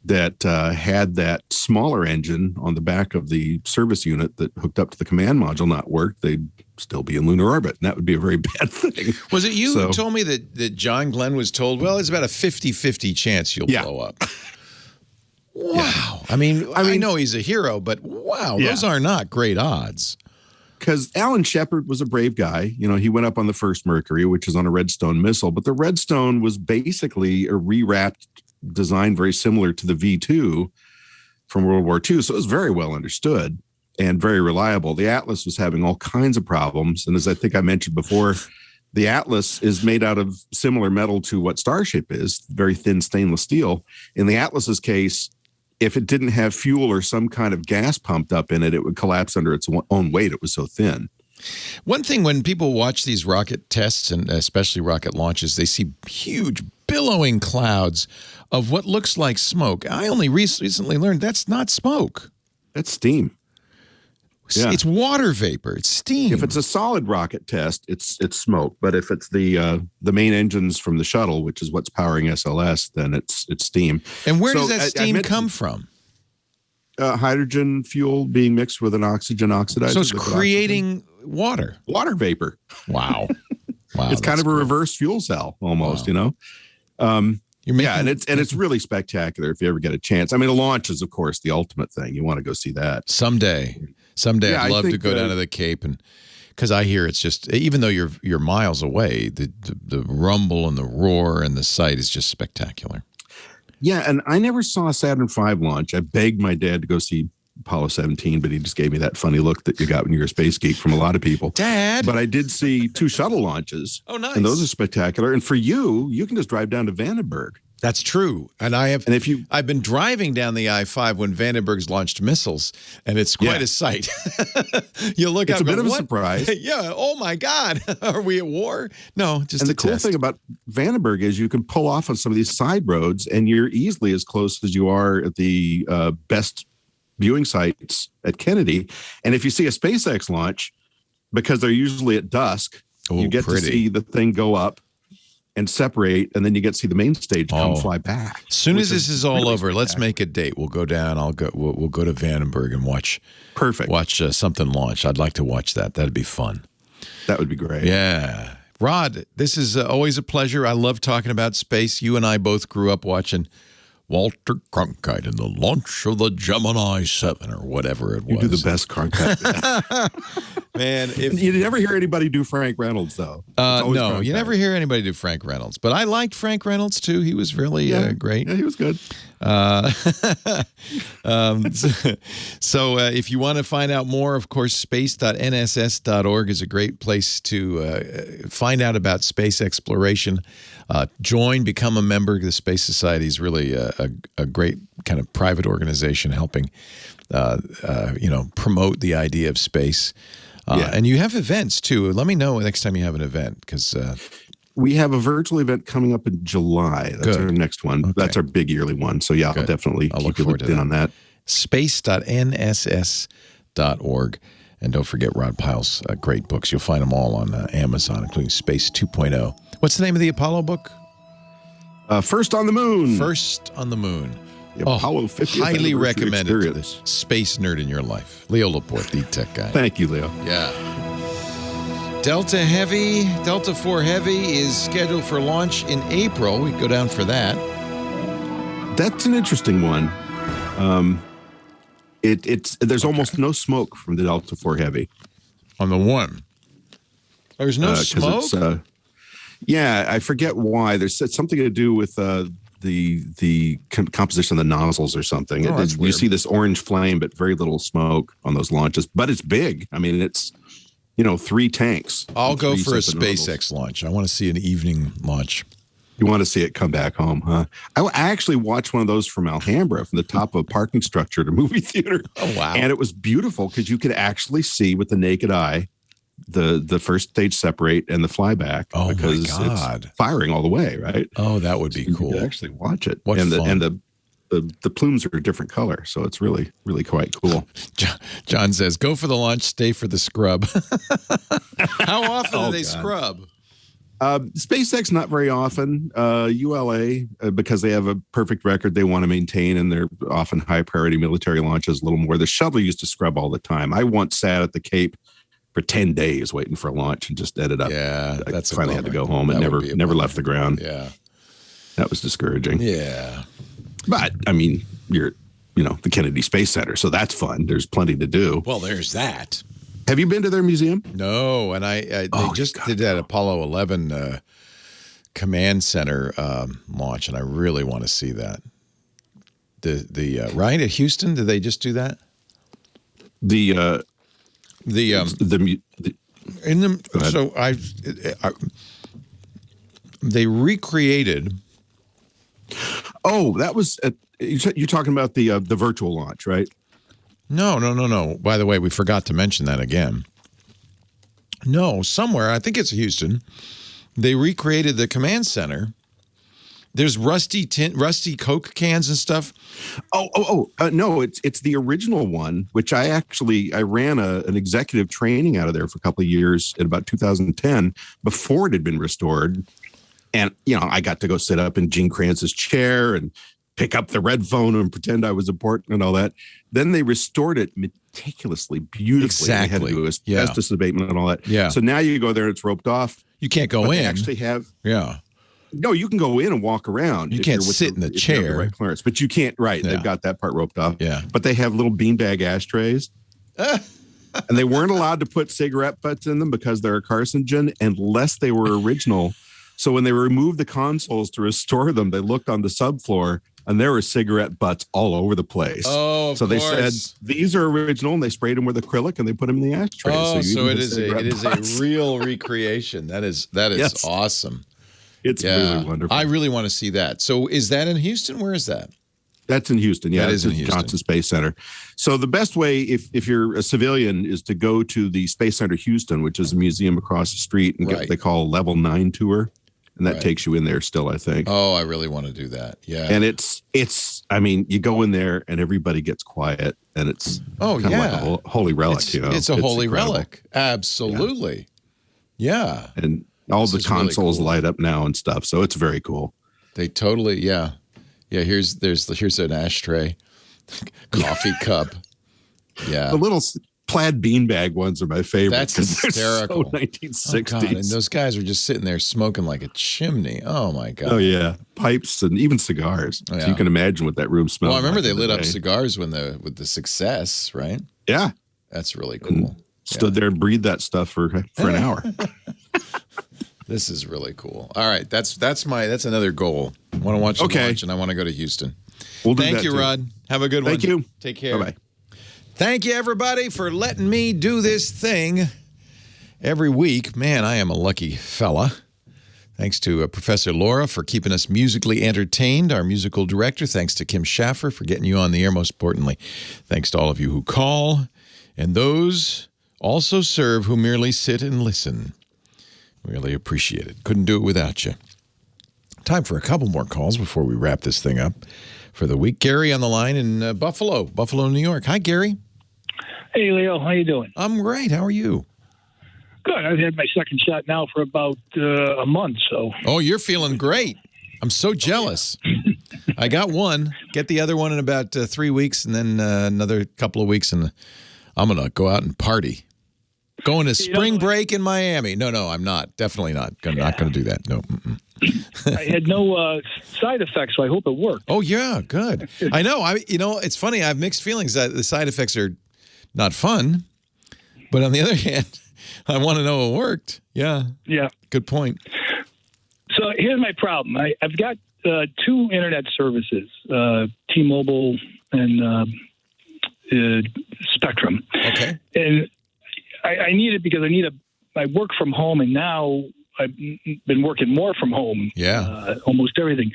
that had that smaller engine on the back of the service unit that hooked up to the command module not worked, they'd still be in lunar orbit. And that would be a very bad thing. Was it you who told me that John Glenn was told, well, it's about a 50-50 chance you'll blow up? Wow. I mean, I know he's a hero, but wow, those are not great odds. Because Alan Shepard was a brave guy. He went up on the first Mercury, which is on a Redstone missile. But the Redstone was basically a rewrapped design very similar to the V2 from World War II. So it was very well understood and very reliable. The Atlas was having all kinds of problems. And as I think I mentioned before, the Atlas is made out of similar metal to what Starship is, very thin stainless steel. In the Atlas's case, if it didn't have fuel or some kind of gas pumped up in it, it would collapse under its own weight. It was so thin. One thing, when people watch these rocket tests and especially rocket launches, they see huge billowing clouds of what looks like smoke. I only recently learned that's not smoke. That's steam. Yeah. It's water vapor. It's steam. If it's a solid rocket test, it's smoke. But if it's the main engines from the shuttle, which is what's powering SLS, then it's steam. And where does that steam come from? Hydrogen fuel being mixed with an oxygen oxidizer. So it's creating water. Water vapor. Wow. Wow. It's kind of a reverse fuel cell almost, and it's really spectacular if you ever get a chance. I mean, a launch is, of course, the ultimate thing. You want to go see that. Someday I'd love to go down to the Cape, and because I hear it's just, even though you're miles away, the rumble and the roar and the sight is just spectacular. Yeah, and I never saw a Saturn V launch. I begged my dad to go see Apollo 17, but he just gave me that funny look that you got when you're a space geek from a lot of people. Dad! But I did see 2 shuttle launches. Oh, nice. And those are spectacular. And for you can just drive down to Vandenberg. That's true. And I've been driving down the I-5 when Vandenberg's launched missiles, and it's quite a sight. You look it's out, a bit of a surprise. Yeah. Oh my God. Are we at war? No, just and the cool thing about Vandenberg is you can pull off on some of these side roads, and you're easily as close as you are at the best viewing sites at Kennedy. And if you see a SpaceX launch, because they're usually at dusk, you get to see the thing go up and separate, and then you get to see the main stage come fly back. As soon as this is all over, let's make a date. We'll go down. We'll go to Vandenberg and watch something launch. I'd like to watch that. That'd be fun. That would be great. Yeah. Rod, this is always a pleasure. I love talking about space. You and I both grew up watching Walter Cronkite in the launch of the Gemini 7 or whatever it was. You do the best Cronkite. Man, you never hear anybody do Frank Reynolds, though. No, you never hear anybody do Frank Reynolds. But I liked Frank Reynolds, too. He was really great. Yeah, he was good. So if you want to find out more, of course, space.nss.org is a great place to find out about space exploration. Become a member. The Space Society is really a great kind of private organization helping, promote the idea of space. And you have events, too. Let me know next time you have an event, because we have a virtual event coming up in July. That's our next one. Okay. That's our big yearly one. So, yeah, I'll definitely keep you looked in on that. Space.nss.org. And don't forget Rod Pyle's great books. You'll find them all on Amazon, including Space 2.0. What's the name of the Apollo book? First on the Moon. First on the Moon. The Apollo 50th highly recommended experience. To the space nerd in your life. Leo Laporte, the tech guy. Thank you, Leo. Yeah. Delta 4 Heavy is scheduled for launch in April. We go down for that. That's an interesting one. There's almost no smoke from the Delta 4 Heavy. On the one. There's no smoke? Yeah, I forget why. There's something to do with the composition of the nozzles or something. You see this orange flame, but very little smoke on those launches. But it's big. I mean, it's 3 tanks. I'll go for a sets of nozzles. SpaceX launch. I want to see an evening launch. You want to see it come back home, huh? I actually watched one of those from Alhambra, from the top of a parking structure at a movie theater. Oh, wow. And it was beautiful because you could actually see with the naked eye the first stage separate and the flyback. Oh, because my God. it's firing all the way, right? Oh, that would be So cool. You could actually watch it. What and fun. the plumes are a different color, so it's really, really quite cool. John says, go for the launch, stay for the scrub. How often do they scrub? SpaceX, not very often. ULA, because they have a perfect record they want to maintain, and they're often high priority military launches a little more. The shuttle used to scrub all the time. I once sat at the Cape for 10 days waiting for a launch and just ended up. Yeah, that's I finally had to go home and never left the ground. Yeah. That was discouraging. Yeah. But, I mean, you're, the Kennedy Space Center, so that's fun. There's plenty to do. Well, there's that. Have you been to their museum? No, and they just did that Apollo 11 command center launch, and I really want to see that. The right at Houston, did they just do that? They recreated. Oh, that was you're talking about the virtual launch, right? No. By the way, we forgot to mention that again. No, somewhere, I think it's Houston, they recreated the command center. There's rusty Coke cans and stuff. No, it's the original one, which I ran an executive training out of there for a couple of years in about 2010 before it had been restored. And, I got to go sit up in Gene Kranz's chair and pick up the red phone and pretend I was important and all that. Then they restored it meticulously, beautifully. Exactly. They had to do asbestos abatement and all that. Yeah. So now you go there and it's roped off. You can't go in. They actually have. Yeah. No, you can go in and walk around. You can't sit in the chair. Right clearance, but you can't. Right. Yeah. They've got that part roped off. Yeah. But they have little beanbag ashtrays. And they weren't allowed to put cigarette butts in them because they're a carcinogen unless they were original. So when they removed the consoles to restore them, they looked on the subfloor and there were cigarette butts all over the place. Oh, so they said these are original, and they sprayed them with acrylic and they put them in the ashtray. Oh, so it is a real recreation. That is Yes. awesome. It's really wonderful. I really want to see that. So is that in Houston? Where is that? That's in Houston. Yeah, that is in Houston. Johnson Space Center. So the best way, if you're a civilian, is to go to the Space Center Houston, which is a museum across the street, and get what they call a Level 9 tour. And that takes you in there still, I think. Oh, I really want to do that. Yeah. And it's I mean, you go in there and everybody gets quiet, and it's kind of like a holy relic, It's a holy relic. Absolutely. Yeah. And all the consoles light up now and stuff. So it's very cool. They totally, Yeah, here's an ashtray, coffee cup. Yeah. The little plaid beanbag ones are my favorite. That's hysterical. So 1960s. Oh, God. And those guys are just sitting there smoking like a chimney. Oh, my God. Oh, yeah. Pipes and even cigars. Yeah. So you can imagine what that room smells like. Well, I remember they lit up cigars with the success, right? Yeah. That's really cool. And stood there and breathed that stuff for an hour. This is really cool. All right. That's another goal. I want to watch the launch, and I want to go to Houston. We'll do Thank that you, too. Rod. Have a good one. Thank you. Take care. Bye-bye. Thank you, everybody, for letting me do this thing every week. Man, I am a lucky fella. Thanks to Professor Laura for keeping us musically entertained, our musical director. Thanks to Kim Schaffer for getting you on the air, most importantly. Thanks to all of you who call, and those also serve who merely sit and listen. Really appreciate it. Couldn't do it without you. Time for a couple more calls before we wrap this thing up for the week. Gary on the line in Buffalo, New York. Hi, Gary. Hey, Leo. How you doing? I'm great. How are you? Good. I've had my second shot now for about a month. So. Oh, you're feeling great. I'm so jealous. I got one. Get the other one in about 3 weeks, and then another couple of weeks, and I'm going to go out and party. Going to spring break in Miami. No, I'm not. Definitely not. Not going to do that. No. I had no side effects, so I hope it worked. Oh, yeah. Good. I know. It's funny. I have mixed feelings. The side effects are not fun, but on the other hand, I want to know it worked. Yeah. Yeah. Good point. So here's my problem. I've got two internet services, T-Mobile and Spectrum. Okay. And I need it because I work from home, and now I've been working more from home. Yeah. Almost everything.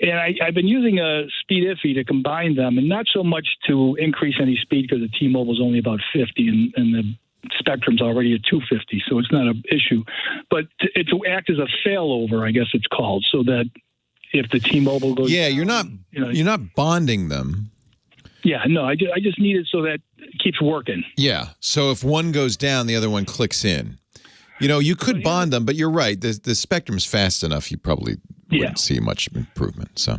And I've been using a Speed Iffy to combine them, and not so much to increase any speed because the T-Mobile is only about 50, and the Spectrum's already at 250, so it's not an issue. But it to act as a failover, I guess it's called, so that if the T-Mobile goes down, you're not bonding them. Yeah, no, I just need it so that it keeps working. Yeah, so if one goes down, the other one clicks in. You could bond them, but you're right. The Spectrum's fast enough, you probably wouldn't see much improvement. So.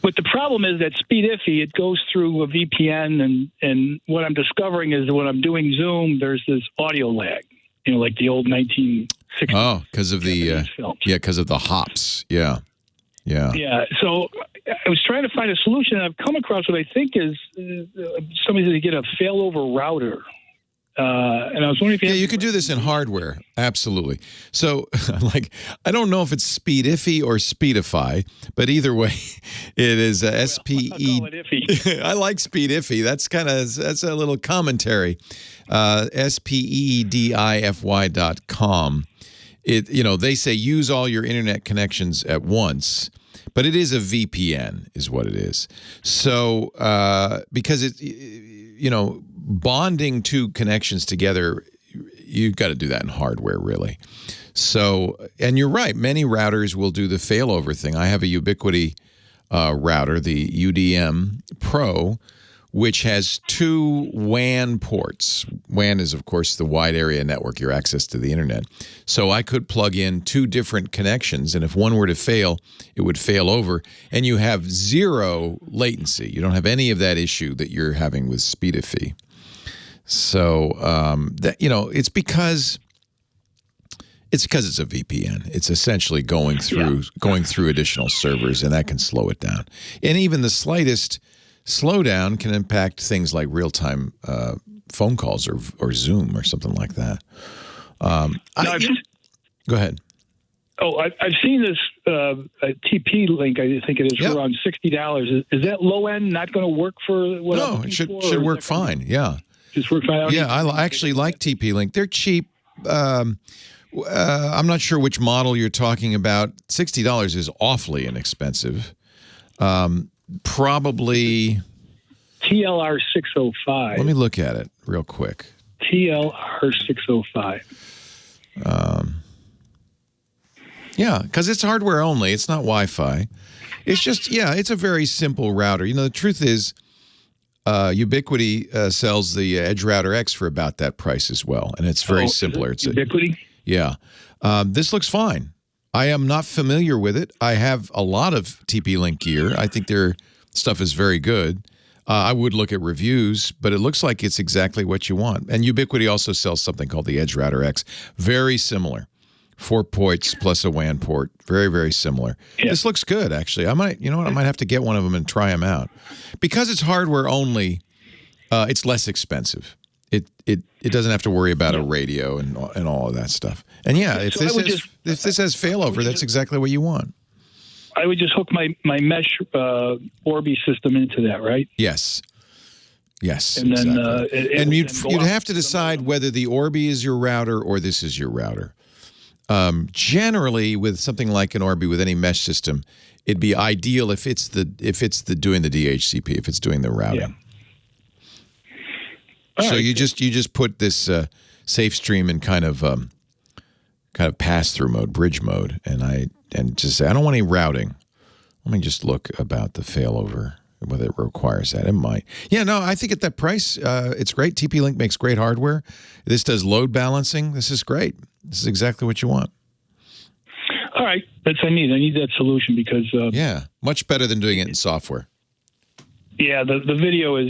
But the problem is that Speed Iffy, it goes through a VPN, and what I'm discovering is that when I'm doing Zoom, there's this audio lag, like the old 1960s. Oh, because of because of the hops. Yeah. Yeah. So I was trying to find a solution, and I've come across what I think is somebody to get a failover router. And I was wondering if you could do this in hardware. Absolutely. So, I don't know if it's Speed Iffy or Speedify, but either way, it is SPE. I'll call it Iffy. I like Speed Iffy. That's a little commentary. SPEDIFY.com. They say use all your internet connections at once, but it is a VPN, is what it is. So, because bonding two connections together, you've got to do that in hardware, really. So, and you're right, many routers will do the failover thing. I have a Ubiquiti router, the UDM Pro, which has two WAN ports. WAN is, of course, the wide area network, your access to the internet. So I could plug in two different connections, and if one were to fail, it would fail over, and you have zero latency. You don't have any of that issue that you're having with SpeedIffy. So it's because it's a VPN. It's essentially going through additional servers, and that can slow it down. And even the slightest slowdown can impact things like real-time phone calls or Zoom or something like that. Go ahead. Oh, I've seen this TP link. I think it is for around $60. Is that low end not going to work for what? No, it should work fine. Yeah. Just work fine. Yeah, I actually like TP-Link. They're cheap. I'm not sure which model you're talking about. $60 is awfully inexpensive. Probably TLR 605. Let me look at it real quick. TLR 605. Yeah, because it's hardware only. It's not Wi-Fi. It's just, it's a very simple router. The truth is, Ubiquiti sells the Edge Router X for about that price as well, and it's very similar. It's Ubiquiti? Yeah. This looks fine. I am not familiar with it. I have a lot of TP-Link gear. I think their stuff is very good. I would look at reviews, but it looks like it's exactly what you want. And Ubiquiti also sells something called the Edge Router X. Very similar. 4 ports plus a WAN port. Very, very similar. Yeah. This looks good, actually. I might have to get one of them and try them out. Because it's hardware only, it's less expensive. It doesn't have to worry about a radio and all of that stuff. And if this has failover, that's exactly what you want. I would just hook my mesh Orbi system into that, right? Yes. Yes. And then exactly. You'd have to decide whether the Orbi is your router or this is your router. Generally, with something like an Orbi with any mesh system, it'd be ideal if it's doing the DHCP, if it's doing the routing. Yeah. So you just put this safe stream in kind of pass through mode, bridge mode, and just say I don't want any routing. Let me just look about the failover, whether it requires that. It might. Yeah, no, I think at that price, it's great. TP-Link makes great hardware. This does load balancing. This is great. This is exactly what you want. All right, that's what I need. I need that solution because much better than doing it in software. Yeah, the video is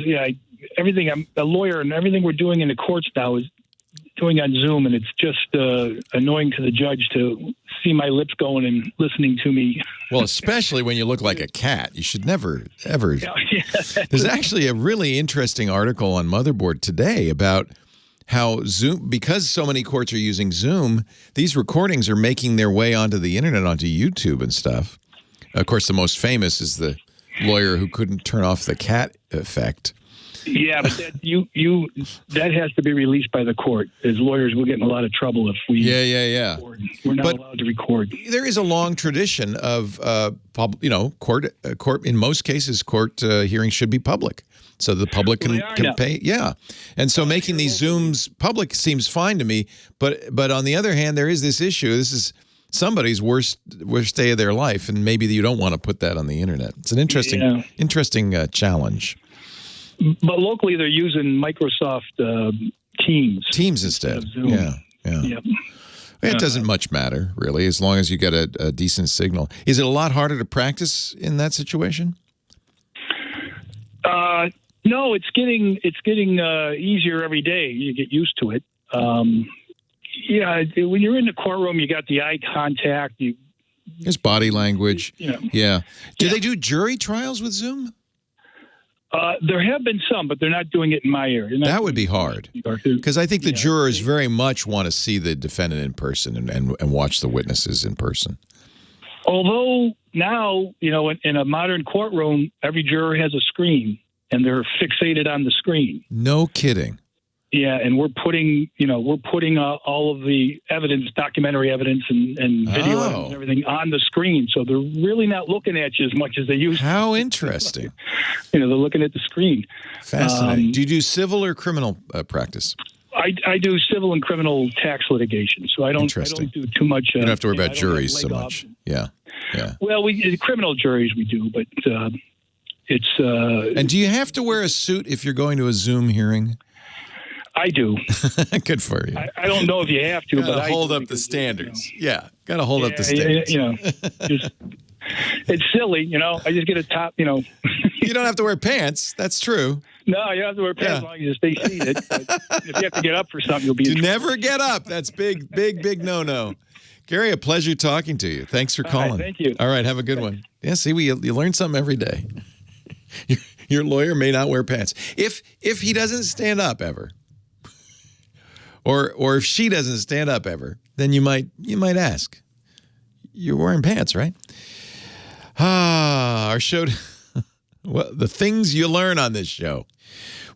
everything. I'm a lawyer, and everything we're doing in the courts now is doing on Zoom, and it's just annoying to the judge to see my lips going and listening to me. Well, especially when you look like a cat. You should never, ever. There's actually a really interesting article on Motherboard today about how Zoom, because so many courts are using Zoom, these recordings are making their way onto the internet, onto YouTube and stuff. Of course, the most famous is the lawyer who couldn't turn off the cat effect. Yeah, but that has to be released by the court. As lawyers, we'll get in a lot of trouble if we. Yeah. We're not allowed to record. There is a long tradition of, court. In most cases, court hearings should be public, so the public can pay. Yeah, and so making these Zooms public seems fine to me. But on the other hand, there is this issue. This is somebody's worst day of their life, and maybe you don't want to put that on the internet. It's an interesting challenge. But locally, they're using Microsoft Teams. Teams instead. Yeah. Yep. It doesn't much matter, really, as long as you get a decent signal. Is it a lot harder to practice in that situation? No, it's getting easier every day. You get used to it. When you're in the courtroom, you got the eye contact. There's body language. Yeah. Do they do jury trials with Zoom? There have been some, but they're not doing it in my area. That would be hard, because I think the jurors very much want to see the defendant in person and watch the witnesses in person. Although now, in a modern courtroom, every juror has a screen, and they're fixated on the screen. No kidding. Yeah, and we're putting all of the evidence, documentary evidence, and video evidence and everything on the screen. So they're really not looking at you as much as they used to. How interesting. They're looking at the screen. Fascinating. Do you do civil or criminal practice? I do civil and criminal tax litigation, so I don't do too much. You don't have to worry about juries so much. Yeah. Well, criminal juries we do, but it's. And do you have to wear a suit if you're going to a Zoom hearing? I do. Good for you. I don't know if you have to, but I hold up the standards. Yeah, got to hold up the standards. It's silly, I just get a top, You don't have to wear pants. That's true. No, you don't have to wear pants as long as you stay seated. But if you have to get up for something, you'll be. You never get up. That's big no. Gary, a pleasure talking to you. Thanks for calling. All right, thank you. All right, have a good one. Yeah, see, you learn something every day. Your lawyer may not wear pants if he doesn't stand up ever. Or if she doesn't stand up ever, then you might ask. You're wearing pants, right? Our show, well, the things you learn on this show.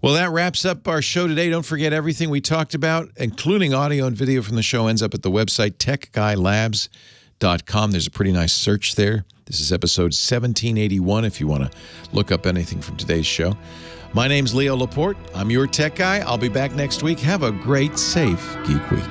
Well, that wraps up our show today. Don't forget everything we talked about, including audio and video from the show, ends up at the website techguylabs.com. There's a pretty nice search there. This is episode 1781 if you want to look up anything from today's show. My name's Leo Laporte. I'm your tech guy. I'll be back next week. Have a great, safe Geek Week.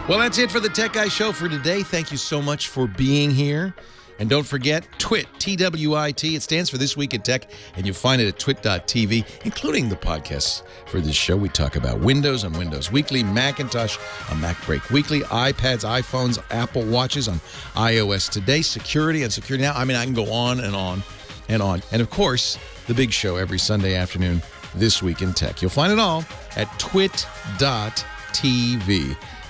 Well, that's it for the Tech Guy Show for today. Thank you so much for being here. And don't forget TWiT, TWiT. It stands for This Week in Tech, and you'll find it at twit.tv, including the podcasts for this show. We talk about Windows on Windows Weekly, Macintosh on MacBreak Weekly, iPads, iPhones, Apple Watches on iOS Today, security on Security Now. I mean, I can go on and on and on. And, of course, the big show every Sunday afternoon, This Week in Tech. You'll find it all at twit.tv.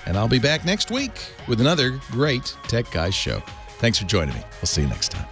And I'll be back next week with another great Tech Guys show. Thanks for joining me. We'll see you next time.